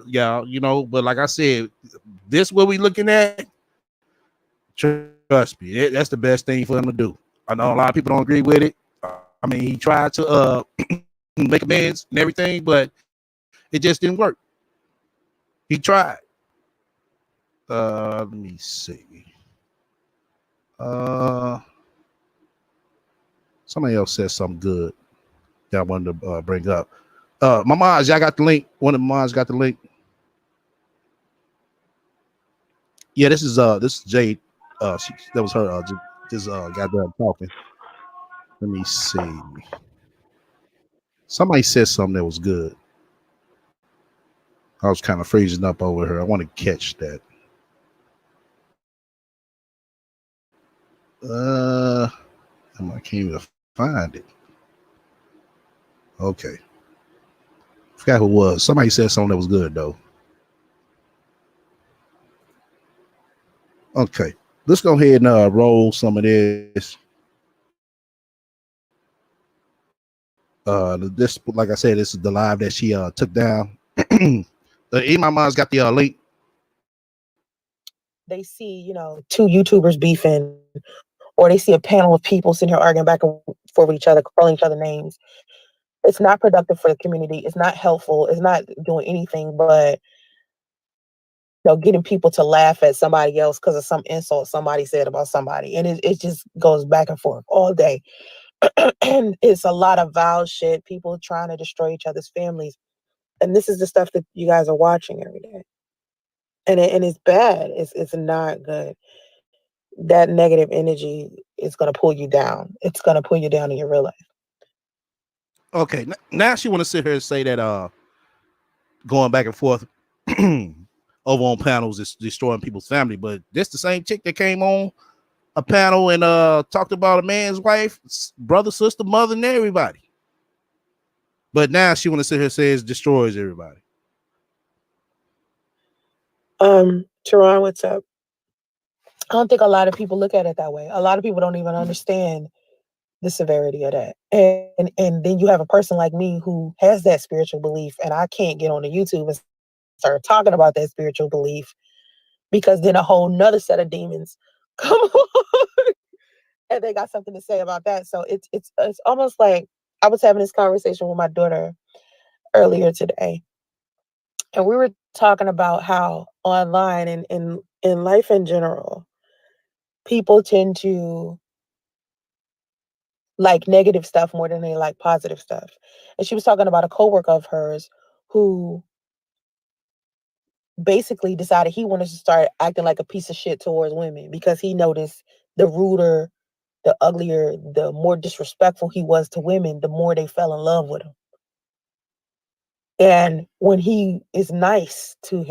y'all. You know, but like I said, this what we looking at. Trust me, that's the best thing for him to do. I know a lot of people don't agree with it. I mean, he tried to make amends and everything, but it just didn't work. He tried. Let me see. Somebody else said something good that I wanted to bring up. My moms, y'all got the link. One of the moms got the link. Yeah, this is Jade. That was her. Just got done talking. Let me see. Somebody said something that was good. I was kind of freezing up over her. I want to catch that. I can't even find it. Okay. Forgot who it was. Somebody said something that was good though. Okay. Let's go ahead and roll some of this. This, like I said, this is the live that she took down. My mom's got the link. They see, two YouTubers beefing, or they see a panel of people sitting here arguing back and forth with each other, calling each other names. It's not productive for the community. It's not helpful. It's not doing anything but getting people to laugh at somebody else because of some insult somebody said about somebody. And it just goes back and forth all day. And it's a lot of vile shit, people trying to destroy each other's families. And this is the stuff that you guys are watching every day. And it's bad. It's not good. That negative energy is going to pull you down. It's going to pull you down in your real life. Okay, now she want to sit here and say that going back and forth over on panels is destroying people's family, but this the same chick that came on a panel and talked about a man's wife, brother, sister, mother, and everybody. But now she want to sit here and say it destroys everybody. Teron, what's up? I don't think a lot of people look at it that way. A lot of people don't even understand the severity of that. And then you have a person like me who has that spiritual belief, and I can't get on the YouTube and start talking about that spiritual belief because then a whole nother set of demons come on and they got something to say about that. So it's almost like I was having this conversation with my daughter earlier today, and we were talking about how online and in life in general, people tend to like negative stuff more than they like positive stuff. And she was talking about a coworker of hers who basically decided he wanted to start acting like a piece of shit towards women because he noticed the ruder, the uglier, the more disrespectful he was to women, the more they fell in love with him. And when he is nice to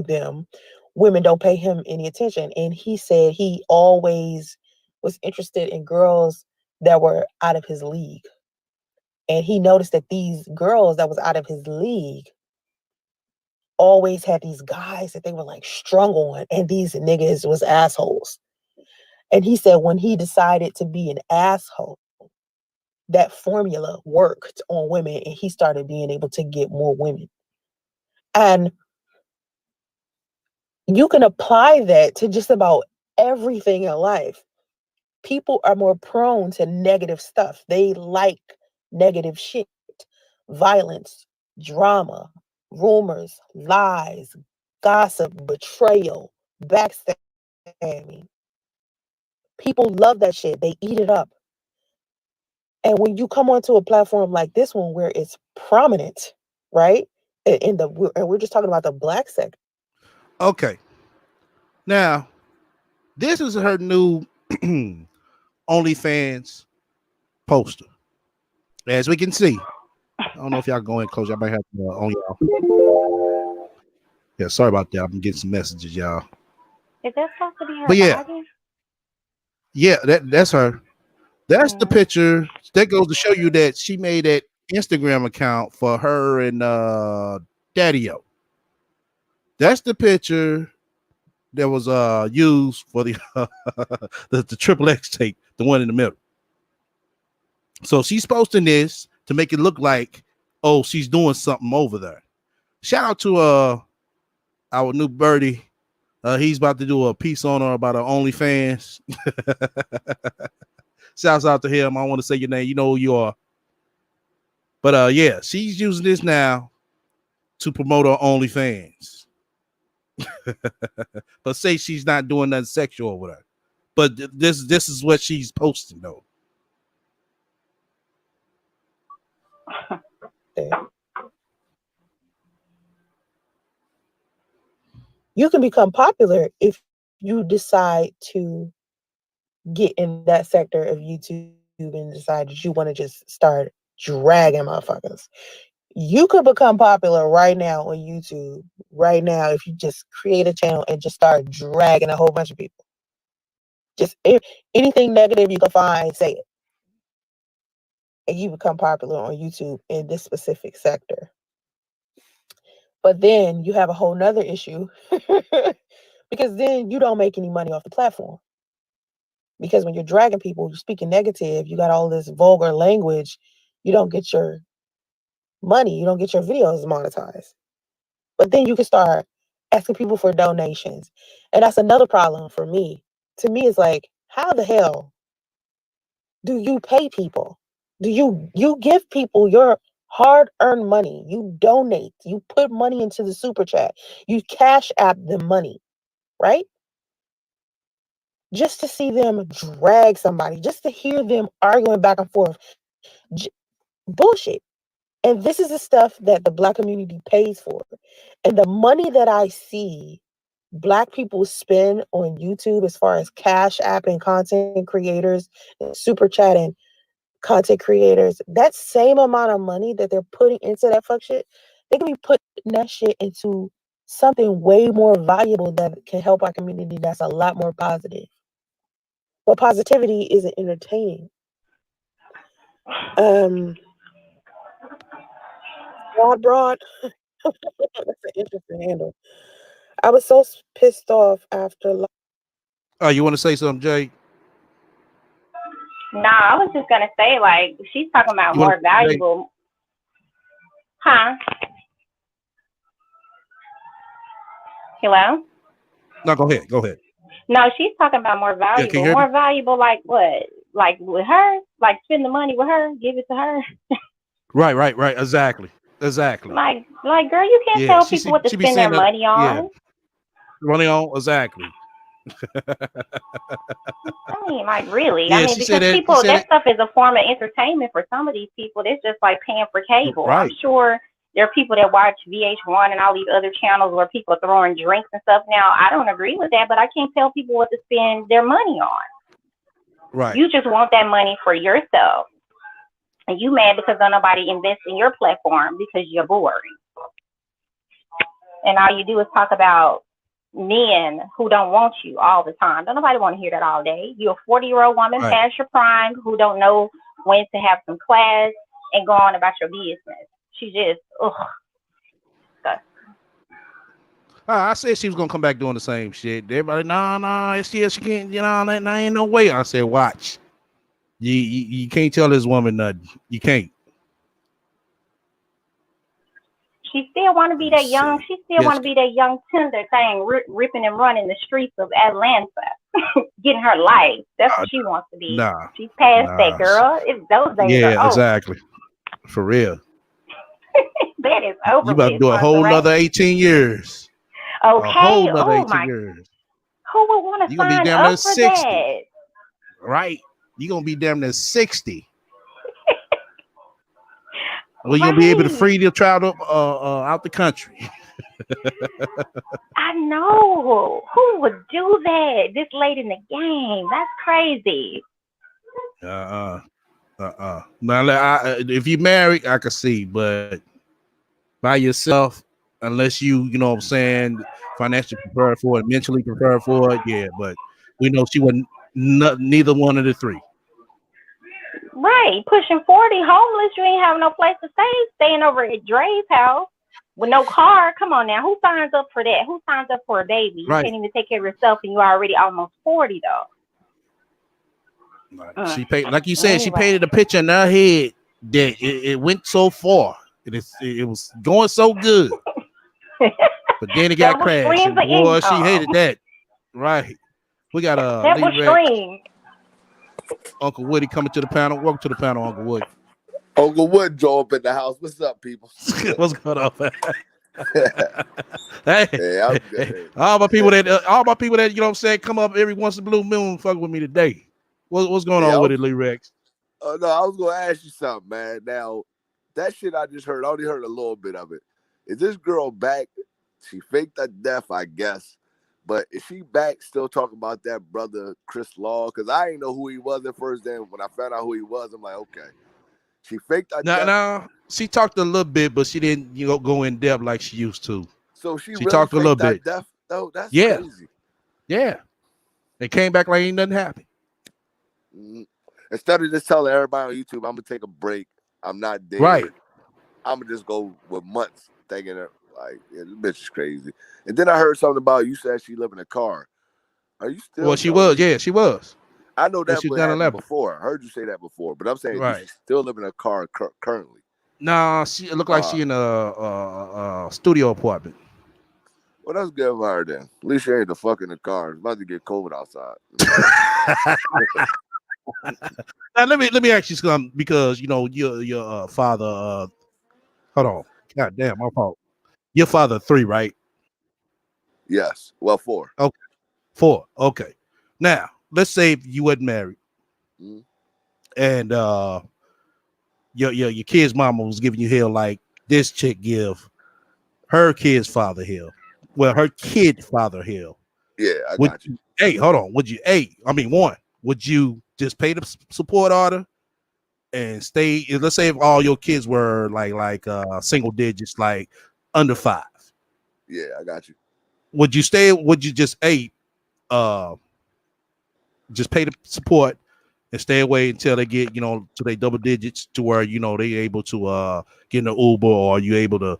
them, women don't pay him any attention. And he said he always was interested in girls that were out of his league. And he noticed that these girls that was out of his league always had these guys that they were like strung on, and these niggas was assholes. And he said when he decided to be an asshole, that formula worked on women and he started being able to get more women. And you can apply that to just about everything in life. People are more prone to negative stuff. They like negative shit, violence, drama, rumors, lies, gossip, betrayal, backstabbing. People love that shit. They eat it up. And when you come onto a platform like this one where it's prominent, right? And we're just talking about the black sector. Okay. Now, this is her new OnlyFans poster. As we can see, I don't know if y'all go in close. Y'all might have to on y'all. Yeah, sorry about that. I'm getting some messages, y'all. Is that supposed to be her But yeah, body? yeah, that's her. That's the picture. That goes to show you that she made that Instagram account for her and Daddy-O. That's the picture that was used for the the Triple X tape, the one in the middle. So she's posting this to make it look like, oh, she's doing something over there. Shout out to our new birdie. He's about to do a piece on her about her OnlyFans. Shouts out to him. I don't want to say your name. You know who you are. But yeah, she's using this now to promote her OnlyFans. But say she's not doing nothing sexual over there. But this is what she's posting though. You can become popular if you decide to get in that sector of YouTube and decide that you want to just start dragging motherfuckers. You could become popular right now on YouTube, right now, if you just create a channel and just start dragging a whole bunch of people. Just anything negative you can find, say it. And you become popular on YouTube in this specific sector. But then you have a whole nother issue because then you don't make any money off the platform. Because when you're dragging people, you're speaking negative, you got all this vulgar language, you don't get your money, you don't get your videos monetized. But then you can start asking people for donations. And that's another problem for me. To me, it's like, how the hell do you pay people? Do you give people your hard-earned money? You donate, you put money into the super chat, you cash app them money, right? Just to see them drag somebody, just to hear them arguing back and forth. Bullshit. And this is the stuff that the Black community pays for. And the money that I see Black people spend on YouTube as far as cash app and content creators, super chatting content creators, that same amount of money that they're putting into that fuck shit, they can be putting that shit into something way more valuable that can help our community that's a lot more positive. But positivity isn't entertaining. Broad. That's an interesting handle. I was so pissed off after. Oh, you want to say something, Jay? Nah, I was just gonna say, like, she's talking about more valuable. Huh? Hello? No, go ahead. Go ahead. No, she's talking about more valuable. Yeah, more valuable, like what? Like with her? Like spend the money with her? Give it to her? Right. Exactly. Like, girl, you can't tell people what to spend their money on. Yeah. Money on, exactly. I mean, like, really? Yeah, I mean, because people, that stuff is a form of entertainment for some of these people. It's just like paying for cable. Right. I'm sure there are people that watch VH1 and all these other channels where people are throwing drinks and stuff. Now, I don't agree with that, but I can't tell people what to spend their money on. Right. You just want that money for yourself. And you mad because nobody invests in your platform because you're boring. And all you do is talk about men who don't want you all the time. Don't nobody want to hear that all day. You're a 40-year-old woman Right. past your prime who don't know when to have some class and go on about your business. She just, ugh. I said she was gonna come back doing the same shit. Everybody, nah, she can't. Nah, ain't no way. I said, watch. You can't tell this woman nothing. You can't. She still want to be that young. See. She still want to be that young tender thing, ripping and running the streets of Atlanta, getting her life. That's what she wants to be. Nah. She's past that, girl. Those days are over. Exactly. For real. That is over. You about to do a whole nother 18 years. Okay. A whole nother 18 years. Who would want to sign up for 60. That? Right. You're going to be damn near 60. Well, you'll be able to free your child up out the country. I know. Who would do that this late in the game? That's crazy. Now, if you married, I could see, but by yourself, unless you know what I'm saying, financially prepared for it, mentally prepared for it, yeah. But we know she wasn't neither one of the three. Right, pushing 40, homeless. You ain't have no place to stay. Staying over at Dre's house with no car. Come on now, who signs up for that? Who signs up for a baby? You can't even take care of yourself, and you're already almost 40 though. She paid, like you said, she painted a picture in her head that it went so far. It was going so good, but then it got crashed. And boy, she hated that. Right. We got that was stream. Uncle Woody coming to the panel. Welcome to the panel, Uncle Woody. Uncle Wood drove up in the house. What's up, people? What's going on? Hey, all my people that you know what I'm saying come up every once in a blue moon, fuck with me today. What's going on with it, Lee Rex? No, I was gonna ask you something, man. Now, that shit I just heard, I only heard a little bit of it. Is this girl back? She faked her death, I guess. But is she back still talking about that brother Chris Law? Because I didn't know who he was at first. Then when I found out who he was, I'm like, okay. She faked her death. No, she talked a little bit, but she didn't go in depth like she used to. So she really talked a little bit. Death? Oh, that's crazy. Yeah. They came back like ain't nothing happened. Instead of just telling everybody on YouTube, I'm gonna take a break. I'm not dead. Right. I'm gonna just go with months thinking that like, yeah, this bitch is crazy. And then I heard something about you said she lived in a car. Are you still? Well, she was. Yeah, she was. I know that happened before. I heard you say that before, but I'm saying she still live in a car currently. Nah, it looked like she in a studio apartment. Well, that's good for her then. At least she ain't the fuck in the car. It's about to get COVID outside. Now let me ask you something, because you know your father. Hold on, God damn, my fault. Your father 3, right? Yes. Well, 4. Okay, 4. Okay. Now let's say if you wasn't married, and your kid's mama was giving you hell like this chick give her kid's father hell. Well, her kid father hell. Yeah, I got you. Hey, hold on. One, would you just pay the support order and stay? Let's say if all your kids were like single digits, like under 5. Yeah, I got you. Would you stay? Would you just just pay the support and stay away until they get to their double digits, to where they able to get in the Uber, or are you able to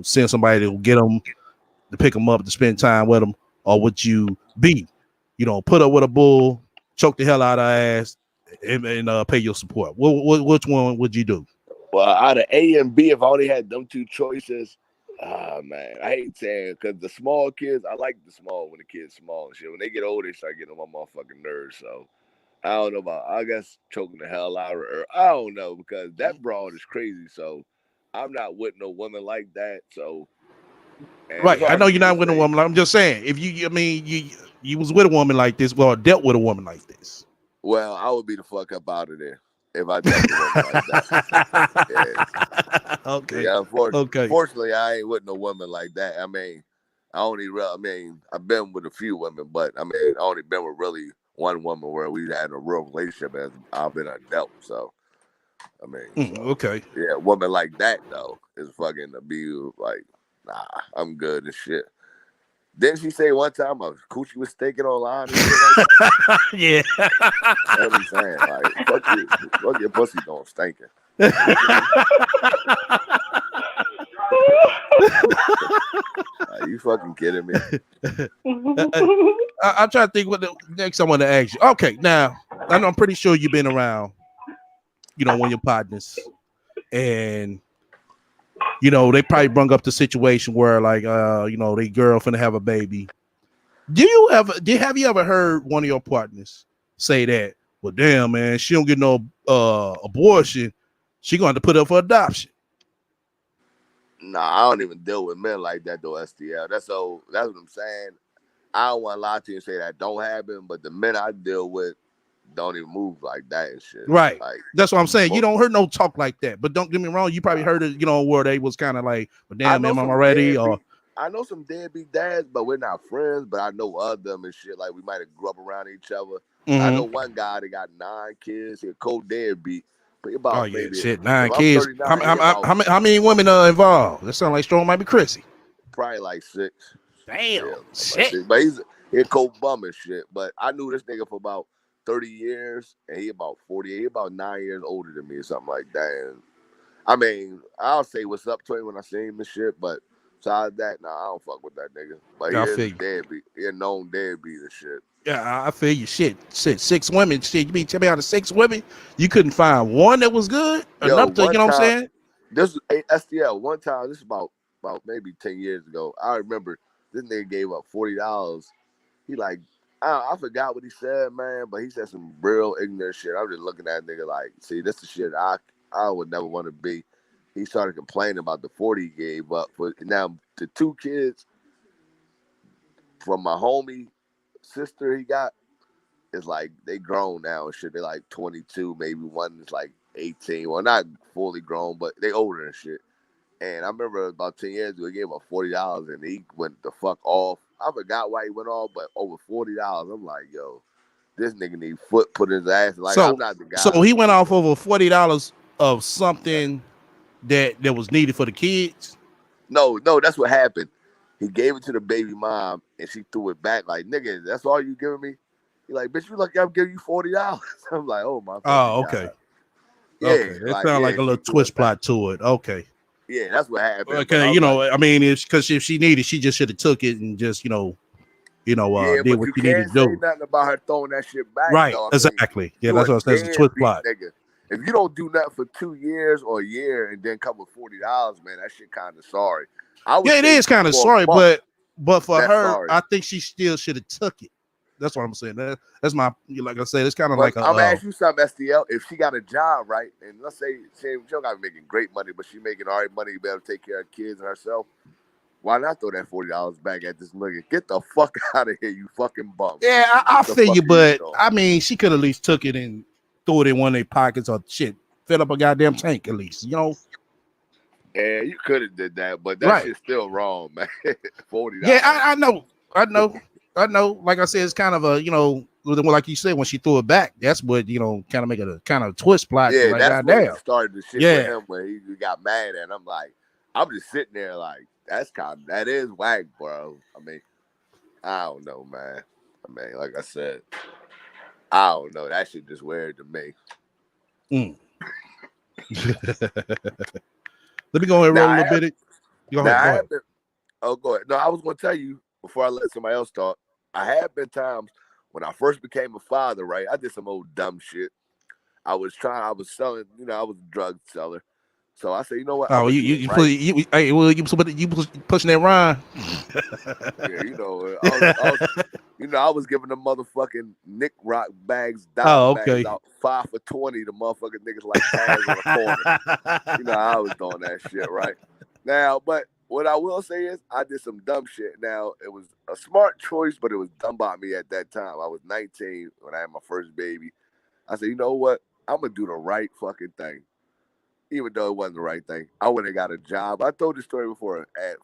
send somebody to get them, to pick them up, to spend time with them? Or would you be put up with a bull, choke the hell out of her ass, and pay your support? Which one would you do? Well, out of A and B, if I only had them 2 choices, man, I hate saying, because the small kids, I like the small when the kids small and shit. When they get older, they start getting on my motherfucking nerves. So I don't know about, I guess choking the hell out of her. I don't know, because that broad is crazy. So I'm not with no woman like that. So right, I know you're not with a woman. I'm just saying, if you was with a woman like this, well, dealt with a woman like this. Well, I would be the fuck up out of there if I dealt with a woman like that. Yeah. Okay. Yeah, unfortunately, I ain't with no woman like that. I mean, I've been with a few women, but I only been with really one woman where we had a real relationship as I've been dealt. So, okay. Yeah, a woman like that though is fucking to be like, nah, I'm good and shit. Didn't she say one time a coochie was stinking online and shit like that? Yeah. That's what I'm saying. Like, fuck your pussy don't stinking. You fucking kidding me? I'm trying to think what the next I want to ask you. Okay, now I know I'm pretty sure you've been around, one of your partners, and they probably brung up the situation where like they girlfriend have a baby. Have you ever heard one of your partners say that? Well, damn man, she don't get no abortion. She going to put up for adoption. Nah, I don't even deal with men like that though, STL. That's what I'm saying. I don't want to lie to you and say that don't happen, but the men I deal with don't even move like that and shit. Right. Like, that's what I'm saying. You don't hear no talk like that. But don't get me wrong, you probably heard it, where they was kind of like, but damn man, I'm already I know some deadbeat dads, but we're not friends. But I know of them and shit. Like we might have grew up around each other. I know one guy that got 9 kids. He a co-deadbeat. But about maybe 9 kids. How many women are involved? That sounds like Strong might be Chrissy. Probably like 6. Damn. Yeah, shit. But he's a co-bum and shit. But I knew this nigga for about 30 years, and he about 48. He about 9 years older than me or something like that. And, I mean, I'll say what's up to him when I see him and shit, but besides that, nah, I don't fuck with that nigga. But he is a deadbeat. He a known deadbeat and shit. Yeah, I feel you. Shit, 6 women. Shit, you mean tell me out of 6 women, you couldn't find one that was good enough to, you know what I'm saying? This STL. One time, this is about maybe 10 years ago. I remember this nigga gave up $40. He like, I forgot what he said, man, but he said some real ignorant shit. I'm just looking at that nigga like, see, this is shit I would never want to be. He started complaining about the 40 he gave up. For now, the 2 kids from my homie sister he got is like they grown now and shit. They like 22, maybe one is like 18. Well, not fully grown, but they older and shit. And I remember about 10 years ago, he gave up $40 and he went the fuck off. I forgot why he went off, but over $40. I'm like, yo, this nigga need foot put in his ass. Like, I'm not the guy. So he went off over $40 of something that was needed for the kids? No, that's what happened. He gave it to the baby mom and she threw it back like, nigga, that's all you giving me? He like, bitch, you lucky I'm giving you $40. I'm like, oh my god. Oh, okay. Yeah. Okay. It sounds like a little twist plot to it. Okay. Yeah, that's what happened. Okay, I mean, it's because if she needed, she just should have took it and just, did what she needed to do. Nothing about her throwing that shit back. Right, exactly. Yeah, that's what I was saying. It's a twist plot. Nigga. If you don't do nothing for 2 years or a year and then come with $40, man, that shit kind of sorry. It is kind of sorry, but for her, sorry. I think she still should have took it. That's what I'm saying. That's my, like I said, it's kind of like I'm gonna ask you something, STL. If she got a job, right, and let's say she don't got making great money, but she making all right money to be able to take care of kids and herself, why not throw that $40 back at this nigga? Get the fuck out of here, you fucking bum. Yeah, I feel you, but I mean, she could at least took it and threw it in one of their pockets or shit, fill up a goddamn tank at least, Yeah, you could have did that, but that shit's still wrong, man. $40. Yeah, I know. Like I said, it's kind of a, like you said, when she threw it back, that's what, kind of make it a kind of twist plot. Yeah, like, that's when he started the shit with him when he got mad at him. I'm like, I'm just sitting there like, that is whack, bro. I mean, I don't know, man. I mean, like I said, I don't know. That shit just weird to me. Let me go ahead and roll a little bit. Go ahead. Go ahead. No, I was going to tell you before I let somebody else talk. I have been times when I first became a father, right? I did some old dumb shit. I was selling, I was a drug seller. So I said, you know what? Oh, you pushing that rhyme. Yeah, I was giving them motherfucking Nick Rock bags, bags out 5 for $20. The motherfucking niggas like tags on the corner. I was doing that shit, right? Now, but what I will say is I did some dumb shit. Now, it was a smart choice, but it was dumb by me at that time. I was 19 when I had my first baby. I said, you know what? I'm going to do the right fucking thing. Even though it wasn't the right thing. I went and got a job. I told this story before at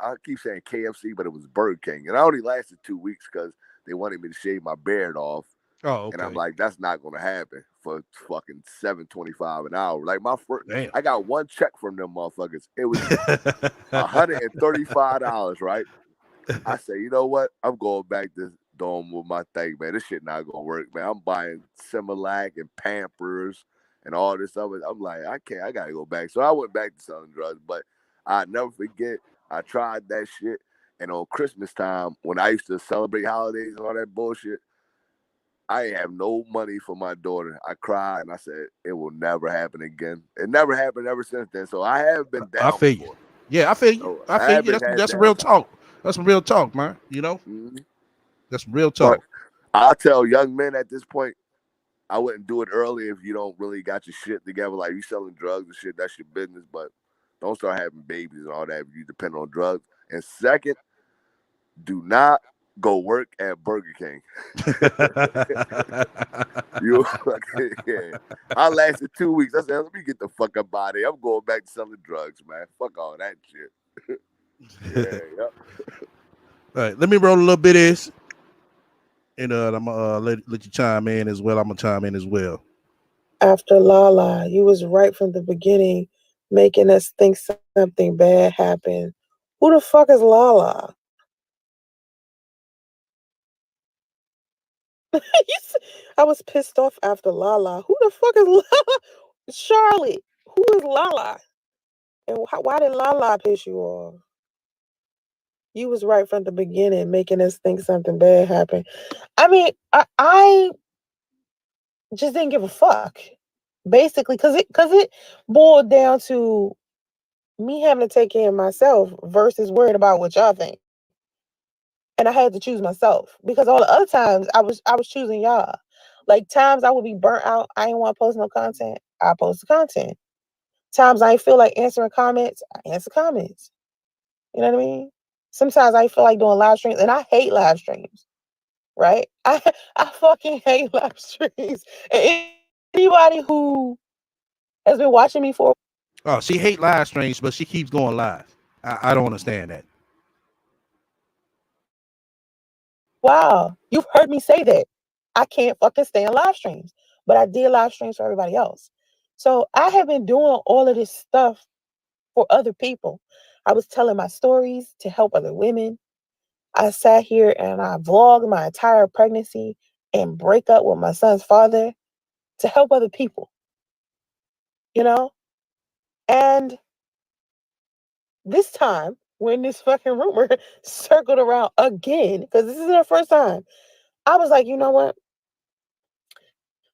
I keep saying KFC, but it was Burger King. And I only lasted 2 weeks because they wanted me to shave my beard off. Oh, okay. And I'm like, that's not going to happen for fucking $7.25 an hour. Like my first, I got one check from them motherfuckers. It was $135, right? I say, you know what? I'm going back to dorm with my thing, man. This shit not gonna work, man. I'm buying Similac and Pampers and all this other. I'm like, I can't. I gotta go back. So I went back to selling drugs, but I never forget. I tried that shit, and on Christmas time, when I used to celebrate holidays and all that bullshit, I ain't have no money for my daughter. I cried and I said, it will never happen again. It never happened ever since then. So I have been I down feel you. before. Yeah, I feel you. So I I feel you. haven't That's had that's some real downtime. talk. That's some real talk, man. You know, Mhm. that's some real But talk. I'll tell young men at this point, I wouldn't do it early if you don't really got your shit together. Like you selling drugs and shit, that's your business. But don't start having babies and all that if you depend on drugs. And second, do not go work at Burger King. You yeah. I lasted 2 weeks. I said, let me get the fuck up out of here. I'm going back to selling drugs, man. Fuck all that shit. Yeah, yep. All right, let me roll a little bit of this, and I'm gonna let you chime in as well. I'm gonna chime in as well. After Lala, you was right from the beginning, making us think something bad happened. Who the fuck is Lala? I was pissed off after Lala. Who the fuck is Lala? Charlotte. Who is Lala? And why did Lala piss you off? You was right from the beginning, making us think something bad happened. I mean, I just didn't give a fuck, basically, because it boiled down to me having to take care of myself versus worried about what y'all think. And I had to choose myself because all the other times I was choosing y'all. Like times I would be burnt out, I ain't want to post no content. I post the content. Times I ain't feel like answering comments, I answer comments. You know what I mean? Sometimes I feel like doing live streams, and I hate live streams. Right? I fucking hate live streams. And anybody who has been watching me for Oh, she hate live streams, but she keeps going live. I don't understand that. wow, you've heard me say that. I can't fucking stand live streams. But I did live streams for everybody else. So I have been doing all of this stuff for other people. I was telling my stories to help other women. I sat here and I vlogged my entire pregnancy and break up with my son's father to help other people, you know? And this time, when this fucking rumor circled around again, because this isn't the first time, I was like, you know what?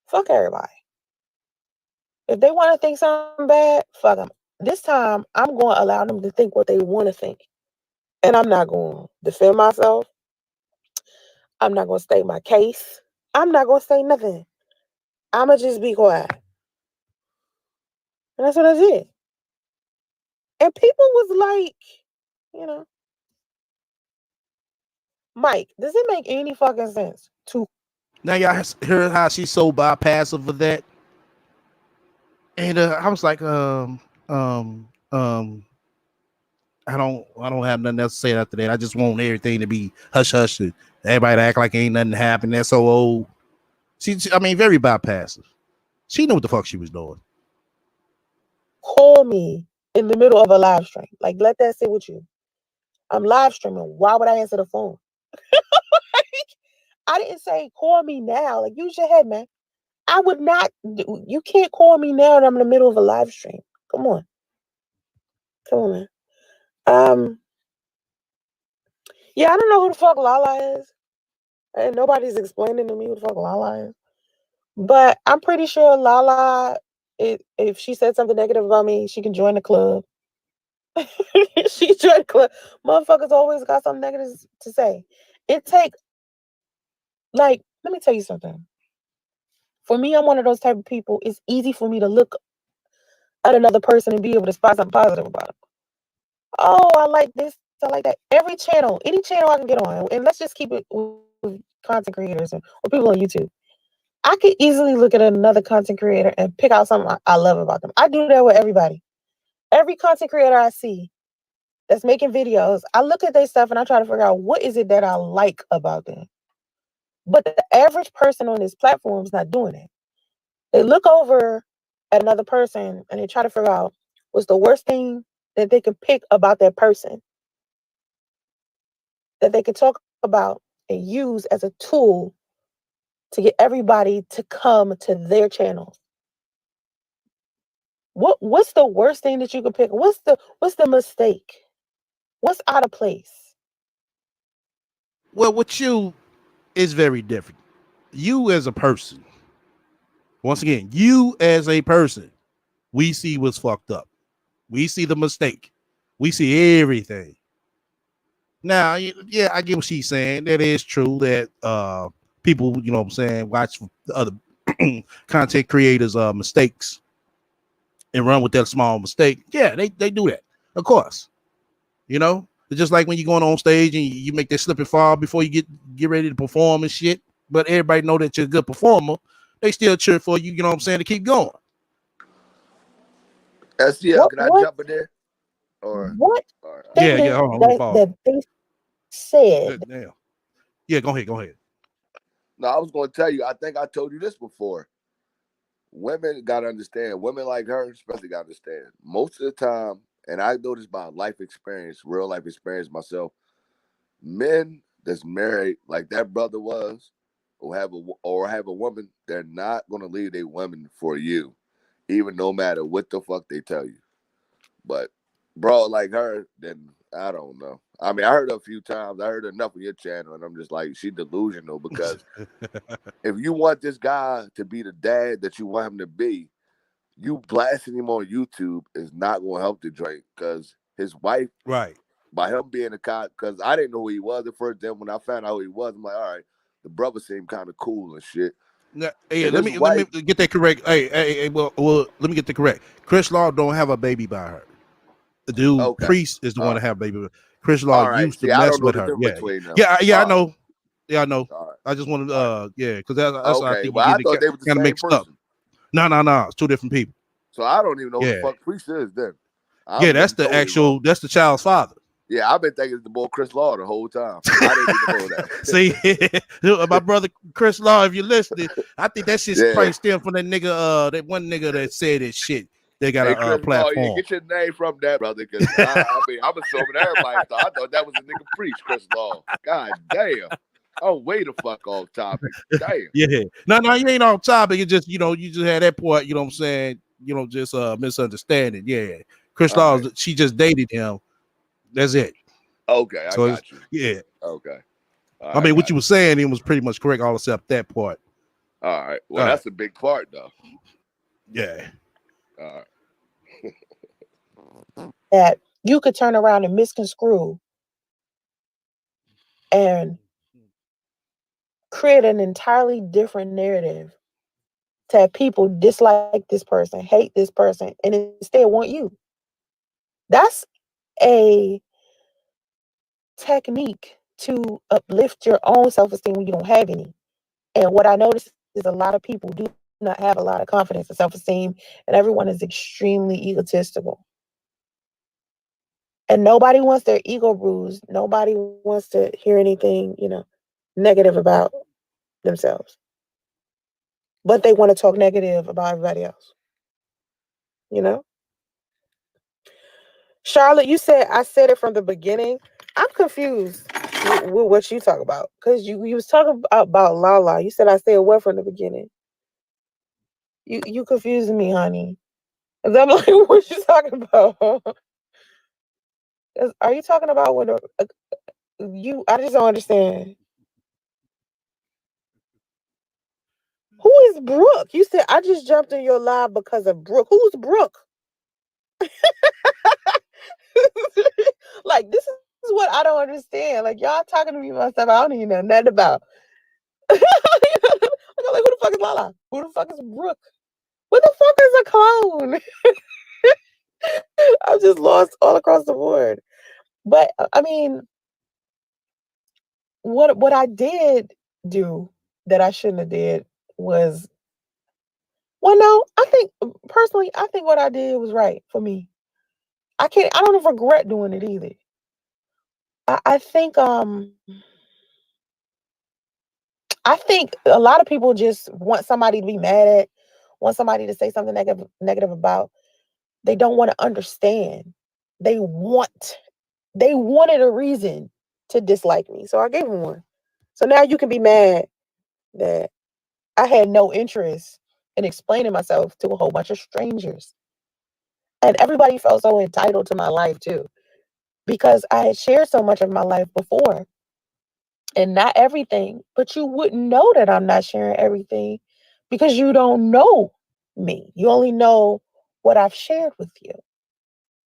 Fuck everybody. If they want to think something bad, fuck them. This time, I'm going to allow them to think what they want to think. And I'm not going to defend myself. I'm not going to state my case. I'm not going to say nothing. I'm going to just be quiet. And that's what I did. And people was like, you know, Mike, does it make any fucking sense to Now y'all heard how she's so bypassive with that, and I was like, um, um, I don't have nothing else to say after that. I just want everything to be hush hush and everybody to act like ain't nothing happened. That's so old. I mean, very bypassive. She knew what the fuck she was doing. call me in the middle of a live stream? Like, let that sit with you. I'm live streaming. Why would I answer the phone? I didn't say call me now. Like, use your head, man. I would not. You can't call me now and I'm in the middle of a live stream. Come on. Come on, man. Um, yeah, I don't know who the fuck Lala is. And nobody's explaining to me who the fuck Lala is. But I'm pretty sure Lala, if she said something negative about me, she can join the club. She joined the club. Motherfuckers always got something negative to say. It take like, let me tell you something. For me, I'm one of those type of people. It's easy for me to look at another person and be able to spot something positive about them. Oh, I like this. I like that. Every channel, any channel I can get on, and let's just keep it with content creators or people on YouTube. I could easily look at another content creator and pick out something I love about them. I do that with everybody. Every content creator I see that's making videos, I look at their stuff and I try to figure out what is it that I like about them. But the average person on this platform is not doing it. They look over at another person and they try to figure out what's the worst thing that they can pick about that person. that they could talk about and use as a tool to get everybody to come to their channel. What's the worst thing that you could pick? What's the mistake? What's out of place? Well, with you is very different. You as a person, once again, you as a person, we see what's fucked up. We see the mistake. We see everything. Now, yeah, I get what she's saying. That is true that people, you know what I'm saying, watch the other content creators' mistakes and run with that small mistake. Yeah, they do that. Of course. You know, it's just like when you're going on stage and you make that slip and fall before you get ready to perform and shit. But everybody know that you're a good performer. They still cheer for you, you know what I'm saying, to keep going. STL, What can I what jump in there? Or what all right. Yeah, thing yeah, that hold on, let me pause. that they said? Damn. Yeah, go ahead. No, I was going to tell you. I think I told you this before. Women got to understand. Women like her, especially, got to understand. Most of the time, and I know this by life experience, real life experience myself. Men that's married, like that brother was, or have a woman, they're not going to leave their women for you, even no matter what the fuck they tell you. But bro, like her, then I don't know. I mean, I heard her a few times. I heard enough of your channel, and I'm just like, she delusional because if you want this guy to be the dad that you want him to be, you blasting him on YouTube is not going to help the joint because his wife, Right. by him being a cop, because I didn't know who he was at first. Then when I found out who he was, I'm like, all right, the brother seemed kind of cool and shit. Now, hey, And let his me wife, get that correct. Hey, well, let me get that correct. Chris Law don't have a baby by her. The dude okay, Priest is the one to have a baby. Chris Law all right. used to See, I mess don't know with the her. difference Yeah, between them. yeah, I All right, know. Yeah, I know. all right, I just wanted, all right. yeah, because that's what I Okay, think you well, I get it thought they was the kind of same mixed up. person. No, it's two different people. So I don't even know who the Yeah, fuck Priest is then. yeah, I'm that's been the totally wrong. actual, that's the child's father. Yeah, I've been thinking it's the boy Chris Law the whole time. I didn't even know that. See, my brother Chris Law, if you're listening, I think that shit's Yeah. probably still from that nigga, that one nigga that said that shit. They got Hey, a Chris Law, yeah, platform. get your name from that, brother, because I mean, I'm assuming everybody thought. I thought that was a nigga Priest, Chris Law. God damn. Oh, way the fuck off topic. Damn. Yeah. No, you ain't on topic. It just, you just had that part, you know what I'm saying? Just misunderstanding. Yeah. Chris All Law, right. she just dated him. That's it. Okay, I So it's, got you. yeah. Okay. All I right, I mean, what got you were saying, it was pretty much correct, all except that part. you. All right. Well, All right. that's a big part, though. Yeah. All right. That you could turn around and misconstrue and create an entirely different narrative to have people dislike this person, hate this person, and instead want you. That's a technique to uplift your own self-esteem when you don't have any. And what I noticed is a lot of people do not have a lot of confidence and self-esteem, and everyone is extremely egotistical. And nobody wants their ego bruised. Nobody wants to hear anything, negative about themselves. But they want to talk negative about everybody else, you know? Charlotte, you said I said it from the beginning. I'm confused with what you talk about. Because you was talking about Lala. You said I said what from the beginning. You confusing me, honey. 'Cause I'm like, what you talking about? Are you talking about what you? I just don't understand. Who is Brooke? You said I just jumped in your live because of Brooke. Who's Brooke? Like, this is what I don't understand. Like, y'all talking to me about stuff I don't even know nothing about. I'm like, who the fuck is Lala? Who the fuck is Brooke? What the fuck is a clone? I'm just lost all across the board. But I mean, what I did do that I shouldn't have did was, well, no, I think personally, I think what I did was right for me. I don't regret doing it either. I think a lot of people just want somebody to be mad at, want somebody to say something negative about. They don't want to understand. They wanted a reason to dislike me. So I gave him one. So now you can be mad that I had no interest in explaining myself to a whole bunch of strangers. And everybody felt so entitled to my life too, because I had shared so much of my life before and not everything, but you wouldn't know that I'm not sharing everything because you don't know me. You only know what I've shared with you.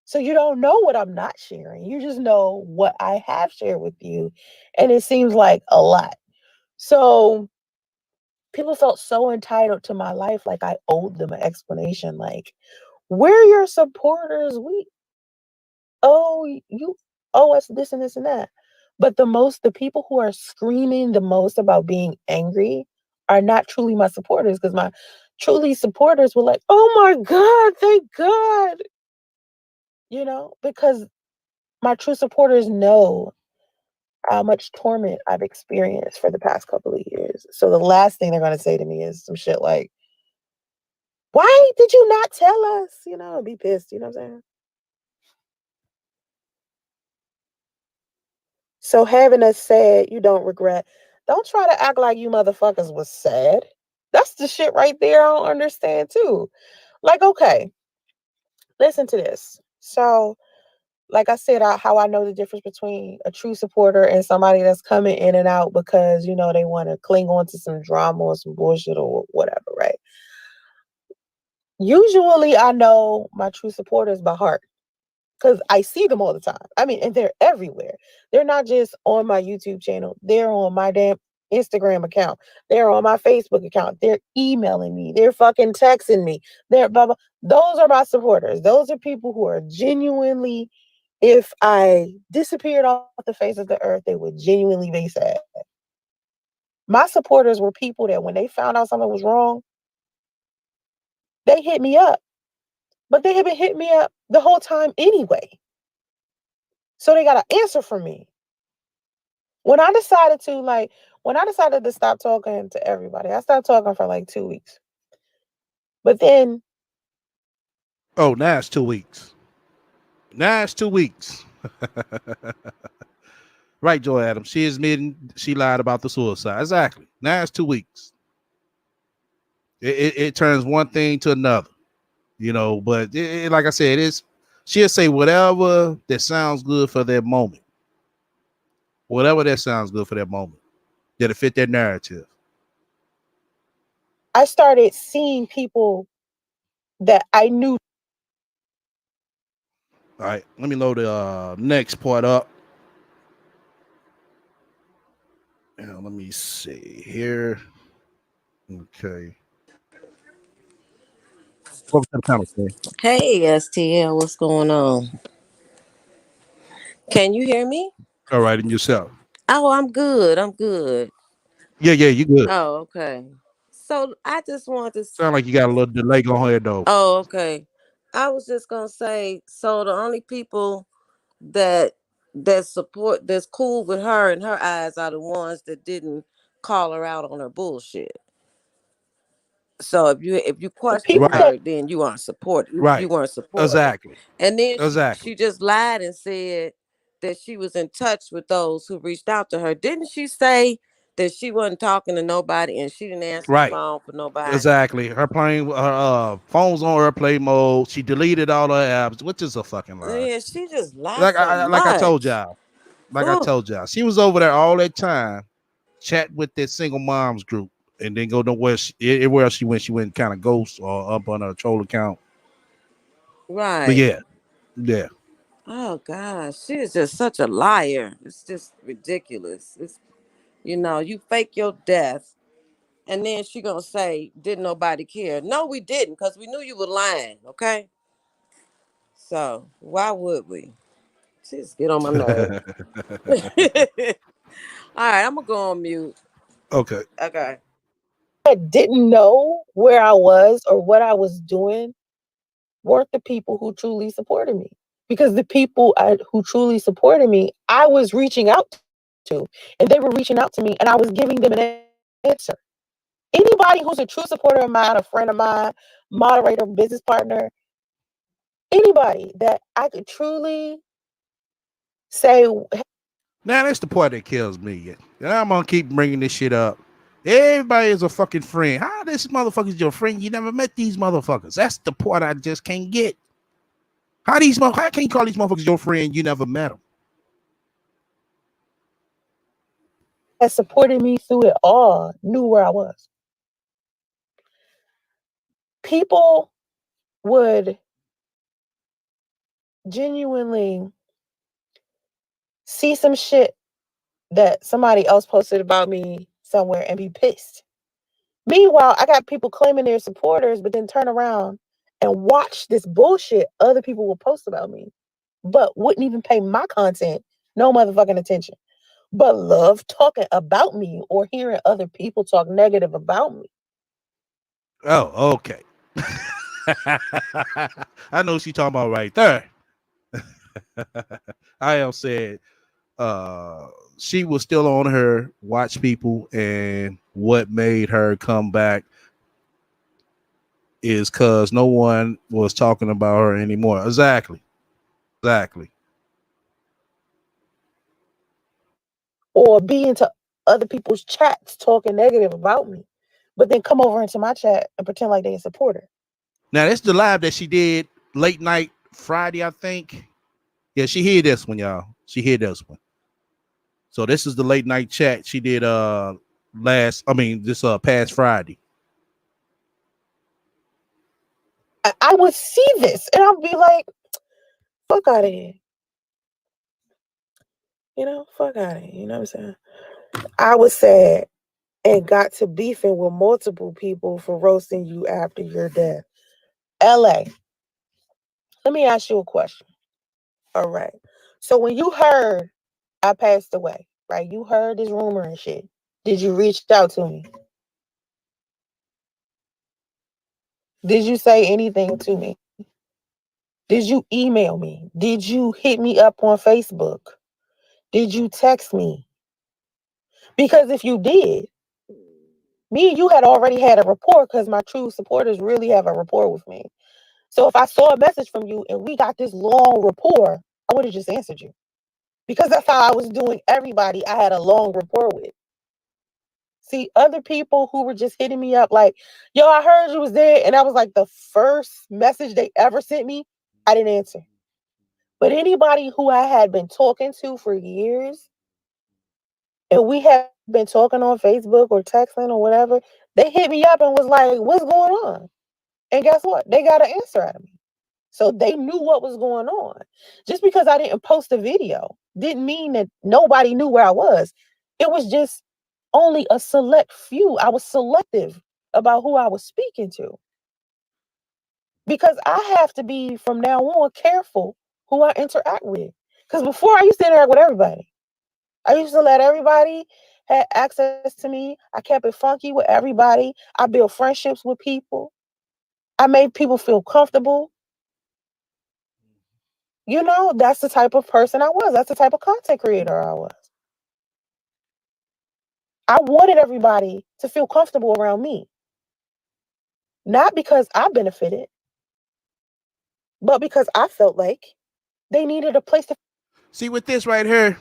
So you don't know what I'm not sharing. You just know what I have shared with you. And it seems like a lot. So people felt so entitled to my life, like I owed them an explanation. Like, we're your supporters. We you owe us this and this and that. But the people who are screaming the most about being angry are not truly my supporters, because my truly supporters were like, oh my God, thank God. Because my true supporters know how much torment I've experienced for the past couple of years. So the last thing they're going to say to me is some shit like, why did you not tell us? Be pissed. You know what I'm saying? So having us said you don't regret, don't try to act like you motherfuckers was sad. That's the shit right there I don't understand too. Like, okay, listen to this. So, like I said, how I know the difference between a true supporter and somebody that's coming in and out because, they want to cling on to some drama or some bullshit or whatever, right? Usually I know my true supporters by heart, because I see them all the time. I mean, and they're everywhere. They're not just on my YouTube channel. They're on my damn Instagram account. They're on my Facebook account. They're emailing me. They're fucking texting me. They're blah, blah. Those are my supporters. Those are people who are genuinely, if I disappeared off the face of the earth, they would genuinely be sad. My supporters were people that when they found out something was wrong, they hit me up. But they have been hitting me up the whole time anyway. So they got an answer from me. When I decided to stop talking to everybody, I stopped talking for like 2 weeks. But then Oh, now it's 2 weeks. Now it's 2 weeks. Right, Joy Adams. She admitting she lied about the suicide. Exactly. Now it's 2 weeks. It turns one thing to another, but like I said, she'll say whatever that sounds good for that moment. Whatever that sounds good for that moment. That'll fit their narrative. I started seeing people that I knew. All right, let me load the next part up. Let me see here. Okay. Welcome to the panel, sir. Hey, STL, what's going on? Can you hear me? All right, and yourself. Oh, I'm good. I'm good. Yeah, you good. Oh, okay. So I just wanted to. Sound like you got a little delay going ahead though. Oh, okay. I was just gonna say. So the only people that support that's cool with her in her eyes are the ones that didn't call her out on her bullshit. So if you The question people Right, that her, then you aren't support you right. weren't supporting. Exactly. And then she Exactly. just lied and said that she was in touch with those who reached out to her. Didn't she say that she wasn't talking to nobody and she didn't answer the Right. phone for nobody? Exactly. Her phone's on airplane mode. She deleted all her apps, which is a fucking lie. Yeah, she just lied Like so I told much. y'all. Like I Oh, told y'all. She was over there all that time, chat with that single moms group, and then go nowhere. Where else she went? She went kind of ghost or up on her troll account. But right. yeah. Oh gosh, she is just such a liar. It's just ridiculous. It's you fake your death. And then she gonna say, "Didn't nobody care?" No, we didn't, because we knew you were lying. Okay, so why would we? Just get on my nerves. All right, I'm gonna go on mute. Okay. Okay. didn't know where I was or what I was doing weren't the people who truly supported me. Because the people who truly supported me, I was reaching out to, and they were reaching out to me, and I was giving them an answer. Anybody who's a true supporter of mine, a friend of mine, moderator, business partner, anybody that I could truly say, Now that's the part that kills me. And I'm gonna keep bringing this shit up. Everybody is a fucking friend. How this motherfucker's your friend? You never met these motherfuckers. That's the part I just can't get. How can you call these motherfuckers your friend? You never met them. That supported me through it all knew where I was. People would genuinely see some shit that somebody else posted about me somewhere and be pissed. Meanwhile, I got people claiming they're supporters, but then turn around and watch this bullshit other people will post about me, but wouldn't even pay my content no motherfucking attention, but love talking about me or hearing other people talk negative about me. Oh, okay. I know what she's talking about right there. I am said she was still on her watch people, and what made her come back is because no one was talking about her anymore. Exactly. Or be into other people's chats talking negative about me, but then come over into my chat and pretend like they a supporter. Now that's the live that she did late night Friday, I think. Yeah, she heard this one, y'all. She heard this one. So this is the late night chat she did this past Friday. I would see this and I'll be like, fuck out of here. Fuck out of here. You know what I'm saying? I was sad and got to beefing with multiple people for roasting you after your death. LA, let me ask you a question. All right. So when you heard I passed away, right? You heard this rumor and shit. Did you reach out to me? Did you say anything to me? Did you email me? Did you hit me up on Facebook? Did you text me? Because if you did, me and you had already had a rapport because my true supporters really have a rapport with me. So if I saw a message from you and we got this long rapport, I would have just answered you. Because that's how I was doing everybody I had a long rapport with. See, other people who were just hitting me up like, yo, I heard you was there. And that was like the first message they ever sent me. I didn't answer. But anybody who I had been talking to for years, and we had been talking on Facebook or texting or whatever, they hit me up and was like, what's going on? And guess what? They got an answer out of me. So they knew what was going on. Just because I didn't post a video didn't mean that nobody knew where I was. It was just only a select few. I was selective about who I was speaking to. Because I have to be, from now on, careful who I interact with. Because before I used to interact with everybody. I used to let everybody have access to me. I kept it funky with everybody. I built friendships with people. I made people feel comfortable. That's the type of person I was. That's the type of content creator I was. I wanted everybody to feel comfortable around me. Not because I benefited, but because I felt like they needed a place to. See, with this right here,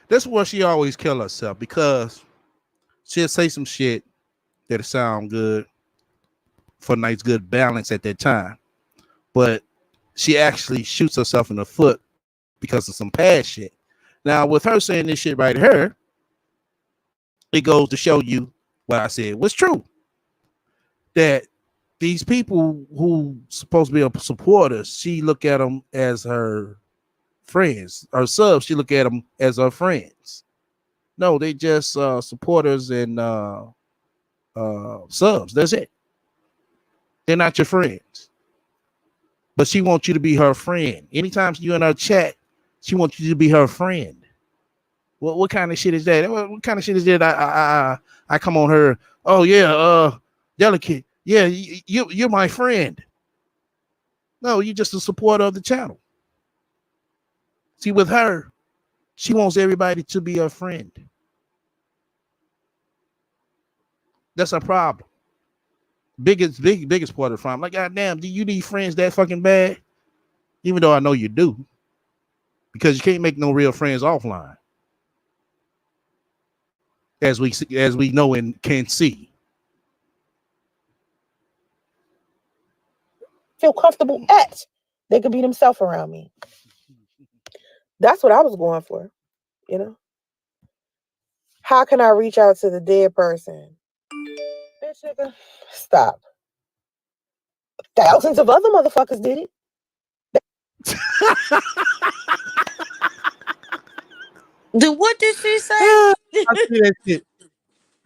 this is where she always kill herself, because she'll say some shit that'll sound good for a nice, good balance at that time. But she actually shoots herself in the foot because of some past shit. Now, with her saying this shit right here, it goes to show you what I said was true. That these people who supposed to be her supporters, she look at them as her friends. Her subs, she look at them as her friends. No, they just supporters and subs. That's it. They're not your friends. But she wants you to be her friend. Anytime you in her chat, she wants you to be her friend. What kind of shit is that? What kind of shit is that? I come on her. Oh yeah, delicate. Yeah, you're my friend. No, you're just a supporter of the channel. See, with her, she wants everybody to be her friend. That's a problem. Biggest part of the problem. Like, goddamn, do you need friends that fucking bad? Even though I know you do, because you can't make no real friends offline. as we know and can see. Feel comfortable at. They could be themselves around me. That's what I was going for, you know? How can I reach out to the dead person? Bitch, nigga, stop. Thousands of other motherfuckers did it. What did she say? I see that shit.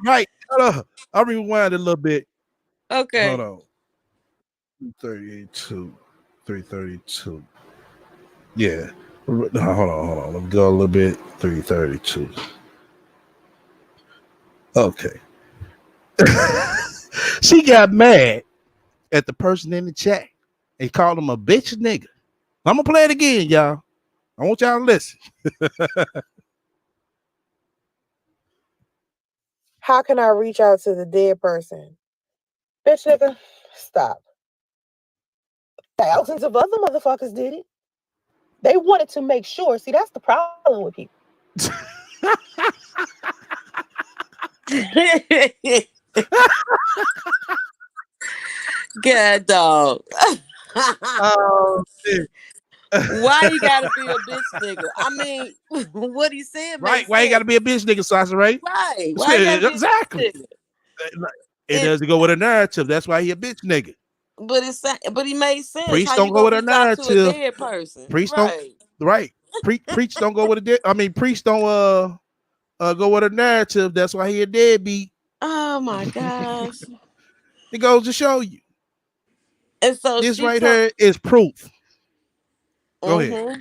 Right. Hold on. I'll rewind a little bit. Okay. Hold on. 332. 332. Yeah. No, hold on. Let me go a little bit. 332. Okay. She got mad at the person in the chat and called him a bitch nigga. I'm gonna play it again, y'all. I want y'all to listen. How can I reach out to the dead person? Bitch, nigga, stop. Thousands of other motherfuckers did it. They wanted to make sure. See, that's the problem with people. God dog. Oh shit. Why you gotta be a bitch nigga? I mean, what he said Right? makes Why you sense. gotta be a bitch nigga, Sasha, right? Right. Why you gotta be Exactly. a bitch nigga? It doesn't go with a narrative. That's why he a bitch nigga. But he made sense. Priests How you don't go gonna with a reach out to a narrative. dead person? Priests don't. Right. Right. Preach don't go with a dead. I mean, priests don't go with a narrative. That's why he a deadbeat. Oh my gosh. It goes to show you. And so This she right told. here is proof. Go ahead. Mm-hmm.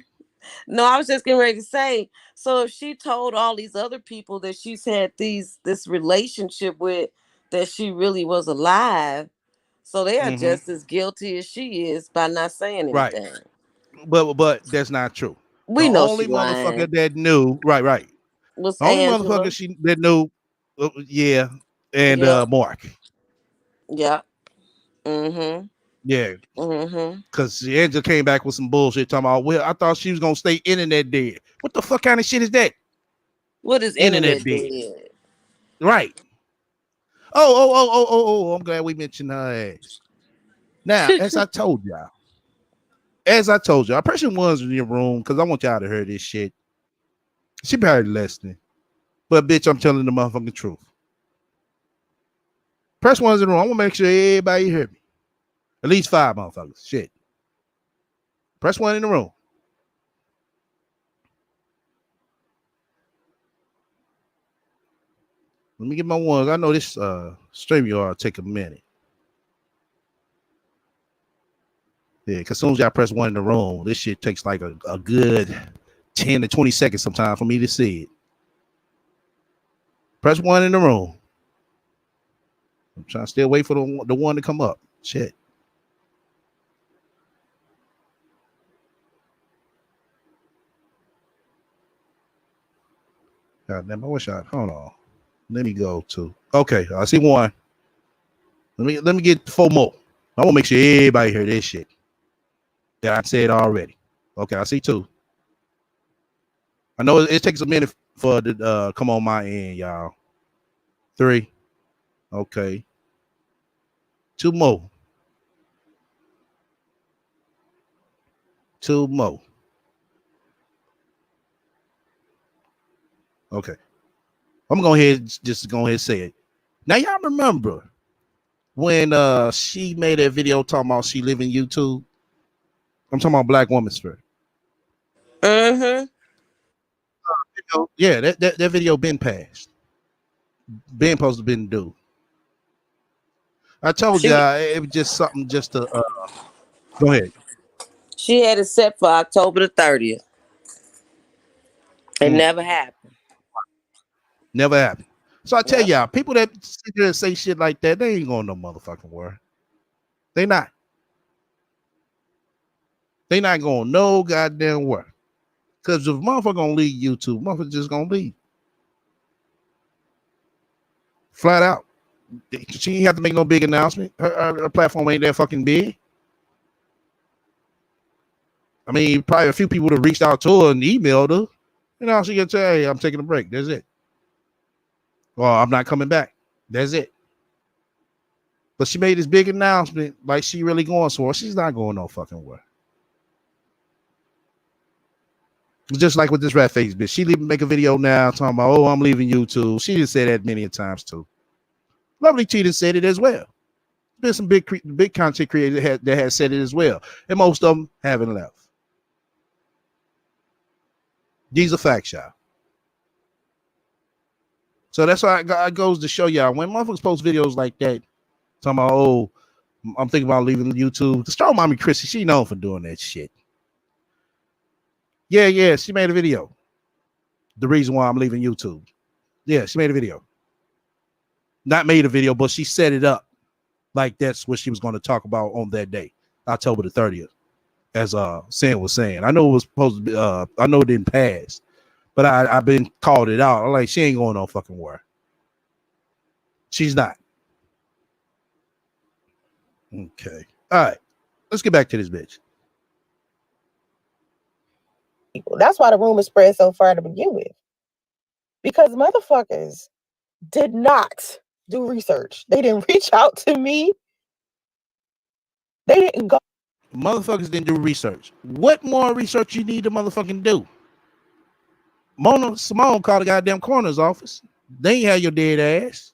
No, I was just getting ready to say. So if she told all these other people that she's had this relationship with, that she really was alive, so they are Mm-hmm. just as guilty as she is by not saying Right. anything. But that's not true. The We know only she motherfucker lying. that knew, right. Was The only Angela. motherfucker that knew, yeah, and Yep. Mark. Yep. Mm-hmm. Yeah. Mm-hmm. Because Angela came back with some bullshit talking about, well, I thought she was gonna stay internet dead. What the fuck kind of shit is that? What is Internet internet dead. dead? Right. Oh. I'm glad we mentioned her ass. Now, as I told y'all, person was in your room because I want y'all to hear this shit. She probably listening. But bitch, I'm telling the motherfucking truth. Press one's in the room. I want to make sure everybody hear me. At least 5 motherfuckers. Shit. Press one in the room. Let me get my ones. I know this stream yard take a minute. Yeah, because as soon as y'all press one in the room, this shit takes like a good 10 to 20 seconds sometimes for me to see it. Press one in the room. I'm trying to still wait for the one to come up. Shit. God damn, I wish I hold on. Let me go to okay. I see one. Let me get 4 more. I want to make sure everybody hear this shit that I said already. Okay, I see 2. I know it takes a minute for the come on my end, y'all. 3. Okay. 2 more. 2 more. Okay. I'm gonna go ahead and say it. Now y'all remember when she made that video talking about she live in YouTube? I'm talking about Black Woman's Spirit. Mm-hmm. Yeah, that video been passed. Been supposed to been due. I told She y'all it was just something just to go ahead. she had it set for October the 30th. It Mm, never happened. never happened. So I tell Yep. y'all, people that sit there and say shit like that, they ain't going no motherfucking where. They not. They not going no goddamn where. Because if motherfucker gonna leave YouTube, motherfucker just gonna leave. Flat out. She ain't have to make no big announcement. Her platform ain't that fucking big. I mean, probably a few people that reached out to her and emailed her. You know, she can say, hey, I'm taking a break. That's it. Well, I'm not coming back. That's it. But she made this big announcement like she really going somewhere. She's not going no fucking where. Just like with this rat face bitch. She make a video now talking about, oh, I'm leaving YouTube. She just said that many times too. Lovely T said it as well. There's some big content creators that has said it as well. And most of them haven't left. These are facts, y'all. So that's why it goes to show y'all when motherfuckers post videos like that, talking about, oh, I'm thinking about leaving YouTube. The strong mommy Chrissy, she known for doing that shit. Yeah, she made a video. The reason why I'm leaving YouTube. Yeah, she made a video. Not made a video, but she set it up like that's what she was going to talk about on that day, October the 30th, as Sam was saying. I know it was supposed to be, I know it didn't pass, but I've been called it out. I'm like, she ain't going no fucking where. She's not. Okay. All right. Let's get back to this bitch. That's why the rumor spread so far to begin with. Because motherfuckers did not do research. They didn't reach out to me. They didn't go. Motherfuckers didn't do research. What more research you need to motherfucking do? Mona Simone called the goddamn coroner's office. They ain't had your dead ass.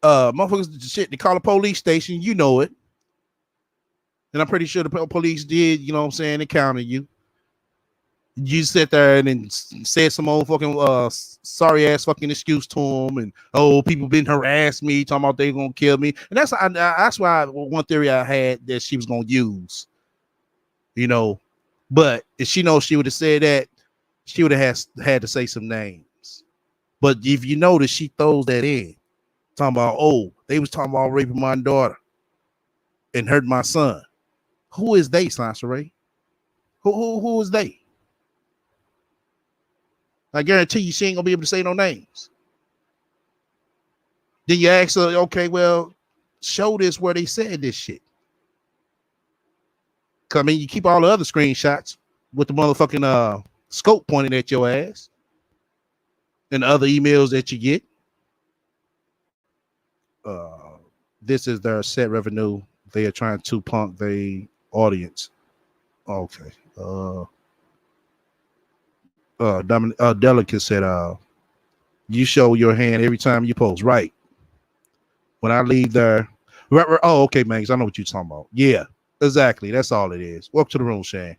Motherfuckers shit, they call a police station, you know it. And I'm pretty sure the police did, you know what I'm saying, they counted you. You sit there and then said some old fucking sorry ass fucking excuse to them, and oh, people been harassed me, talking about they gonna kill me, and that's why one theory I had that she was gonna use, you know, but if she knows she would have said that, she would have had to say some names. But if you notice, she throws that in, talking about, oh, they was talking about raping my daughter and hurting my son. Who is they, Sansa Ray? Who is they? I guarantee you she ain't gonna be able to say no names. Then you ask her, okay, well, show this where they said this shit. Cause I mean, you keep all the other screenshots with the motherfucking scope pointing at your ass and the other emails that you get. This is their set revenue. They are trying to punk the audience. Okay. Delicate said, you show your hand every time you post. Right. When I leave there. Right. Oh, okay, man. I know what you're talking about. Yeah, exactly. That's all it is. Welcome to the room, Shane.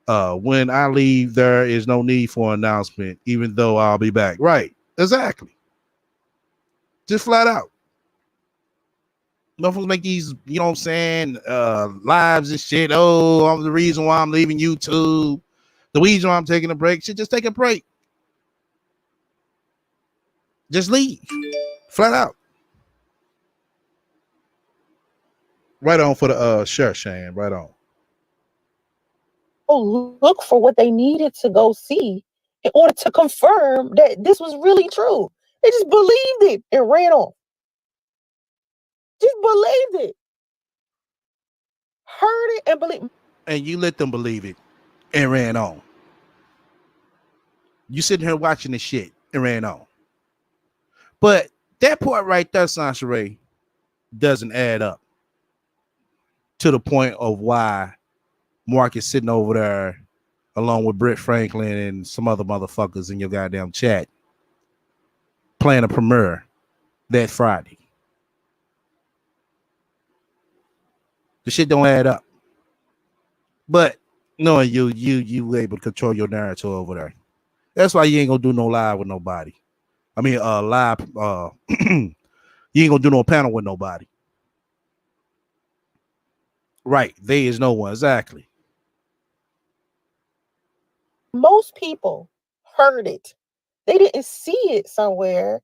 When I leave, there is no need for an announcement, even though I'll be back. Right. Exactly. Just flat out. Motherfuckers make these, you know what I'm saying, lives and shit. Oh, I'm the reason why I'm leaving YouTube. The reason why I'm taking a break. Shit, just take a break. Just leave. Flat out. Right on for the shirt, Shane. Right on. Oh, look for what they needed to go see in order to confirm that this was really true. They just believed it and ran off. Just believed it. Heard it and believed. And you let them believe it and ran on. You sitting here watching this shit and ran on. But that part right there, Sansa Ray, doesn't add up to the point of why Mark is sitting over there along with Britt Franklin and some other motherfuckers in your goddamn chat playing a premiere that Friday. The shit don't add up. But knowing you able to control your narrative over there. That's why you ain't gonna do no live with nobody. I mean, live. You ain't gonna do no panel with nobody. Right. There is no one. Exactly. Most people heard it. They didn't see it somewhere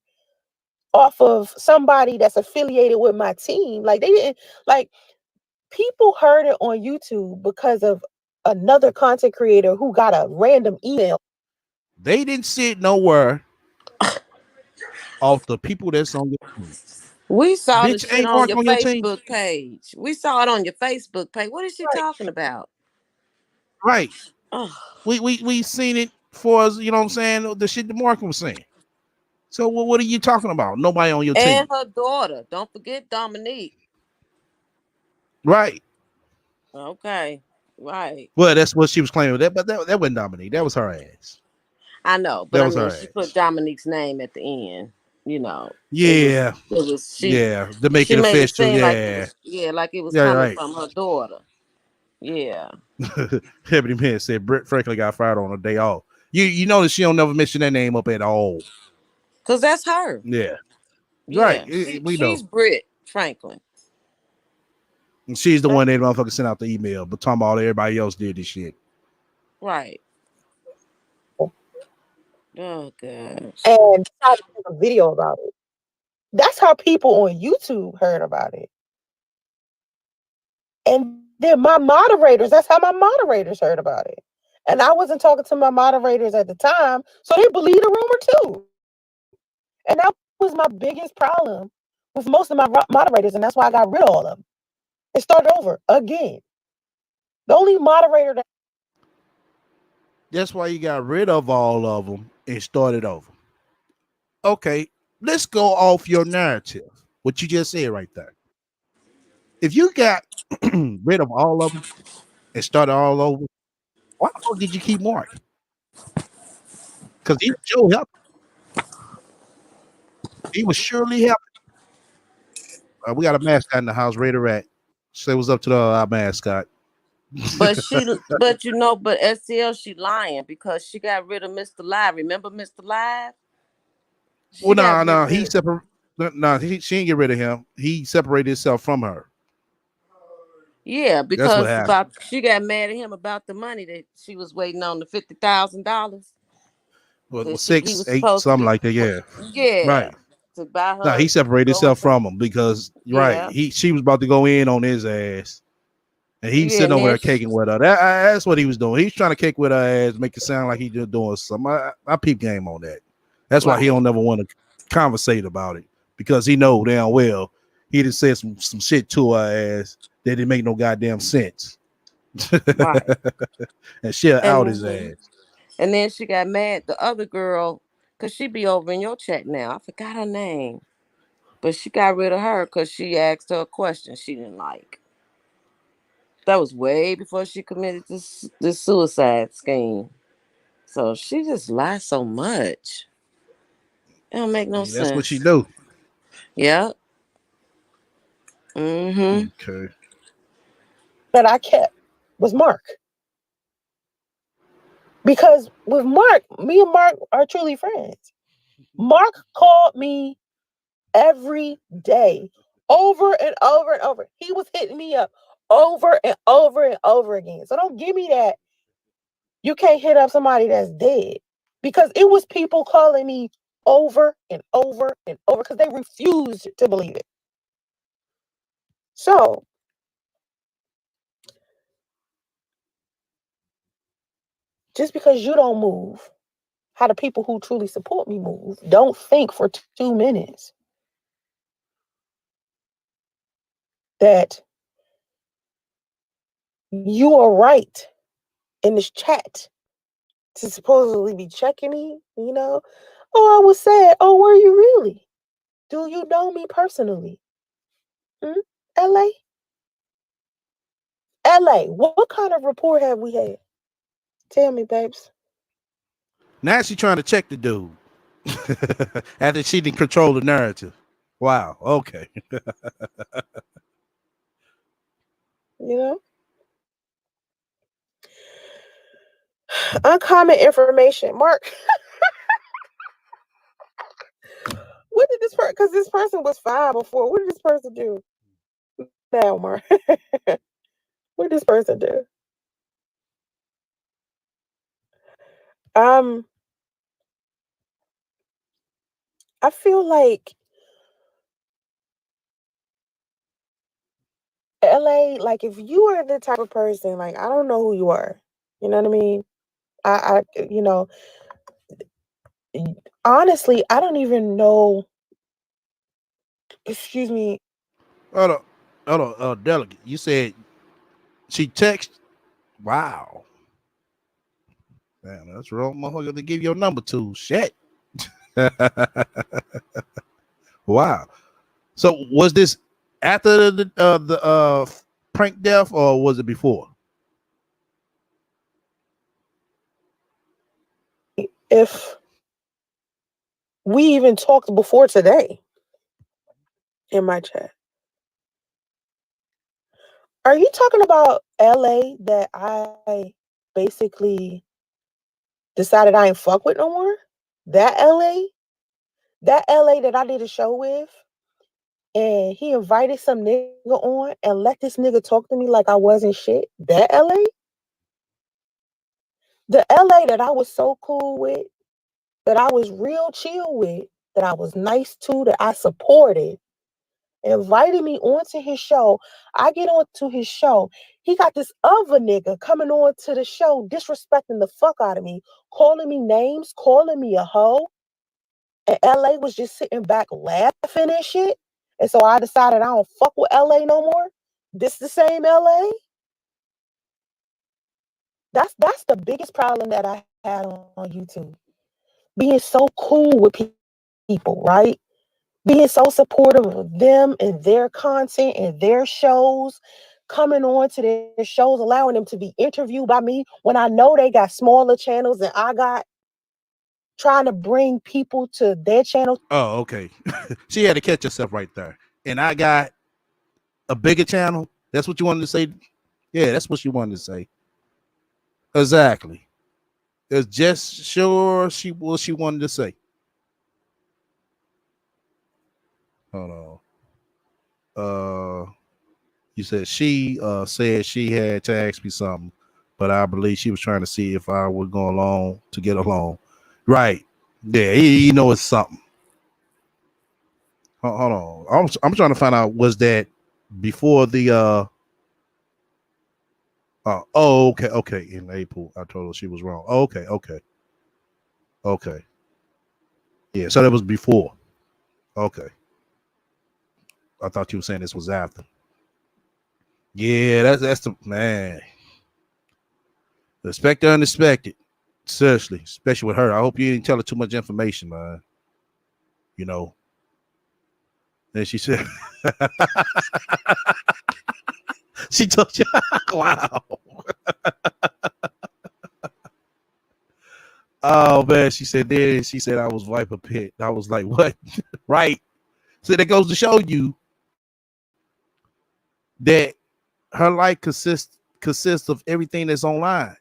off of somebody that's affiliated with my team. Like they didn't, like, people heard it on YouTube because of another content creator who got a random email. They didn't see it nowhere off the people that's on your team. We saw the Bitch, shit ain't on Mark your on your team. Facebook page. We saw it on your Facebook page. What is she talking about? Right. Oh. We seen it For us, you know what I'm saying? The shit that Mark was saying. So what are you talking about? Nobody on your And team. her daughter. Don't forget Dominique. Right. Okay. Right. Well, that's what she was claiming. That wasn't Dominique. That was her ass. I know, but That I was mean her she put ass. Dominique's name at the end. You know. Yeah. It was Yeah. To make she it made it official. seem like it Yeah. was like it was Yeah, coming right. from her daughter. Yeah. Ebony Man said Brett Franklin got fired on a day off. You notice she don't never mention that name up at all. Cause that's her. Yeah. Right. Yeah. We She's know. Britt Franklin. And she's the one that motherfucker sent out the email, but talking about everybody else did this shit. Right. Oh gosh. And decided to make a video about it. That's how people on YouTube heard about it. And then my moderators, that's how my moderators heard about it. And I wasn't talking to my moderators at the time, so they believed the rumor too. And that was my biggest problem with most of my moderators, and that's why I got rid of all of them. It started over again. The only moderator that That's why you got rid of all of them and started over. Okay, let's go off your narrative. What you just said right there. If you got rid of all of them and started all over, why the fuck did you keep Mark? Because he was sure helping. He was surely helping. We got a mascot in the house, Raider Rat. Say what's up to our mascot. But you know, but SCL she lying because she got rid of Mr. Live. Remember Mr. Live? She Well, got no, rid he of separate. No, she didn't get rid of him. He separated himself from her. Yeah, That's what because happened. about she got mad at him about the money that she was waiting on, the $50,000 Well, that he six, was eight, supposed to something get. like that. Yeah, Yeah, right. to buy No, her he separated going himself to. from him because right, Yeah, she was about to go in on his ass, and he was yeah, sitting and over then there caking with her. That's what he was doing. He's trying to cake with her ass, make it sound like he just doing something. I peep game on that. That's why he right, don't never want to conversate about it because he know damn well he just said some shit to her ass that didn't make no goddamn sense, right, and she'll out his and ass. and then she got mad. The other girl, cause she be over in your chat now. I forgot her name, but she got rid of her because she asked her a question she didn't like. That was way before she committed this suicide scheme. So she just lies so much. It don't make no Yeah, that's what she sense. do. Yeah. Mm-hmm. Okay. I kept was Mark. Because with Mark, me and Mark are truly friends. Mark called me every day, over and over and over. He was hitting me up over and over and over again. So don't give me that you can't hit up somebody that's dead. Because it was people calling me over and over and over because they refused to believe it. So just because you don't move, how the people who truly support me move, don't think for 2 minutes that you are right in this chat to supposedly be checking me, you know. Oh, I was sad. Oh, were you really? Do you know me personally? Hmm? LA? LA, what kind of rapport have we had? Tell me, babes. Now she trying to check the dude after she didn't control the narrative. Wow. Okay. You know? Uncommon information. Mark, what did this person, because this person was fine before. What did this person do now, Mark? What did this person do? Um, I feel like LA, like if you are the type of person, like I don't know who you are. You know what I mean? You know, honestly, I don't even know. Excuse me. Hold on. Hold on. Delegate. You said she text. Wow. Man, that's wrong, motherfucker. To give your number to shit. Wow. So was this after the prank death or was it before? If we even talked before today in my chat. Are you talking about LA that I basically decided I ain't fuck with no more? That LA? That LA that I did a show with and he invited some nigga on and let this nigga talk to me like I wasn't shit? That LA? The LA that I was so cool with, that I was real chill with, that I was nice to, that I supported, invited me onto his show. I get onto his show. He got this other nigga coming on to the show, disrespecting the fuck out of me, calling me names, calling me a hoe. And LA was just sitting back laughing and shit. And so I decided I don't fuck with LA no more. This the same LA? That's the biggest problem that I had on YouTube. Being so cool with people, right? Being so supportive of them and their content and their shows, coming on to their shows, allowing them to be interviewed by me when I know they got smaller channels than I got, trying to bring people to their channel. Oh, okay. She had to catch herself right there. And I got a bigger channel. That's what you wanted to say? Yeah, that's what she wanted to say. Exactly. It's just sure she wanted to say. Hold on. You said she had to ask me something, but I believe she was trying to see if I would go along to get along. Right. Yeah, he know it's something. Hold on. I'm trying to find out, was that before the oh, okay. In April, I told her she was wrong. Oh, okay. Yeah, so that was before. Okay. I thought you were saying this was after. Yeah, that's the man. Expect the unexpected. Seriously, especially with her. I hope you didn't tell her too much information, man. You know. And she said, she told you, wow. Oh man, she said then she said I was Viper Pit. I was like, what? Right. So that goes to show you that her life consists of everything that's online.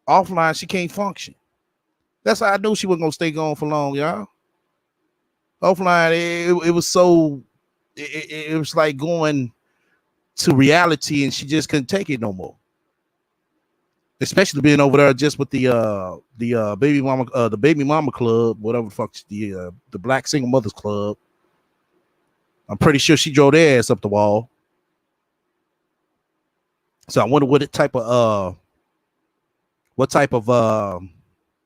Offline, she can't function. That's how I knew she wasn't gonna stay gone for long, y'all. Offline, it was so it was like going to reality, and she just couldn't take it no more. Especially being over there just with the baby mama club, whatever the fuck, the Black Single Mothers Club. I'm pretty sure she drove their ass up the wall. So I wonder what type of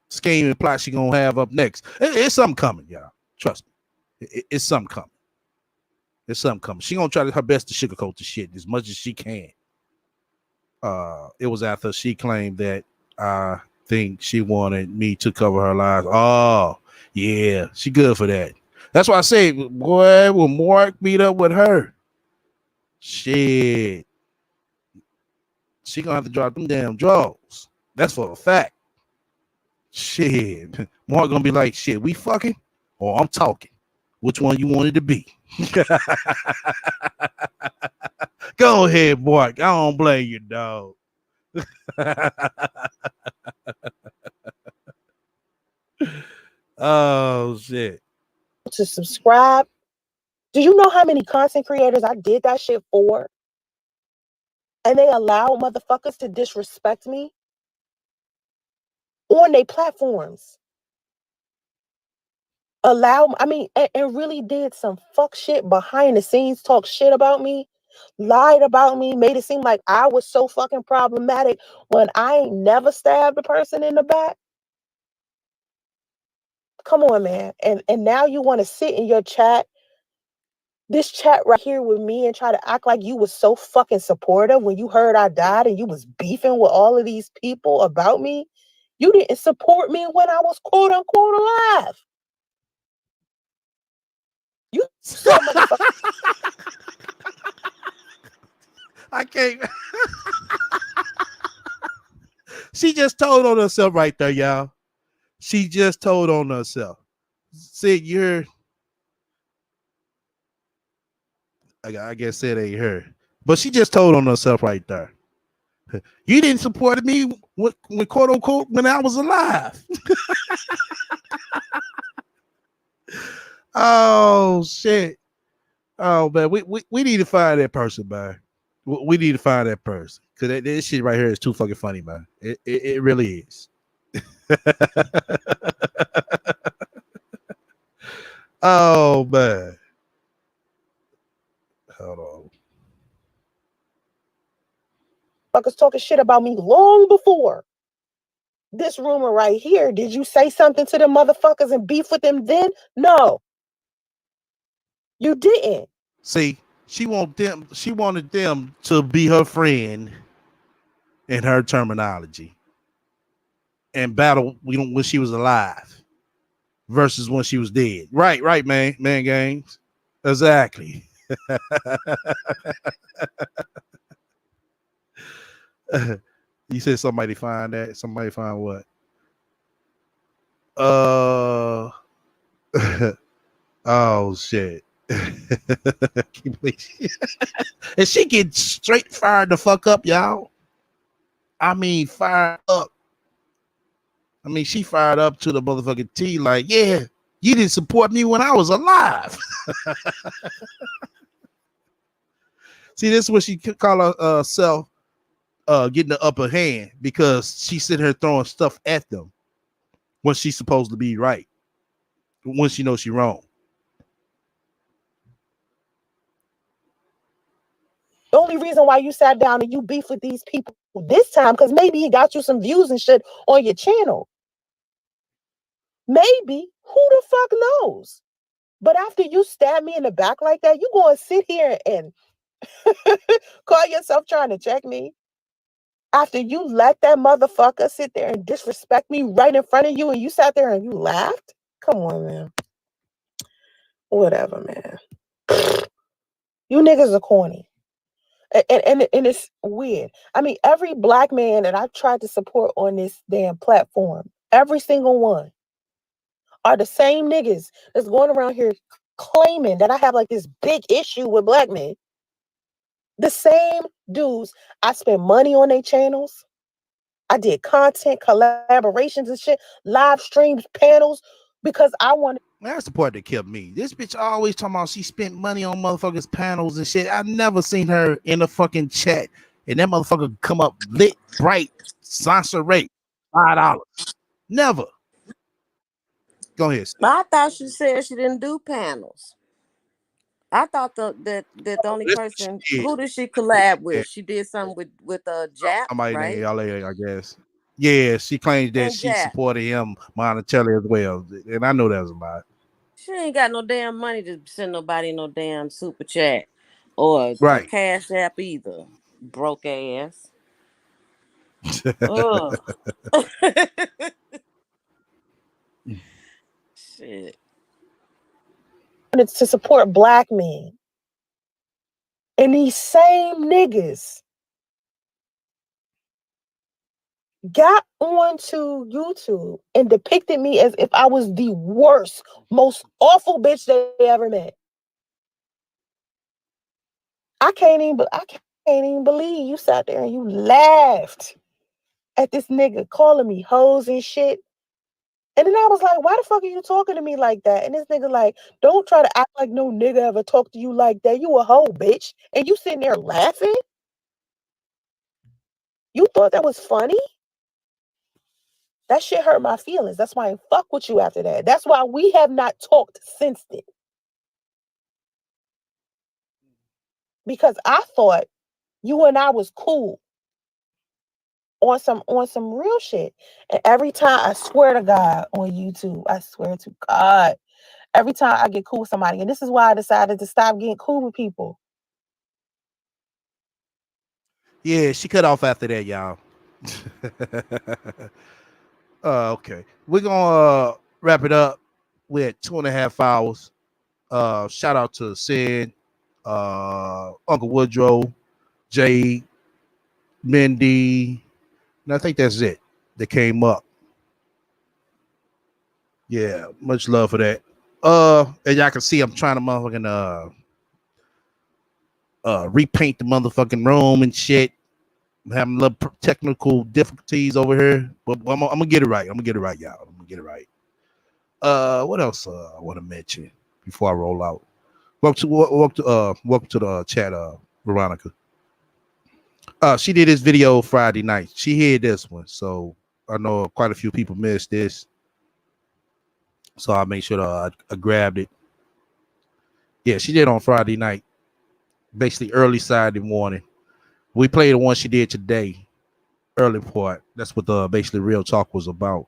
scheme and plot she gonna have up next. It's something coming, y'all. Trust me. It's something coming. It's something coming. She gonna try her best to sugarcoat the shit as much as she can. It was after she claimed that I think she wanted me to cover her lies. Oh, yeah, she good for that. That's why I say, boy, will Mark meet up with her? Shit, she gonna have to drop them damn draws. That's for a fact. Shit, Mark gonna be like, shit, we fucking or I'm talking. Which one you wanted to be? Go ahead, Mark. I don't blame you, dog. Oh shit. To subscribe. Do you know how many content creators I did that shit for? And they allow motherfuckers to disrespect me on their platforms. And really did some fuck shit behind the scenes, talk shit about me, lied about me, made it seem like I was so fucking problematic when I ain't never stabbed a person in the back. Come on, man. And now you want to sit in your chat this chat right here with me and try to act like you was so fucking supportive when you heard I died and you was beefing with all of these people about me. You didn't support me when I was quote unquote alive. You said motherfucker. I can't. She just told on herself right there, y'all. She just told on herself. See, you're. I guess it ain't her, but she just told on herself right there. You didn't support me when quote unquote when I was alive. Oh shit. Oh man, we need to find that person, man. We need to find that person because this shit right here is too fucking funny, man. It really is. Oh man, hold on. Fuckers talking shit about me long before this rumor right here. Did you say something to them motherfuckers and beef with them then? No, you didn't. See, she wanted them to be her friend in her terminology and battle when she was alive versus when she was dead. Right, man. Man games. Exactly. You said somebody find that. Somebody find what? Oh shit. And she get straight fired the fuck up, y'all. I mean, fired up. I mean, she fired up to the motherfucking T, like, yeah, you didn't support me when I was alive. See, this is what she could call herself getting the upper hand because she's sitting here throwing stuff at them when she's supposed to be right, when she knows she's wrong. The only reason why you sat down and you beef with these people this time, because maybe he got you some views and shit on your channel. Maybe. Who the fuck knows? But after you stab me in the back like that, you gonna sit here and call yourself trying to check me? After you let that motherfucker sit there and disrespect me right in front of you and you sat there and you laughed? Come on, man. Whatever, man. You niggas are corny. And it's weird. I mean, every black man that I've tried to support on this damn platform, every single one, are the same niggas that's going around here claiming that I have like this big issue with black men. The same dudes. I spend money on their channels. I did content, collaborations and shit, live streams, panels, because I wanted. That's the part that killed me. This bitch always talking about she spent money on motherfuckers' panels and shit. I never seen her in a fucking chat and that motherfucker come up lit, bright, sponsor rate, $5. Never. Go ahead. I thought she said she didn't do panels. I thought that the only This person, shit. who did she collab Yeah, with? She did something with Jap, somebody named right? LA, I guess. Yeah, she claims that And she Jap. supported him monetarily as well, and I know that was a lot. She ain't got no damn money to send nobody no damn super chat or a Right. cash app either. Broke ass. Ugh. Shit. To support black men. And these same niggas got onto YouTube and depicted me as if I was the worst, most awful bitch they ever met. I can't even believe you sat there and you laughed at this nigga calling me hoes and shit. And then I was like, why the fuck are you talking to me like that? And this nigga like, don't try to act like no nigga ever talked to you like that. You a hoe, bitch. And you sitting there laughing? You thought that was funny? That shit hurt my feelings. That's why I ain't fuck with you after that. That's why we have not talked since then. Because I thought you and I was cool on some real shit. And every time I swear to God on YouTube, I swear to God, every time I get cool with somebody. And this is why I decided to stop getting cool with people. Yeah, she cut off after that, y'all. Okay. We're gonna wrap it up. We're at 2.5 hours. Shout out to Sid, Uncle Woodrow, Jay, Mindy, and I think that's it. That came up. Yeah, much love for that. As y'all can see, I'm trying to motherfucking repaint the motherfucking room and shit. I'm having a little technical difficulties over here, but I'm gonna get it right. I'm gonna get it right, y'all. I'm gonna get it right. What else I want to mention before I roll out? Welcome to the chat, Veronica. She did this video Friday night. She hid this one, so I know quite a few people missed this. So I made sure I grabbed it. Yeah, she did on Friday night, basically early Saturday morning. We played the one she did today, early part. That's what the basically real talk was about.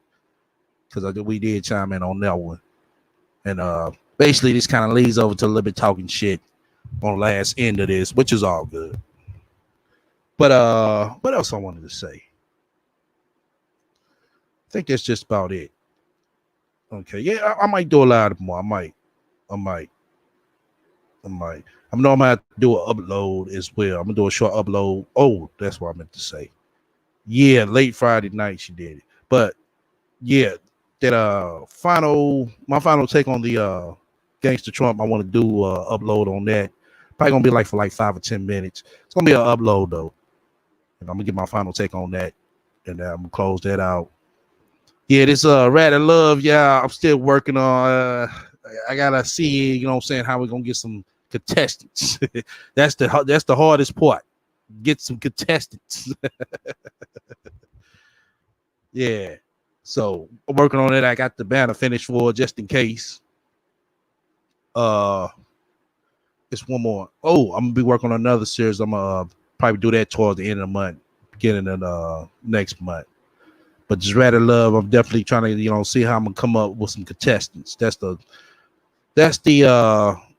Because we did chime in on that one. And basically this kind of leads over to a little bit talking shit on the last end of this, which is all good. But what else I wanted to say? I think that's just about it. Okay, yeah, I might do a lot more. I might. I know I'm gonna have to do an upload as well. I'm gonna do a short upload. Oh, that's what I meant to say. Yeah, late Friday night she did it. But yeah, that my final take on the Gangster Trump, I want to do upload on that. Probably gonna be like for like 5 or 10 minutes. It's gonna be an upload though. And I'm gonna get my final take on that. And I'm gonna close that out. Yeah, this Rat of Love, yeah, I'm still working on I gotta see, you know what I'm saying, how we're gonna get some contestants. that's the hardest part. Get some contestants. Yeah. So I'm working on it. I got the banner finished for just in case. It's one more. Oh, I'm gonna be working on another series. I'm gonna probably do that towards the end of the month, beginning of next month. But just rather love, I'm definitely trying to, see how I'm gonna come up with some contestants. That's the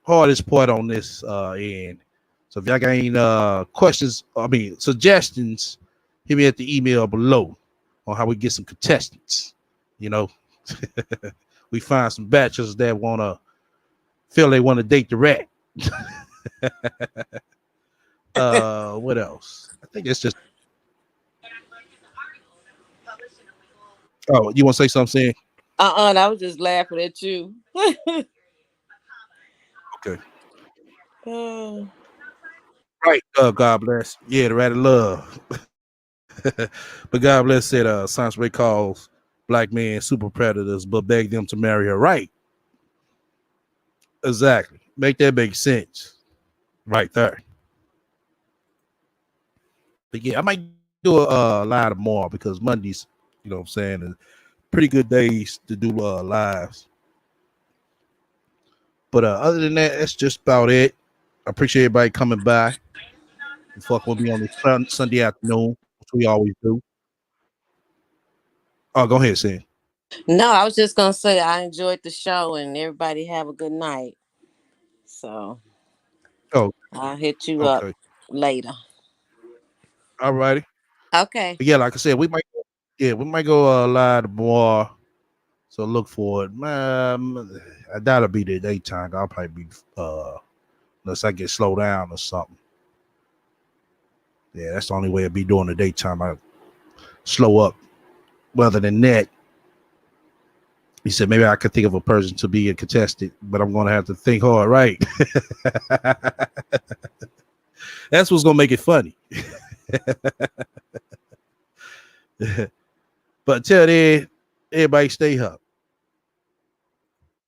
hardest part on this end. So if y'all got any questions, suggestions, hit me at the email below on how we get some contestants. We find some bachelors that feel they want to date the rat. What else? I think it's just. Oh, you want to say something? I was just laughing at you. Okay. Right. God bless. Yeah, the rat of love. But God bless said Science Ray calls black men super predators, but beg them to marry her. Right. Exactly. Make that make sense. Right there. But yeah, I might do a live tomorrow because Mondays, you know what I'm saying, is pretty good days to do lives. But other than that, that's just about it. I appreciate everybody coming by. And fuck with me on this Sunday afternoon, which we always do. Oh, go ahead, Sam. No, I was just gonna say I enjoyed the show and everybody have a good night. So Oh, I'll hit you up okay. later. All righty. Okay. But yeah, like I said, we might go live tomorrow. So look for it. I doubt it'll be the daytime. I'll probably be unless I get slowed down or something. Yeah, that's the only way it'll be during the daytime. I slow up. Other than that, he said maybe I could think of a person to be a contestant, but I'm gonna have to think hard, right? That's what's gonna make it funny. But till then, everybody stay up.